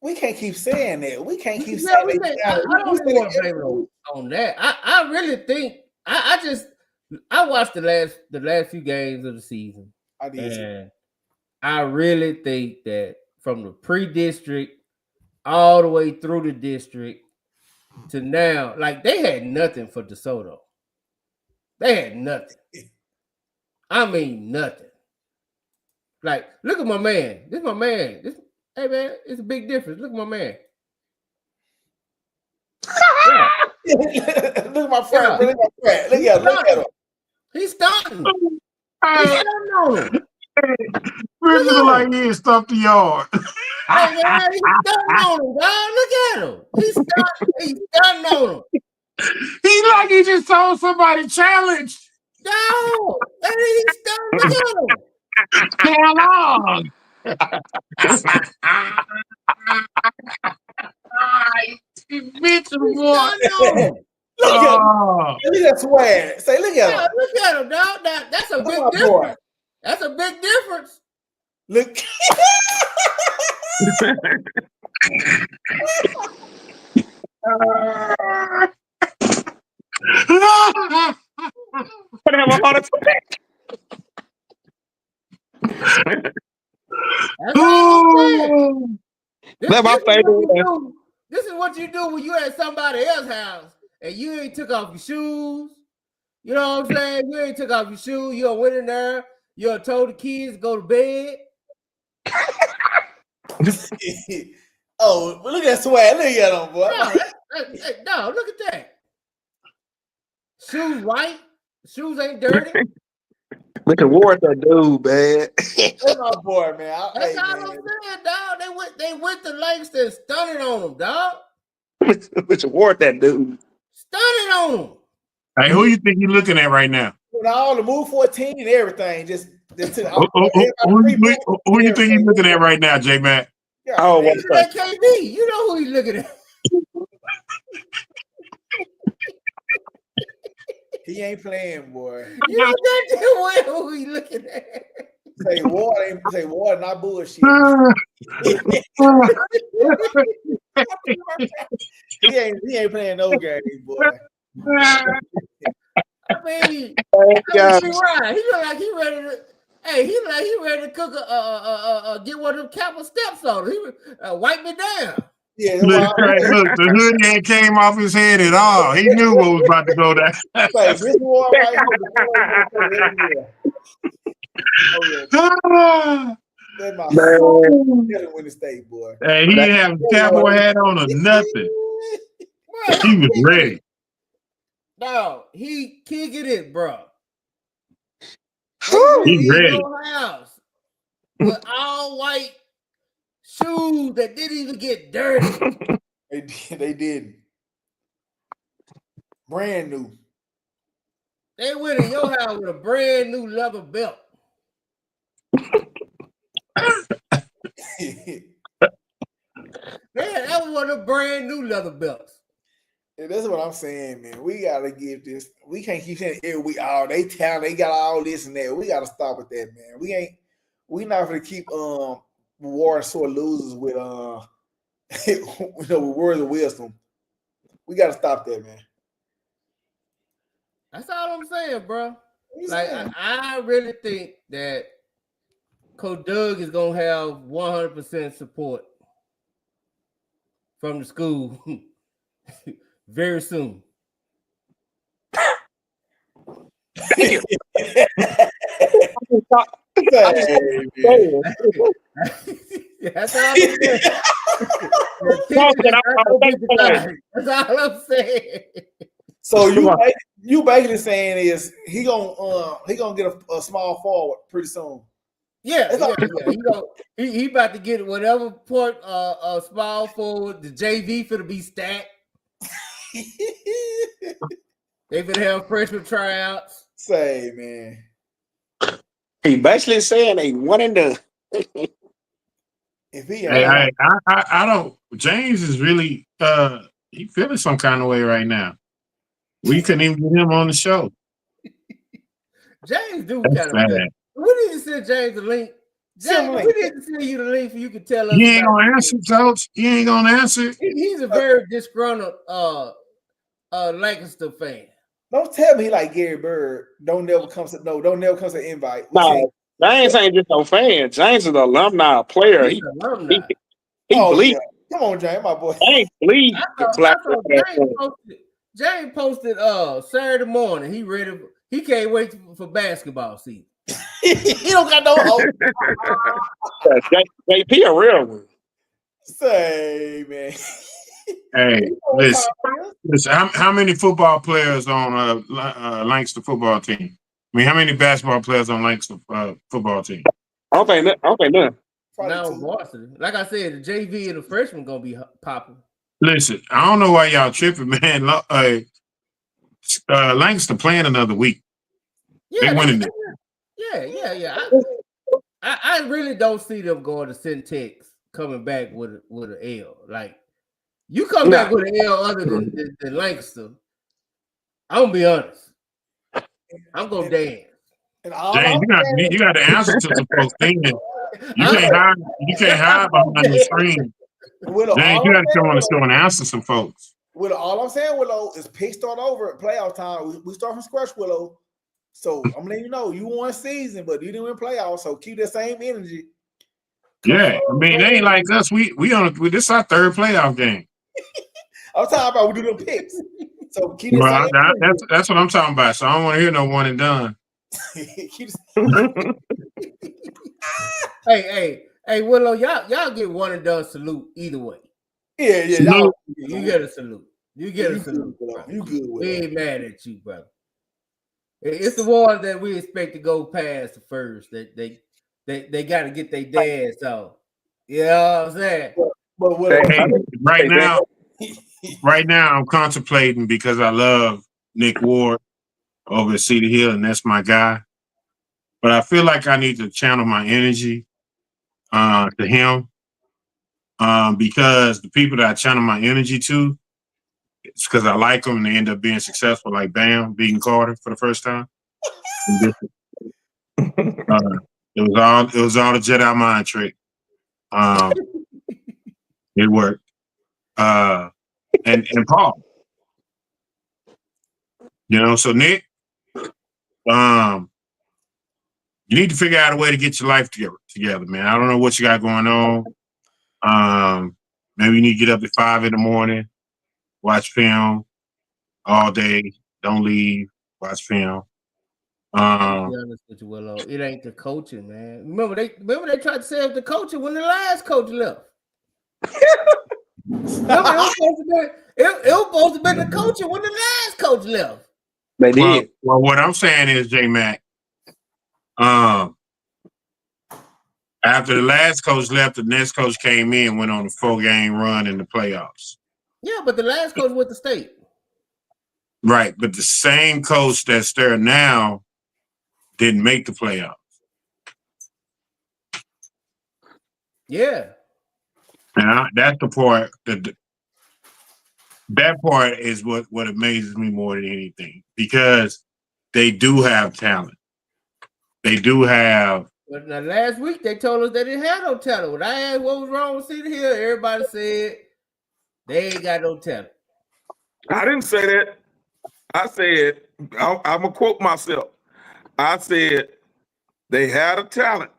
We can't keep saying that. We can't keep saying that. I don't even want to blame it on that. I really think I watched the last few games of the season. I did. And I really think that from the pre-district all the way through the district to now, like they had nothing for DeSoto. They had nothing. I mean nothing. Like, look at my man. This is my man. Hey man, it's a big difference. Look at my man. Look at my friend. Look at him. He's starting. He's starting on him. Really look like he ain't stuffed the yard. Hey man, he's starting on him, dog. Look at him. He's starting on him. He like he just told somebody challenge. No, he's starting. Look at him. Hell on. Mitchell, boy. Look at that swag. Say, look at him. Look at him, dog. That's a big difference. That's a big difference. Look. But have a heart attack. This is what you do when you at somebody else's house and you ain't took off your shoes. You know what I'm saying? You ain't took off your shoes. You went in there. You told the kids to go to bed. Oh, look at that swag. Look at him, boy. No, look at that. Shoes white. Shoes ain't dirty. Look at Ward, that dude, man. That's my boy, man. That's all I'm saying, dog. They went to Langston stunning on him, dog. Look at Ward, that dude. Stunning on him. Hey, who you think you looking at right now? With all the move 14 and everything, just who you think you looking at right now, J Mac? Yeah, oh, that KD. You know who he's looking at. He ain't playing, boy. You know who he looking at. Say Ward, not bullshit. he ain't playing no game, boy. I mean, right. He look like he ready to. Hey, he ready to cook get one of them Kappa steps on him. He wipe me down. Yeah, look, the hoodie ain't came off his head at all. He knew what was about to go down. Like, this war right here. That's my win the state, boy. Hey, he didn't have a cowboy hat on or nothing. He was ready. No, he kicking it, bro. He ready. House with all white shoes that didn't even get dirty. They did. Brand new. They went in your house with a brand new leather belt. Man, that was one of the brand new leather belts. Yeah, that's what I'm saying, man. We gotta give this. We can't keep saying they talent, they got all this and that. We gotta stop with that, man. We not gonna keep war sore losers with with words of wisdom. We gotta stop that, man. That's all I'm saying, bro. Like I really think that Coach Doug is gonna have 100% support from the school very soon. That's all I'm saying. That's all I'm saying. So you basically saying is he gonna get a small forward pretty soon. Yeah. He about to get whatever point small forward. The JV finna be stacked. They finna have freshman tryouts. Say, man. He basically saying they one and done. If he I don't. James is really he feeling some kind of way right now. We couldn't even get him on the show. James do kind of bad. We need to send James a link. James, we need to send you the link for you can tell us. He ain't gonna answer, Coach. He ain't gonna answer. He's a very disgruntled Lancaster fan. Don't tell me he like Gary Bird. Don't never come to invite. No, James ain't just no fan. James is an alumni player. He believes. Yeah. Come on, James, my boy. James believes. James posted Saturday morning. He ready. He can't wait for basketball season. He don't got no hope. JP a real one. Say, man. Hey, listen. How many football players on Lancaster football team? I mean, how many basketball players on Lancaster football team? I don't think none. Now varsity. Like I said, the JV and the freshman gonna be popping. Listen, I don't know why y'all tripping, man. Lancaster playing another week. Yeah, they winning it. Yeah. I really don't see them going to Syntex coming back with an L. Like you come back with an L other than Lancaster. I'm gonna be honest. I'm gonna dance. James, you got to answer to some folks thinking. You can't hide behind the screen. James, you got to come on the show and answer some folks. All I'm saying, Willow, is pick start over at playoff time. We start from scratch, Willow. So I'm letting you know you won season, but you didn't win playoffs. So keep the same energy. Yeah, I mean they ain't like us. We this is our third playoff game. I'm talking about we do the picks. So keep the same energy. That's what I'm talking about. So I don't want to hear no one and done. Hey, Willow, y'all get one and done salute either way. Yeah. You get a salute. You get a salute. You good? We ain't mad at you, brother. It's the ones that we expect to go past the first. That they got to get their dads out. You know what I'm saying? But right now, I'm contemplating because I love Nick Ward over at Cedar Hill, and that's my guy. But I feel like I need to channel my energy to him because the people that I channel my energy to, it's because I like them and they end up being successful, like Bam beating Carter for the first time. It was all a Jedi mind trick. It worked. And Paul. So Nick, you need to figure out a way to get your life together, man. I don't know what you got going on. Maybe you need to get up at 5 a.m, watch film all day. Don't leave. Watch film. Be honest with you, Willow. It ain't the coaching, man. Remember they tried to save the coaching when the last coach left. It was supposed to be the coaching when the last coach left. They did. Well, what I'm saying is, J-Mac, after the last coach left, the next coach came in, went on a 4-game run in the playoffs. Yeah, but the last coach went to state. Right, but the same coach that's there now didn't make the playoffs. Yeah. And that's the part that part is what amazes me more than anything, because they do have talent. They do have. But now last week they told us they didn't have no talent. When I asked what was wrong with Cedar Hill, everybody said they ain't got no talent. I didn't say that. I said, I'm going to quote myself. I said they had a talent.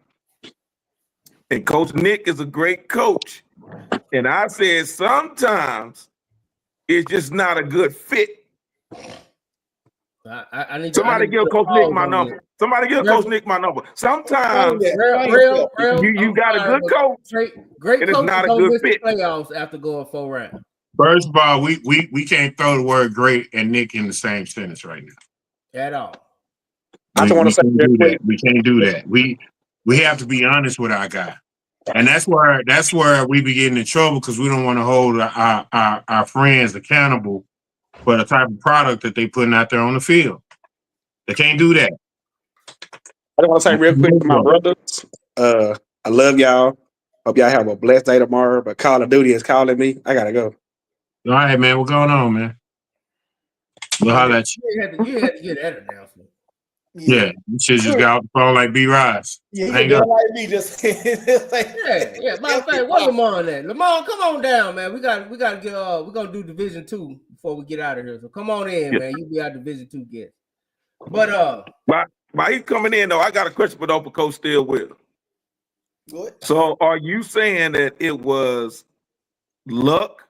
And Coach Nick is a great coach. And I said sometimes it's just not a good fit. I need Somebody give Coach Nick my number. Somebody give Coach Nick my number. Sometimes you got a good coach, great and it's coaches not a don't good miss the fit. playoffs after going 4 rounds. First of all, we can't throw the word great and Nick in the same sentence right now. At all. I just want to say do that. We can't do that. We have to be honest with our guy. And that's where we be getting in trouble because we don't want to hold our friends accountable for the type of product that they putting out there on the field. They can't do that. I just want to say real quick to my brothers, I love y'all. Hope y'all have a blessed day tomorrow. But Call of Duty is calling me. I gotta go. All right, man. What's going on, man? We'll holler at you. You had to get that announcement. Yeah, you should just got off the phone like B. Rise. Yeah, Hang you up. like me just Yeah. Matter of fact, where Lamar at? Lamar, come on down, man. We got to get. We're gonna do Division 2 before we get out of here. So come on in, man. You be our Division 2 guest. But while he's coming in though, I got a question for Coach Stillwell. Good. So are you saying that it was luck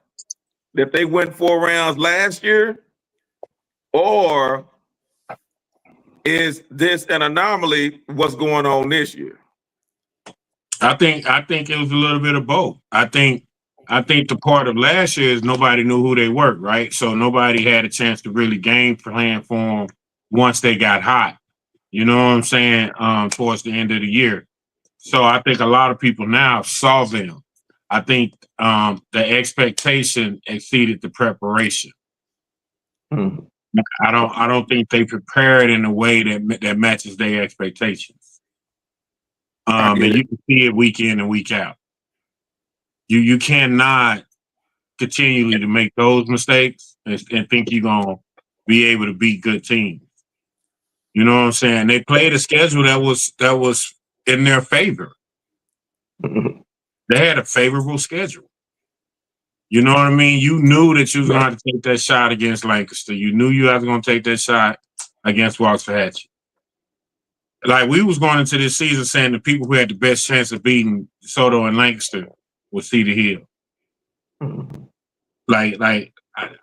that they went 4 rounds last year, or is this an anomaly? What's going on this year? I think it was a little bit of both. I think the part of last year is nobody knew who they were, right? So nobody had a chance to really game plan for them once they got hot. You know what I'm saying? Towards the end of the year. So I think a lot of people now saw them. I think the expectation exceeded the preparation. I don't think they prepared in a way that matches their expectations. And you can see it week in and week out. You cannot continually to make those mistakes and think you're gonna be able to beat good teams. You know what I'm saying? They played a schedule that was in their favor. They had a favorable schedule. You know what I mean? You knew that you was going to have to take that shot against Lancaster. You knew you was going to take that shot against Waxahachie. Like, we was going into this season saying the people who had the best chance of beating Soto and Lancaster was Cedar Hill. Like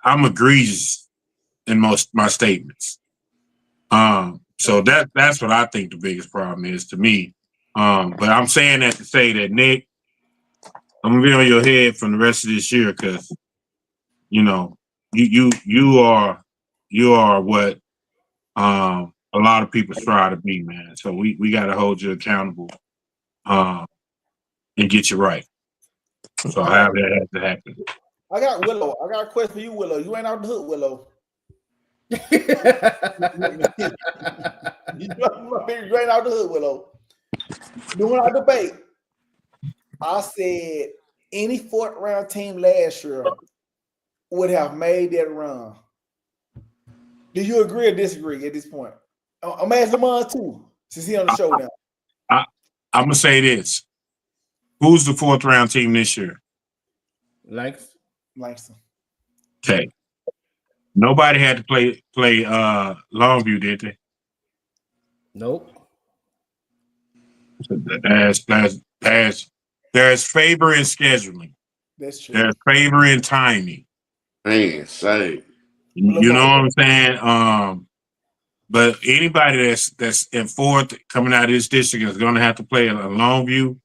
I'm egregious in most my statements. So that's what I think the biggest problem is to me. But I'm saying that to say that, Nick, I'm gonna be on your head from the rest of this year because, you know, you are what a lot of people strive to be, man. So we got to hold you accountable and get you right. So however that has to happen. I got Willow. I got a question for you, Willow. You ain't out the hood, Willow. You ain't out the hood, Willow. During our debate, I said any 4th round team last year would have made that run. Do you agree or disagree at this point? I'm asking Lamar too, since he's on the show now. I'm gonna say this: who's the 4th round team this year? Langston. Okay. Nobody had to play Longview, did they? Nope. There's favor in scheduling. That's true. There's favor in timing. Man, say. You know what I'm saying? But anybody that's in 4th coming out of this district is going to have to play a Longview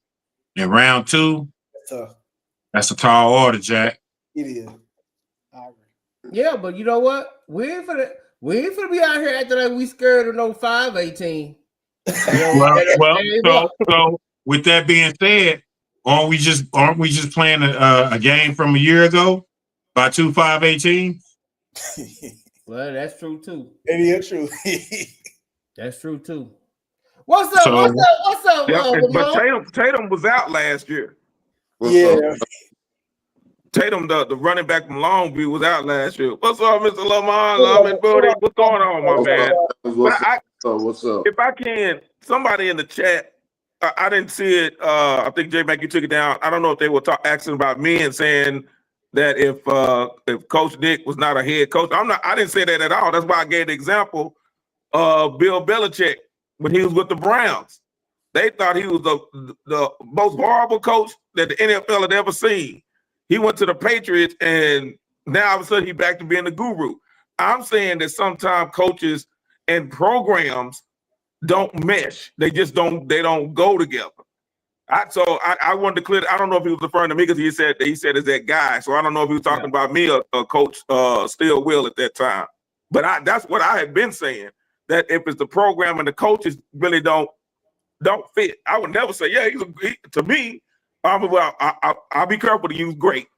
in round 2. That's tough. That's a tall order, Jack. It is. I agree. Yeah, but you know what? We ain't finna be out here acting like we scared of no 518. So with that being said, aren't we just playing a game from a year ago by 2 518s? Well, that's true too. It is true. That's true too. What's up? What's up? But Tatum was out last year. Tatum, the running back from Longview, was out last year. What's up, Mr. Lamar? What's going on, my man? What's up? If I can, somebody in the chat, I didn't see it. I think J Mac, you took it down. I don't know if they were asking about me and saying that if Coach Nick was not a head coach, I didn't say that at all. That's why I gave the example of Bill Belichick when he was with the Browns. They thought he was the most horrible coach that the NFL had ever seen. He went to the Patriots, and now all of a sudden he's back to being the guru. I'm saying that sometimes coaches and programs don't mesh. They just don't go together. I wanted to clear. I don't know if he was referring to me because he said is that guy. So I don't know if he was talking about me or Coach Still Will at that time. But that's what I had been saying, that if it's the program and the coaches really don't fit, I would never say, to me, I'll be careful to use great,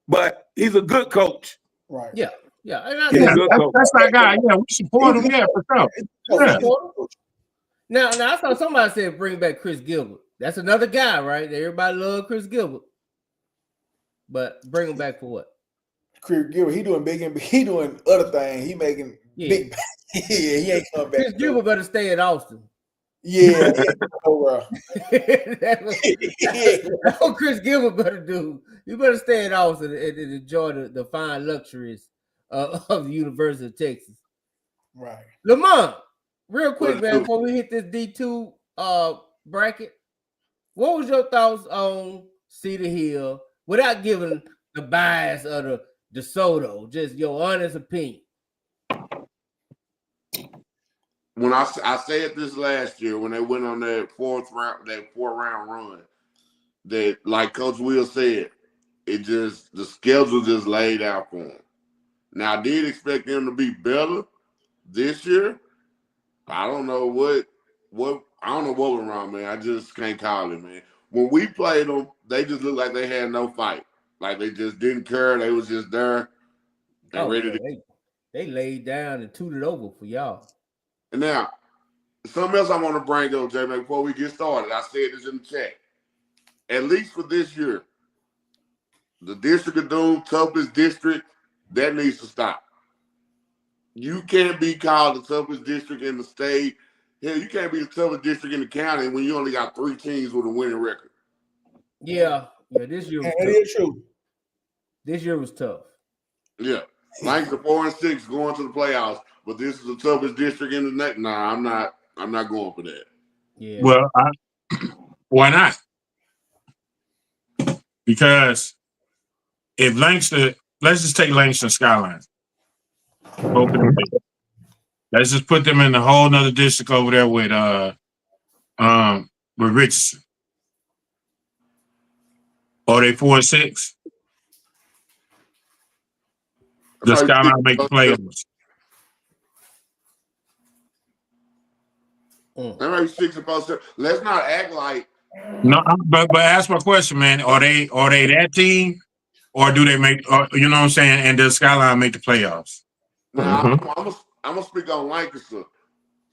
but he's a good coach. Right. Yeah. And that's our guy. Yeah, we support him. Yeah, for sure. Yeah. Now I saw somebody said bring back Chris Gilbert. That's another guy, right? Everybody love Chris Gilbert, but bring him back for what? Chris Gilbert, he doing other things. He making big. He ain't coming back. Chris Gilbert better stay in Austin. Yeah. That's what Chris Gilbert better do. You better stay in Austin and enjoy the fine luxuries of the University of Texas. Right. Lamont, real quick, man, before we hit this D2 bracket, what was your thoughts on Cedar Hill without giving the bias of the DeSoto, just your honest opinion? When I said this last year, when they went on that fourth round run, that like Coach Will said, the schedule just laid out for them. Now I did expect them to be better this year. I don't know what went wrong, man. I just can't call it, man. When we played them, they just looked like they had no fight. Like they just didn't care. They was just there and ready to. They laid down and tooted over for y'all. And now, something else I want to bring up, J-Man, before we get started. I said this in the chat. At least for this year, the District of Doom, toughest district, that needs to stop. You can't be called the toughest district in the state. Hell, you can't be the toughest district in the county when you only got 3 teams with a winning record. Yeah, this year was tough. It is true. This year was tough. Yeah. Like the 4-6 going to the playoffs, but this is the toughest district in the neck. Nah, I'm not going for that. Yeah. Well, why not? Because if Langston, let's just take Langston Skylines. Let's just put them in a whole nother district over there with Richardson. Are they 4-6? The Skyline make the playoffs. They make 6 opposed to. Let's not act like. No, but ask my question, man. Are they that team, or do they make? Or, you know what I'm saying? And does Skyline make the playoffs? Nah, I'm gonna speak on Lancaster.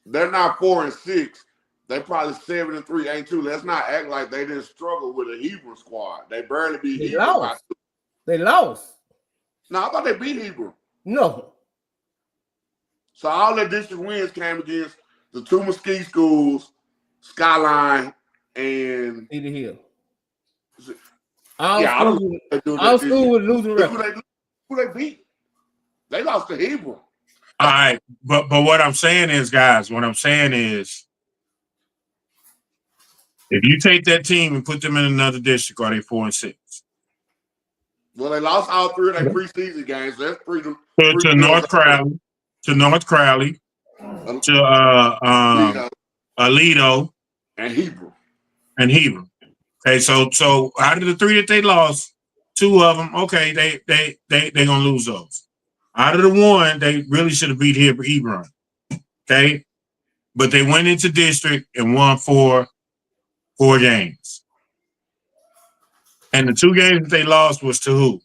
They're not 4-6. They probably 7-3, 8-2. Let's not act like they didn't struggle with a Hebrew squad. They barely beat Hebrew. They lost. No, I thought they beat Hebrew. No. So all their district wins came against the 2 Mesquite schools, Skyline, and Cedar Hill. All school with losing record. Who they beat? They lost to Hebrew. All right, but what I'm saying is, guys, if you take that team and put them in another district, are they 4-6? Well, they lost all 3 of their preseason games. That's freedom. To North Crowley, to Aledo, and Hebrew. Okay, so out of the 3 that they lost, 2 of them, okay, they gonna lose those. Out of the 1, they really should have beat Hebron. Okay, but they went into district and won 4 games, and the 2 games that they lost was to who?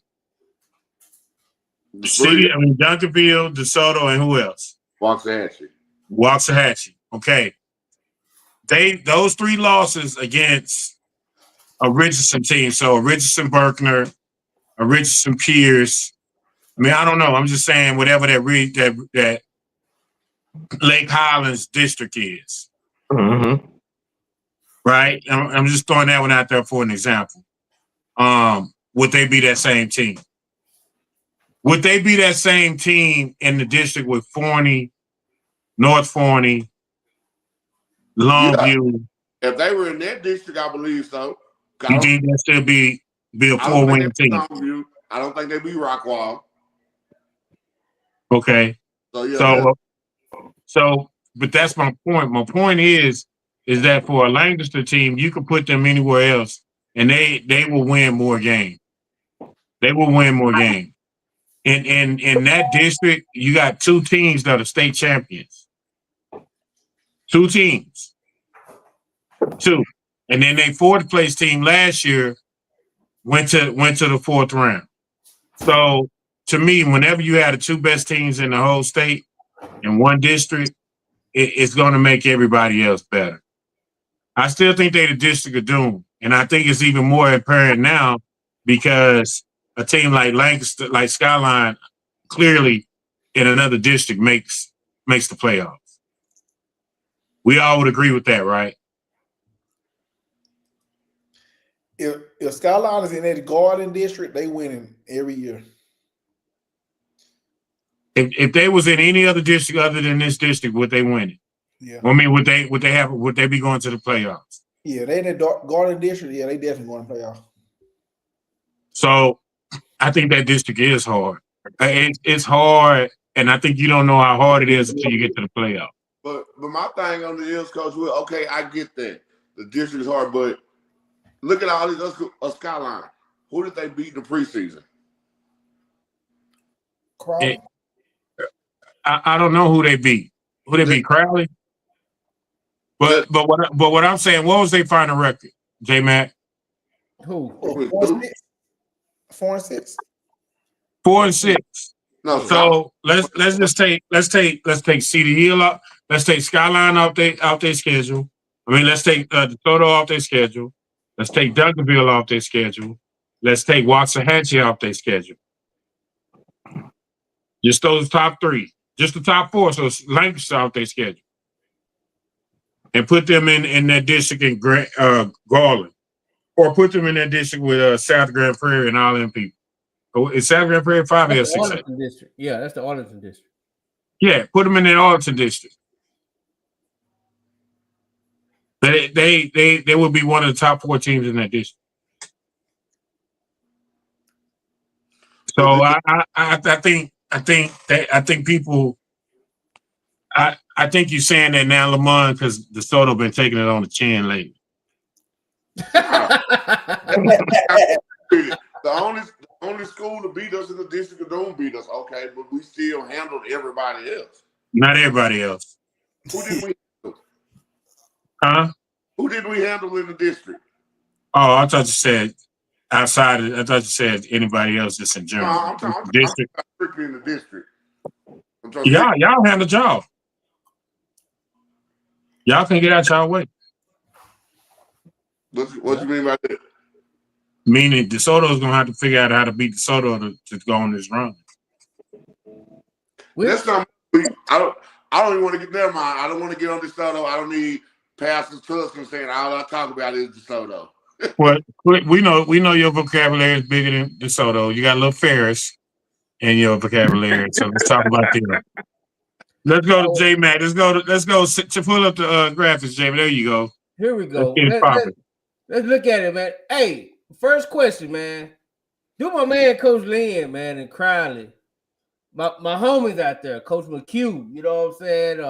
Duncanville, DeSoto, and who else? Waxahachie. Okay. Those 3 losses against a Richardson team. So a Richardson Berkner, a Richardson Pierce. I mean, I don't know. I'm just saying whatever that Lake Highlands district is. Mm-hmm. Right? I'm just throwing that one out there for an example. Would they be that same team? Would they be that same team in the district with Forney, North Forney, Longview? Yeah. If they were in that district, I believe so. You think they'd still be a 4-win team? I don't think they'd be Rockwall. Okay. So yeah. So that's my point. My point is that for a Lancaster team, you can put them anywhere else, and they will win more games. They will win more games. In that district, you got two teams that are state champions. Two teams. Two. And then they fourth place team last year went to the fourth round. So to me, whenever you have the two best teams in the whole state in one district, it's going to make everybody else better. I still think they're the district of doom. And I think it's even more apparent now because a team like Lancaster, like Skyline, clearly in another district makes the playoffs. We all would agree with that, right? If Skyline is in that Garden district, they winning every year. If they was in any other district other than this district, would they win it? Yeah. I mean, would they be going to the playoffs? Yeah, they in the Garden district. Yeah, they definitely going to playoffs. So I think that district is hard. It's hard, and I think you don't know how hard it is until you get to the playoffs. But my thing on the is, Coach Will, okay, I get that. The district is hard, but look at all these other Skyline. Who did they beat in the preseason? I don't know who they beat. Who they beat? Crowley? But what I'm saying, what was their final record, J-Mac? Who? 4-6. 4-6. No. So let's take Cedar Hill out. Let's take Skyline off their schedule. I mean, let's take DeSoto off their schedule. Let's take Duncanville off their schedule. Let's take Waxahachie off their schedule. Just those top three. Just the top four. So Lancaster off their schedule. And put them in that district in Garland. Or put them in that district with South Grand Prairie and all them people. Is South Grand Prairie 5 or 6? District. Yeah, that's the Arlington district. Yeah, put them in that Arlington district. They would be one of the top 4 teams in that district. So I think people. I think you're saying that now, Lamont, because DeSoto been taking it on the chin lately. The only school to beat us in the district don't beat us, okay, but we still handled everybody else. Not everybody else. Who did we handle? Huh? Who did we handle in the district? Oh, I thought you said outside. I thought you said anybody else that's in general. No, I'm talking district. Strictly in the district. Y'all handle y'all. Y'all can get out y'all way. What you mean by that? Meaning DeSoto's gonna have to figure out how to beat DeSoto to go on this run. That's not. I don't even want to get. Never mind. I don't want to get on DeSoto. I don't need Pastor Tuscan saying all I talk about is DeSoto. Well, we know your vocabulary is bigger than DeSoto. You got a little Ferris in your vocabulary, so let's talk about that. Let's go to J Mac. Let's go to pull up the graphics, Jamie. There you go. Here we go. Let's look at it, man. Hey, first question, man. Do my man Coach Lynn, man, and Crowley. My homies out there, Coach McHugh, you know what I'm saying?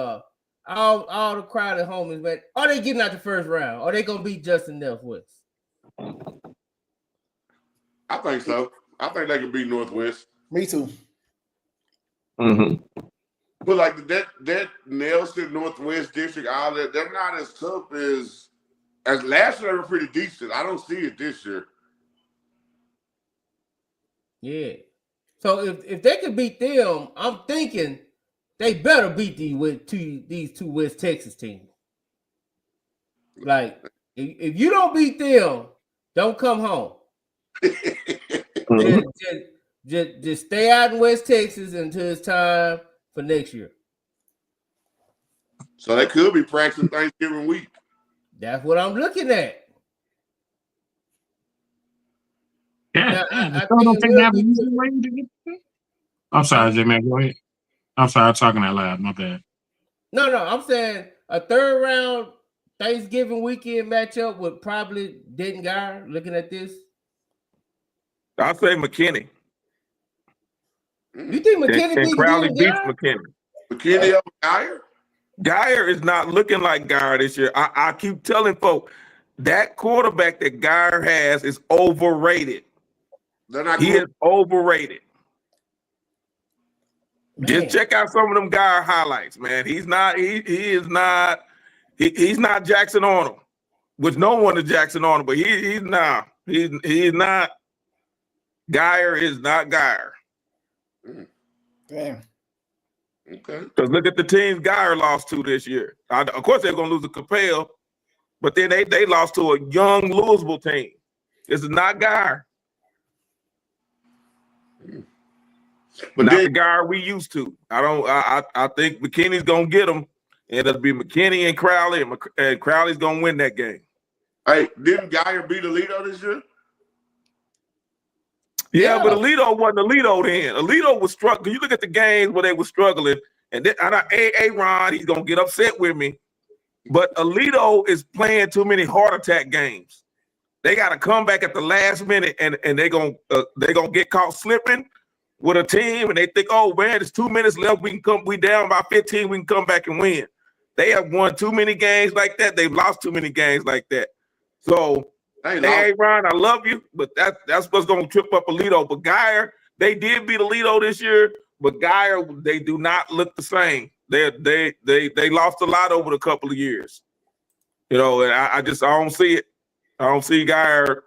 All the Crowley homies, man. Are they getting out the first round? Are they gonna beat Justin Northwest? I think so. I think they can beat Northwest. Me too. Mm-hmm. But like that Nelson Northwest district, all that, they're not as tough as last year. They were pretty decent. I don't see it this year. Yeah. So if they could beat them, I'm thinking they better beat these two West Texas teams. Like if you don't beat them, don't come home. just stay out in West Texas until it's time for next year. So they could be practicing Thanksgiving week. That's what I'm looking at. Yeah, I'm sorry, J-Man, go ahead. I'm sorry, I'm talking out loud. My bad. No, I'm saying a third round Thanksgiving weekend matchup with probably Denton Guy. Looking at this, I'll say McKinney. You think McKinney and Crowley beats McKinney? McKinney over Geyer? Geyer is not looking like Geyer this year. I keep telling folks that quarterback that Geyer has is overrated. He is overrated. Man. Just check out some of them Geyer highlights, man. He's not. He's not Jackson Arnold, which no one is Jackson Arnold, but he's not. He's not. Geyer is not Geyer. Damn. Okay. Because look at the teams Geyer lost to this year. Of course, they're going to lose to Capel, but then they lost to a young Louisville team. This is not Geyer. But not the Geyer we used to. I think McKinney's going to get them. And it'll be McKinney and Crowley, and Crowley's going to win that game. Hey, didn't Geyer beat Alito this year? Yeah, but Alito wasn't Alito then. Alito was struggling. You look at the games where they were struggling, and then Ron, he's gonna get upset with me. But Alito is playing too many heart attack games. They got to come back at the last minute, and they're gonna get caught slipping with a team, and they think, oh man, there's 2 minutes left. We down by 15. We can come back and win. They have won too many games like that. They've lost too many games like that. So. Hey, Ron, I love you, but that's what's going to trip up Alito. But Geyer, they did beat Alito this year, but Geyer, they do not look the same. They lost a lot over the couple of years. You know, and I don't see it. I don't see Geyer.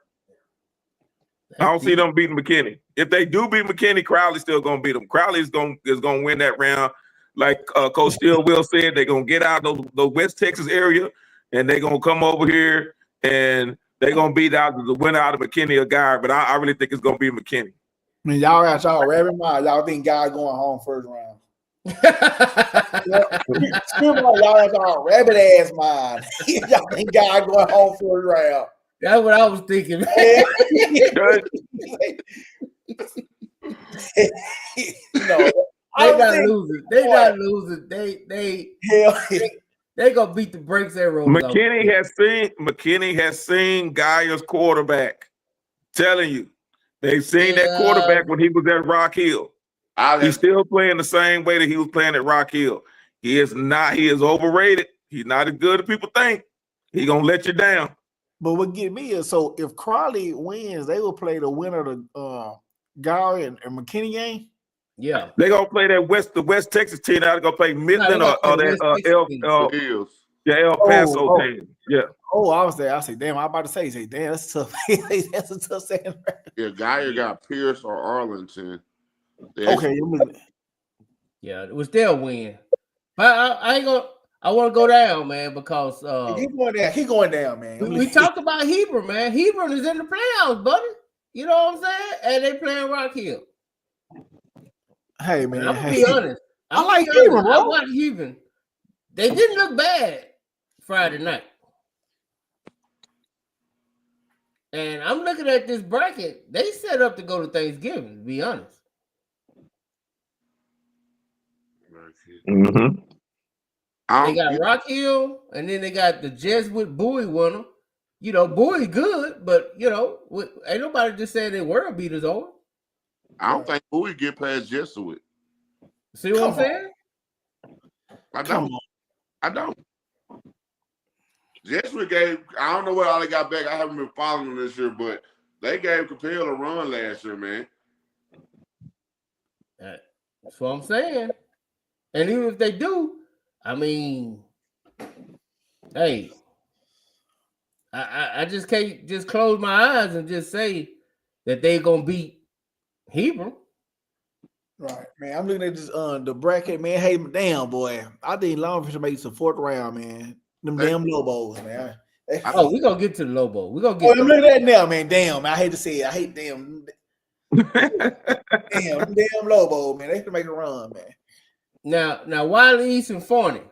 I don't see them beating McKinney. If they do beat McKinney, Crowley's still going to beat them. Crowley is going to win that round. Like Coach Stillwell said, they're going to get out of the West Texas area, and they're going to come over here and they're going to beat out the winner out of McKinney or Geyer, but I really think it's going to be McKinney. I mean, y'all got y'all rabbit mind. Y'all think Geyer going home first round. Y'all got y'all rabbit ass mind. Y'all think Geyer going home first round. That's what I was thinking. No, they not losing. They not losing. They gonna beat the brakes arrows. McKinney has seen Geyer's quarterback. Telling you, they've seen that quarterback when he was at Rock Hill. He's still playing the same way that he was playing at Rock Hill. He is not. He is overrated. He's not as good as people think. He's gonna let you down. But what get me is, so if Crowley wins, they will play the winner of the Geyer and McKinney game. Yeah, they gonna play the West Texas team. They're gonna play Midland or that El Paso team. Yeah. Oh, I say, damn. I'm about to say, damn, that's tough. That's a tough second round. Yeah, Geyer got Pierce or Arlington. Okay. Yeah, it was their win. I ain't gonna. I want to go down, man, because he going down, man. We talked about Hebron, man. Hebron is in the playoffs, buddy. You know what I'm saying? And they playing Rock Hill. Hey, man. I'm gonna be honest. I like Hebron, bro. I like Hebron. They didn't look bad Friday night. And I'm looking at this bracket. They set up to go to Thanksgiving, to be honest. Mm-hmm. They got Rock Hill, and then they got the Jesuit Bowie winner. You know, Bowie good, but, you know, ain't nobody just saying they world beaters over. I don't think Bowie get past Jesuit. See what I'm saying? I don't. Jesuit gave, I don't know what all they got back. I haven't been following them this year, but they gave Capel a run last year, man. That's what I'm saying. And even if they do, I mean, hey, I just can't just close my eyes and just say that they gonna beat Hebron. Right, man. I'm looking at this the bracket, man. Hey, damn boy, I think Longfish should make some fourth round, man. Them damn Lobos, man. Oh, we gonna get to the Lobo. We gonna get. I'm looking at that now, man. Damn, I hate to say it. I hate damn Lobo, man. They can make a run, man. Now, Wiley East and Forney,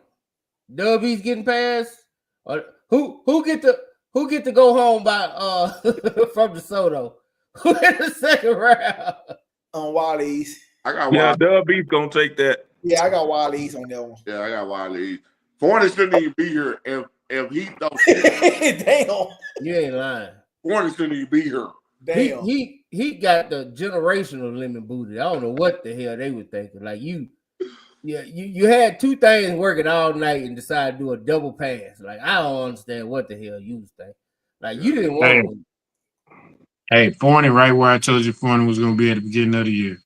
Dub East getting past, or who get to go home by from DeSoto? Who in the second round? On Wiley East. I got Dub East gonna take that. Yeah, I got Wiley East on that one. Yeah, I got Wiley East. Forney shouldn't even be here if he don't. Damn. You ain't lying. Forney shouldn't even be here. Damn. He got the generational lemon booty. I don't know what the hell they were thinking. Like you Yeah, you had two things working all night and decided to do a double pass. Like, I don't understand what the hell you was thinking. Like, you didn't want to win. Hey, Forney, right where I told you Forney was going to be at the beginning of the year.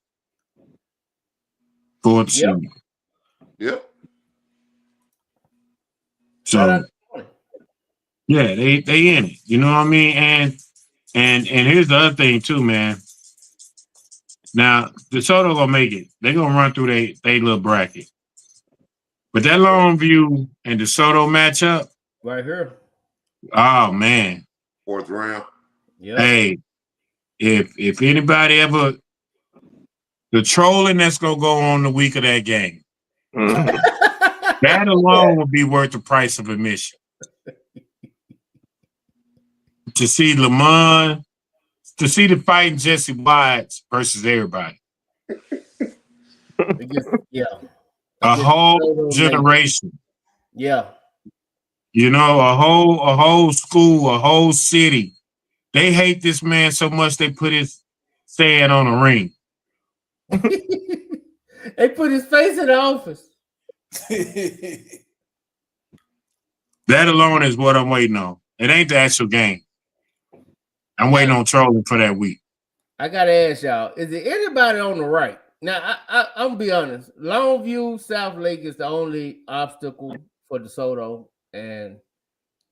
Fourth seed. Yep. So, yeah, they in it. You know what I mean? And here's the other thing too, man. Now, DeSoto gonna make it. They're gonna run through they little bracket. But that Longview and DeSoto matchup right here. Oh man. 4th round. Yeah. Hey, if anybody ever the trolling that's gonna go on the week of that game, that alone will be worth the price of admission. To see Lamont, to see the fighting Jesse Watts versus everybody. Yeah. A whole generation. Yeah. You know, a whole school, a whole city. They hate this man so much they put his stand on a ring. They put his face in the office. That alone is what I'm waiting on. It ain't the actual game. I'm waiting on trolling for that week. I gotta ask y'all: is there anybody on the right? Now, I'm gonna be honest. Longview, South Lake is the only obstacle for DeSoto, and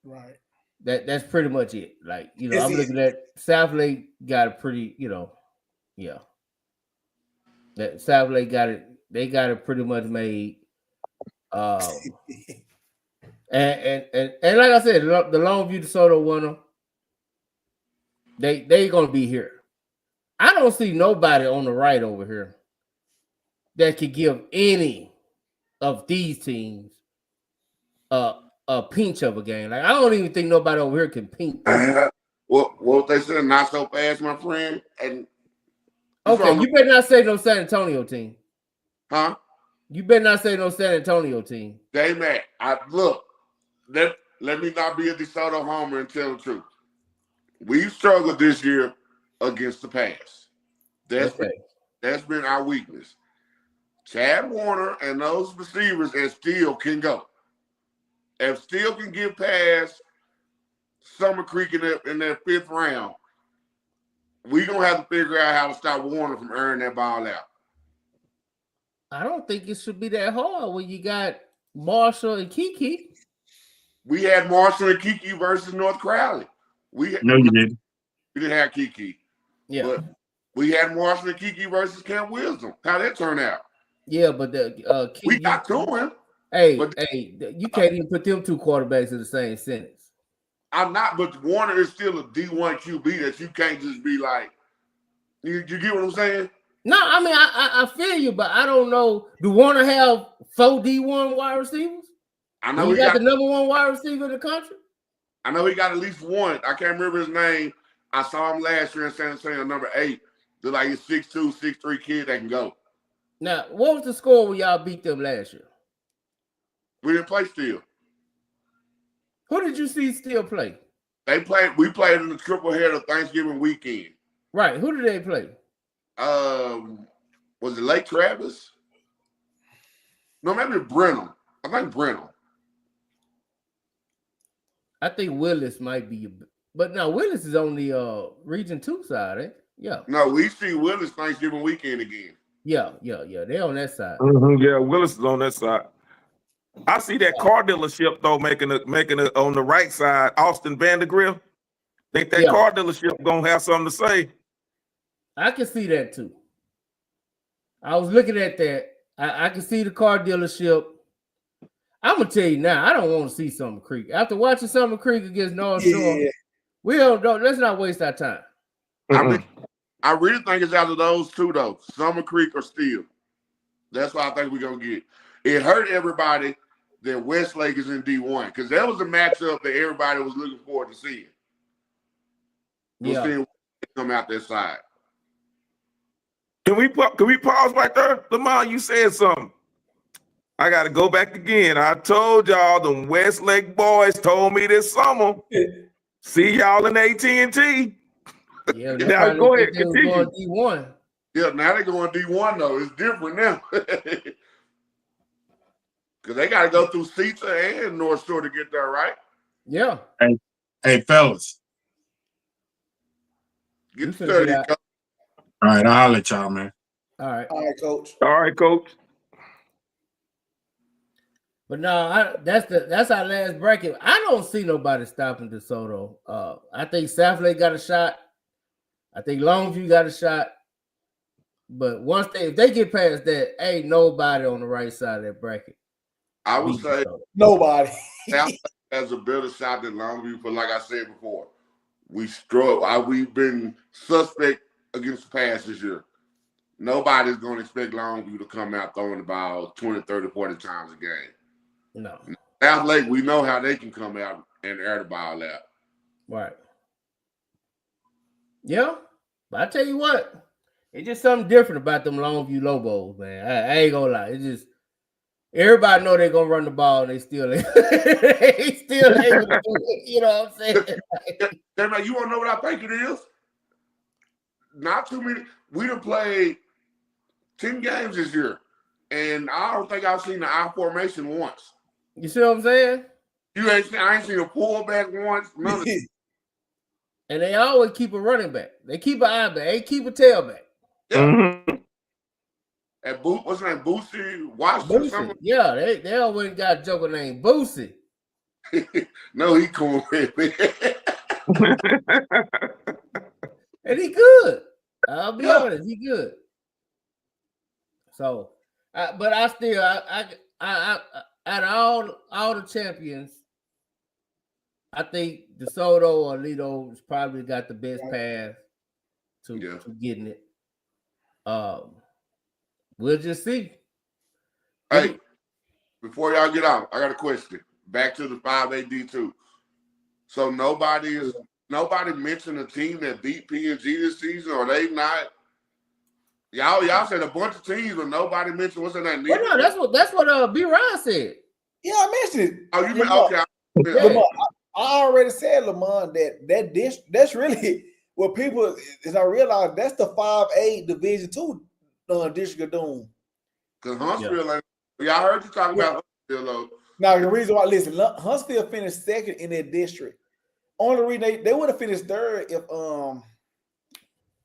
right. That's pretty much it. Like, you know, I'm looking at South Lake got a pretty, you know, yeah. That South Lake got it. They got it pretty much made. And like I said, the Longview DeSoto winner, they gonna be here. I don't see nobody on the right over here that could give any of these teams a pinch of a game. Like, I don't even think nobody over here can pinch. Well, they said not so fast, my friend. And okay, you better not say no San Antonio team. Huh? You better not say no San Antonio team. J-Mac, look, let me not be a DeSoto homer and tell the truth. We've struggled this year against the pass. That's been our weakness. Chad Warner and those receivers and Steele can go. If Steele can get past Summer Creek in that 5th round, we're going to have to figure out how to stop Warner from earning that ball out. I don't think it should be that hard when you got Marshall and Kiki. We had Marshall and Kiki versus North Crowley. No, you didn't. We didn't have Kiki. Yeah. But we had Marshall and Kiki versus Camp Wisdom. How'd that turn out? Yeah, but the Kiki, we got to him. Hey, you can't even put them two quarterbacks in the same sentence. I'm not, but Warner is still a D1 QB that you can't just be like, you get what I'm saying? No, I mean, I feel you, but I don't know. Do Warner have 4 D1 wide receivers? I know he got the number 1 wide receiver in the country. I know he got at least one. I can't remember his name. I saw him last year in San Antonio, number 8. They're like he's 6'2", 6'3" kid that can go. Now, what was the score when y'all beat them last year? We didn't play Steele. Who did you see Steele play? We played in the triple header Thanksgiving weekend. Right. Who did they play? Was it Lake Travis? No, maybe Brenham. I think Brenham. I think Willis might be, but no, Willis is on the Region 2 side, eh? Yeah. No, we see Willis Thanksgiving weekend again. Yeah. They're on that side. Mm-hmm. Yeah, Willis is on that side. I see that car dealership though making it on the right side. Austin Vandergriff. Think that car dealership gonna have something to say. I can see that too. I was looking at that. I can see the car dealership. I'm gonna tell you now, I don't want to see Summer Creek. After watching Summer Creek against North Shore, we don't. Let's not waste our time. I really think it's out of those two though, Summer Creek or Steele. That's what I think we're gonna get. It hurt everybody that Westlake is in D1 because that was a matchup that everybody was looking forward to seeing. We'll see come out that side. Can we pause right there? Lamont, you said something. I got to go back again. I told y'all the Westlake boys told me this summer. See y'all in AT&T. Yeah, now go ahead, continue. D1. Yeah, now they're going D1 though. It's different now. Because they got to go through Ceta and North Shore to get there, right? Yeah. Hey, fellas. Get 30. All right, I'll let y'all, man. All right, coach. All right, coach. But no, that's our last bracket. I don't see nobody stopping DeSoto. I think Southlake got a shot. I think Longview got a shot. But if they get past that, ain't nobody on the right side of that bracket. I would say nobody has a better shot than Longview, but like I said before, we've been suspect against the pass this year. Nobody's going to expect Longview to come out throwing the ball 20, 30, 40 times a game. No. Southlake, we know how they can come out and air the ball out. Right. Yeah. But I tell you what, it's just something different about them Longview Lobos, man. I ain't gonna lie. It's just everybody know they're gonna run the ball and they still able to do it. You know what I'm saying? You wanna know what I think it is? Not too many. We done played 10 games this year, and I don't think I've seen the I formation once. You see what I'm saying? I ain't seen a pullback once. None of it. And they always keep a running back. They keep an eye back. They keep a tailback. Yeah. Mm-hmm. And what's his name? Boosie Washington. Boosie. Yeah, they always got a joker named Boosie. No, he cool, man. And he good. I'll be honest, he good. So, but I still, out of all the champions, I think DeSoto or Lido's probably got the best path to getting it. We'll just see. Hey, before y'all get out, I got a question. Back to the 5AD2. So nobody mentioned a team that beat PNG this season, or they not? Y'all said a bunch of teams, but nobody mentioned what's in that. Well, no, that's what B. Ryan said. Yeah, I mentioned it. Oh, you mean okay? Lamont, I already said, Lamont, that's really what people is. I realize that's the 5A Division 2 District of Doom. Because Huntsville, y'all heard you talking about Huntsville, though. Now the reason why, listen, Huntsville finished second in their district. Only reason they would have finished third if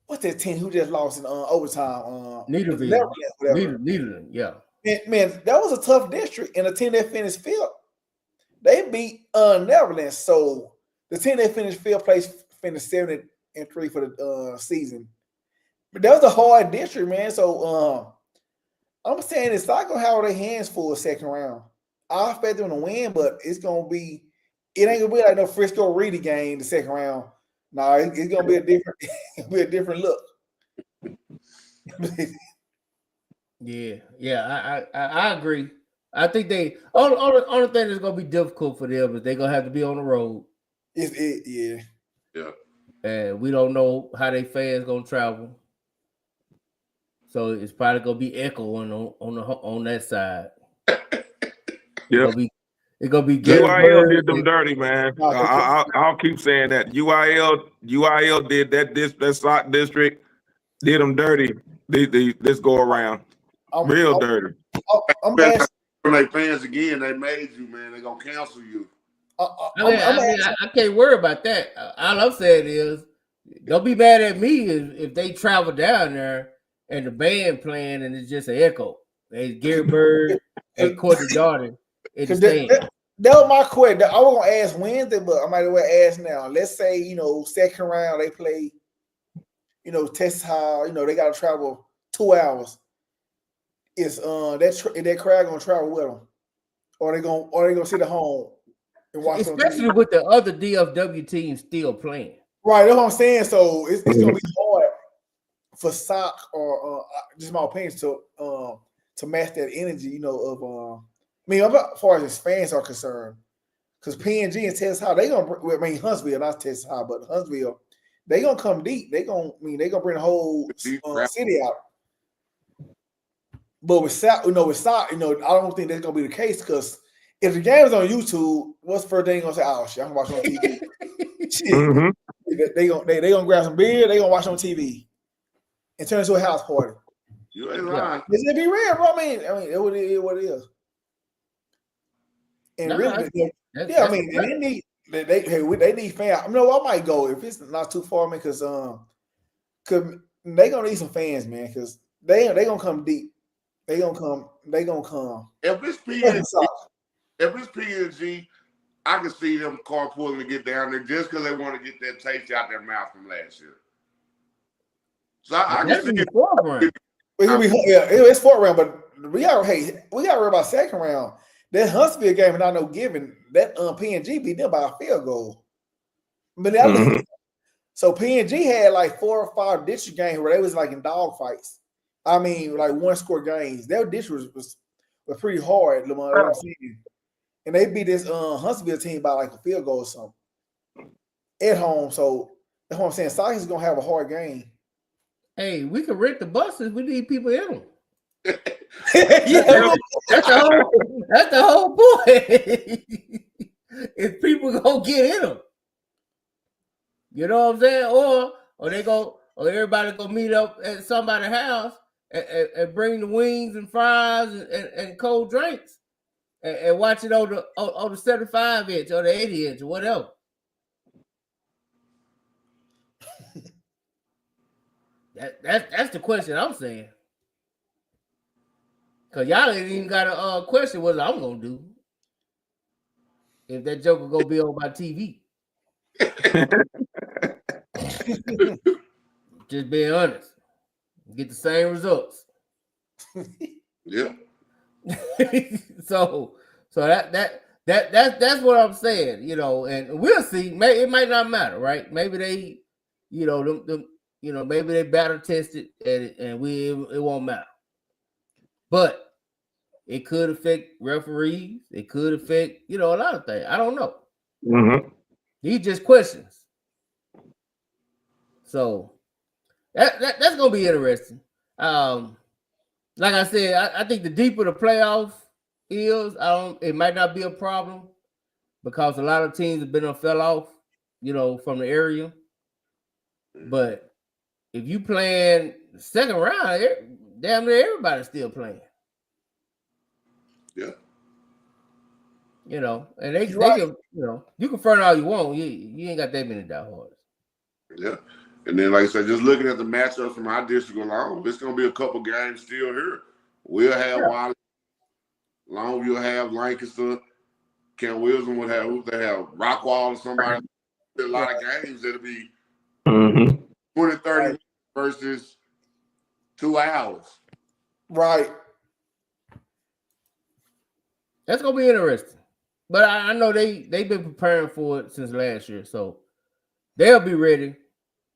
what's that team who just lost in overtime? Needlerville, yeah. Man, that was a tough district, and the team that finished fifth, they beat Netherlands. So the team that finished fifth place finished 7-3 for the season. But that was a hard district, man. So I'm saying it's not gonna have their hands full second round. I expect them to win, but it ain't gonna be like no Frisco Reedy game the second round. No, it's gonna be a different look. Yeah, I agree. I think they only thing that's gonna be difficult for them is they're gonna have to be on the road. Yeah. And we don't know how they fans gonna travel. So it's probably gonna be echo on that side. Yeah, it's gonna be UIL did them dirty, man. I'll keep saying that. UIL did that slot district did them dirty. This go around, real dirty. I'm asking their fans again. They made you, man. They gonna cancel you. I can't worry about that. All I'm saying is, don't be mad at me if they travel down there and the band playing and it's just an echo. There's Gary Bird and Courtney Jordan in the stand. That was my question. I was gonna ask Wednesday, but I might as well ask now. Let's say second round they play, Texas High. They got to travel 2 hours. Is that crowd gonna travel with them, or they gonna sit at home and watch? Especially with the other DFW teams still playing. Right, that's what I'm saying. So it's gonna be hard for SOC or just my opinion to match that energy, as far as his fans are concerned, because PNG and Texas High, Huntsville, not Texas High, but Huntsville, they gonna come deep. They gonna bring the whole city out. But with SOC, I don't think that's gonna be the case, because if the game is on YouTube, what's the first thing gonna say? Oh shit, I'm watching on TV. Mm-hmm. They gonna grab some beer. They gonna watch on TV and turn it into a house party. You ain't lying. Let's be real, bro. I mean, what it is. And No, really, that's I mean, and they need fans. I know I might go if it's not too far, man, because they gonna need some fans, man, because they gonna come deep. They gonna come. If it's PNG, I can see them carpooling to get down there just because they want to get that taste out their mouth from last year. So I can see it. It's fourth round, but we got to worry about second round. That Huntsville game, and I know given that PNG beat them by a field goal. But so PNG had like 4 or 5 district games where they was like in dog fights. I mean, like 1-score games. Their district was pretty hard, you know what I'm saying? And they beat this Huntsville team by like a field goal or something at home. So that's what I'm saying. Soccer's gonna have a hard game. Hey, we can rent the buses. We need people in them. Yeah, that's the whole point. If people gonna get in them, you know what I'm saying? Or everybody go meet up at somebody's house and bring the wings and fries and cold drinks and watch it on the 75-inch or the 80-inch or whatever. That's the question I'm saying. Cause y'all ain't even got a question what I'm gonna do if that joker gonna be on my TV. Just being honest, get the same results. Yeah. So that's what I'm saying, you know, and we'll see. It might not matter, right? Maybe they, you know, maybe they battle tested and it won't matter. But it could affect referees. It could affect, you know, a lot of things. I don't know. Mm-hmm. These just questions. So that's gonna be interesting. Like I said, I think the deeper the playoff is, it might not be a problem because a lot of teams have been fell off, you know, from the area. But if you playing the second round, damn near everybody's still playing. Yeah. You know, and they can, you know, you can front all you want. You ain't got that many diehards. Yeah. And then, like I said, just looking at the matchups from our district alone, it's going to be a couple games still here. We'll have Wiley. Longview will have Lancaster. Kent Wilson would have Rockwall or somebody. A lot of games that'll be 20, 30 minutes versus 2 hours. Right. That's gonna be interesting. But I know they've been preparing for it since last year, so they'll be ready.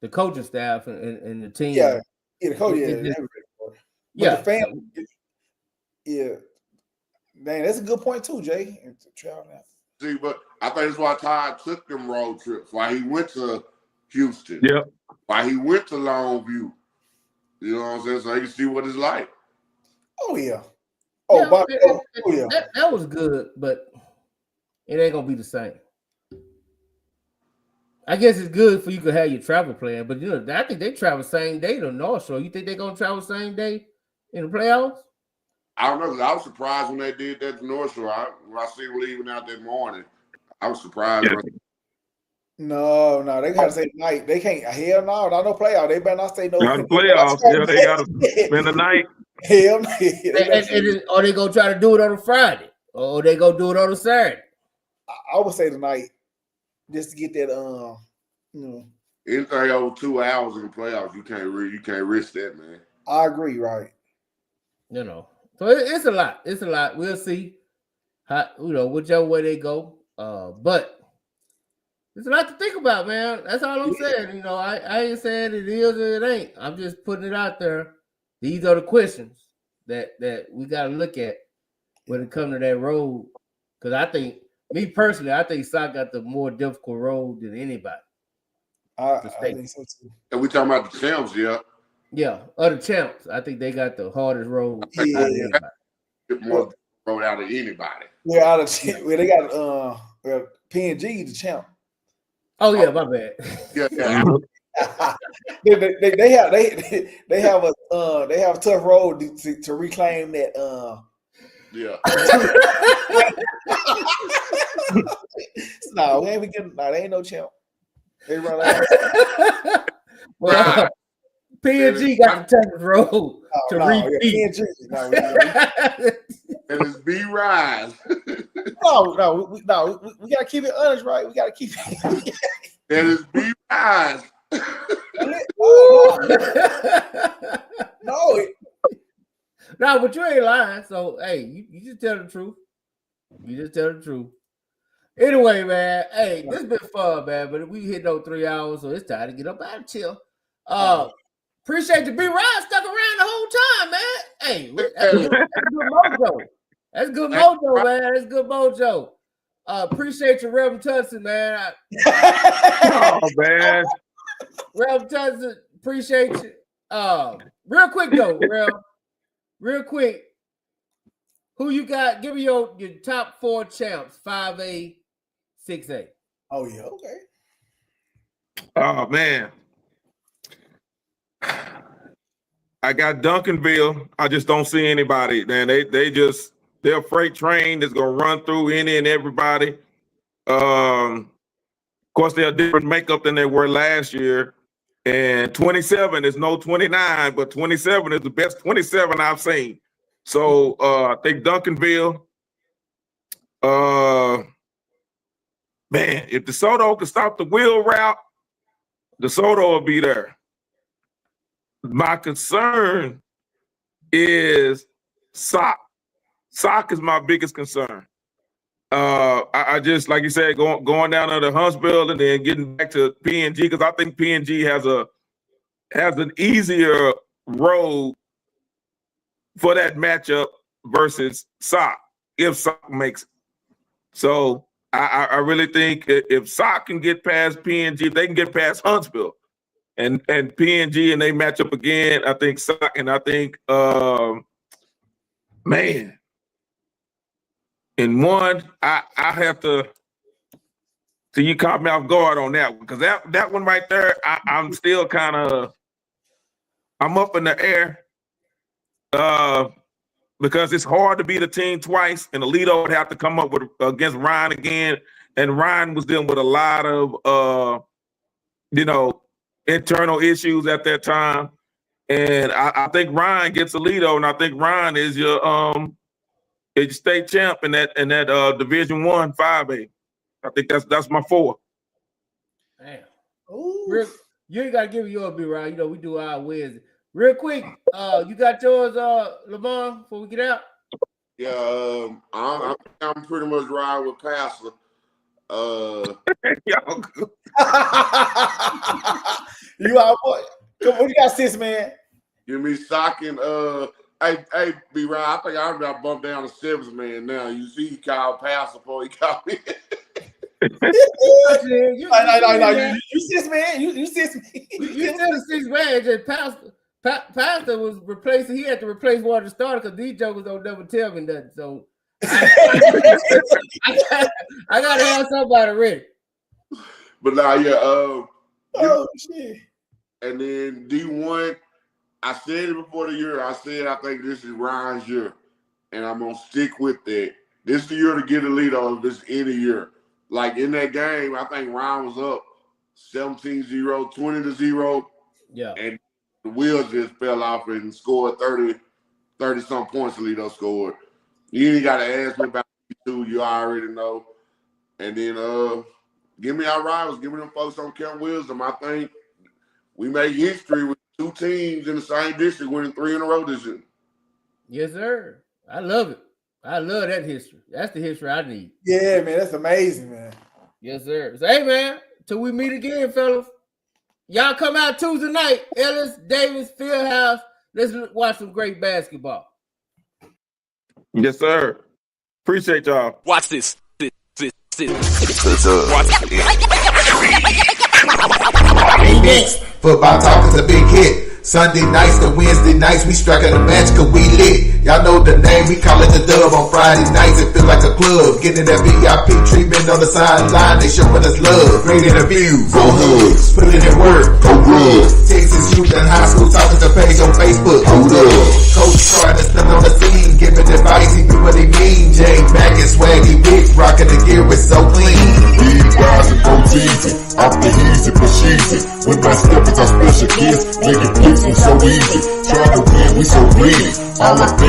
The coaching staff and the team. Yeah, the coach. They're ready for it. But the fans. Yeah. Man, that's a good point too, Jay. See, but I think that's why Todd took them road trips. Why he went to Houston. Yep. Why he went to Longview. You know what I'm saying? So he can see what it's like. Oh yeah. That was good, but it ain't gonna be the same. I guess it's good for you to have your travel plan, but you know, I think they travel same day to North Shore. You think they're gonna travel same day in the playoffs? I don't know, because I was surprised when they did that to North Shore. When I see them leaving out that morning, I was surprised. No, they gotta stay night. They can't. Hell no, not no playoff. They better not stay no playoffs. Yeah, they gotta spend the night. Hell no. Or they gonna try to do it on a Friday, or they gonna do it on a Saturday. I would say tonight, just to get that. You know, anything over 2 hours in the playoffs, you can't risk that, man. I agree, right? You know, so it's a lot. It's a lot. We'll see how, you know, whichever way they go. But it's a lot to think about, man. That's all I'm saying. You know, I ain't saying it is or it ain't. I'm just putting it out there. These are the questions that we got to look at when it comes to that road. Because I think, me personally, I think Sock got the more difficult road than anybody. I think so too. And we talking about the champs, yeah. Yeah, other champs. I think they got the hardest road out of anybody. More road out of anybody. Yeah, they got PNG the champ. Oh yeah, my bad. Yeah. they have a tough road to reclaim that. Yeah. No, we ain't getting. No, there ain't no champ. They run out. Well, PNG got the Texas road to repeat. PNG. No, and it's B Rise. no, we gotta keep it honest, right? We gotta keep it. And it's B Rise. No, but you ain't lying. So hey, you just tell the truth. You just tell the truth. Anyway, man. Hey, this has been fun, man. But we hit those 3 hours, so it's time to get up out of chill. Appreciate you, B Ryan, stuck around the whole time, man. Hey, that's good mojo. That's good mojo, man. That's good mojo. Appreciate you, Reverend Tudson, man. Oh man, Reverend Tudson, appreciate you. Real quick though, real quick. Who you got? Give me your top 4 champs, 5A, 6A. Oh yeah, okay. Oh man. I got Duncanville. I just don't see anybody, man. They're a freight train that's gonna run through any and everybody. Of course, they're a different makeup than they were last year. And 27 is no 29, but 27 is the best 27 I've seen. So I think Duncanville. Man, if DeSoto could stop the wheel route, DeSoto will be there. My concern is Sock. Sock is my biggest concern. I just, like you said, going down to the Huntsville and then getting back to PNG, because I think PNG has an easier road for that matchup versus Sock, if Sock makes it. So I really think if Sock can get past PNG, if they can get past Huntsville and PNG and they match up again, I think Sock, and I think man, in one, I have to. So you caught me off guard on that one, because that one right there, I'm still kind of, I'm up in the air. Because it's hard to beat a team twice, and Alito would have to come up with against Ryan again, and Ryan was dealing with a lot of internal issues at that time, and I think Ryan gets Alito, and I think Ryan is your state champ in that Division 1 5A. I think that's my 4. Damn. Ooh. You ain't gotta give yours, B Ryan. You know we do our Wednesday. Real quick, you got yours, Lamar, before we get out? Yeah, I'm pretty much riding with Pastor. You out, boy? Come on, what you got, sis, man? Give me Sock and hey, B Ryan, I think I got bumped down to 7th man now. You see, he called Pastor before he called me. No, you sis, man. You sis me. You still the 6th man, just Pastor was replacing. He had to replace one of the starters because these jokers don't never tell me nothing. So I gotta have somebody ready. But now, shit. And then D1, I said it before the year. I said I think this is Ryan's year, and I'm gonna stick with that. This is the year to get a lead on this any year. Like in that game, I think Ryan was up 17-0, 20-0. Yeah. And the wheels just fell off and scored 30-some points. Alito scored. You ain't got to ask me about two. You already know. And then give me our rivals. Give me them folks on Camp Wisdom. I think we make history with 2 teams in the same district winning 3 in a row this year. Yes, sir. I love it. I love that history. That's the history I need. Yeah, man. That's amazing, man. Yes, sir. So, hey, man, till we meet again, fellas. Y'all come out Tuesday night. Ellis, Davis, Fieldhouse. Let's watch some great basketball. Yes, sir. Appreciate y'all. Watch this. Next, football talk is a big hit. Sunday nights to Wednesday nights, we striking a match cause we lit. Y'all know the name, we call it the dub. On Friday nights, it feel like a club. Getting that VIP treatment on the sideline, they showing us love. Great interviews, go hoods, putting in work, go good. Texas youth and high school talking to page on Facebook, hold up. Coach trying to stand on the scene, giving advice, he do what he mean. Jay Mack and Swaggy Big, rocking the gear, it's so clean. easy. Off the easy, but sheezy. When my step with our special kids, making plays so easy. Trying to win, we so greedy. All I think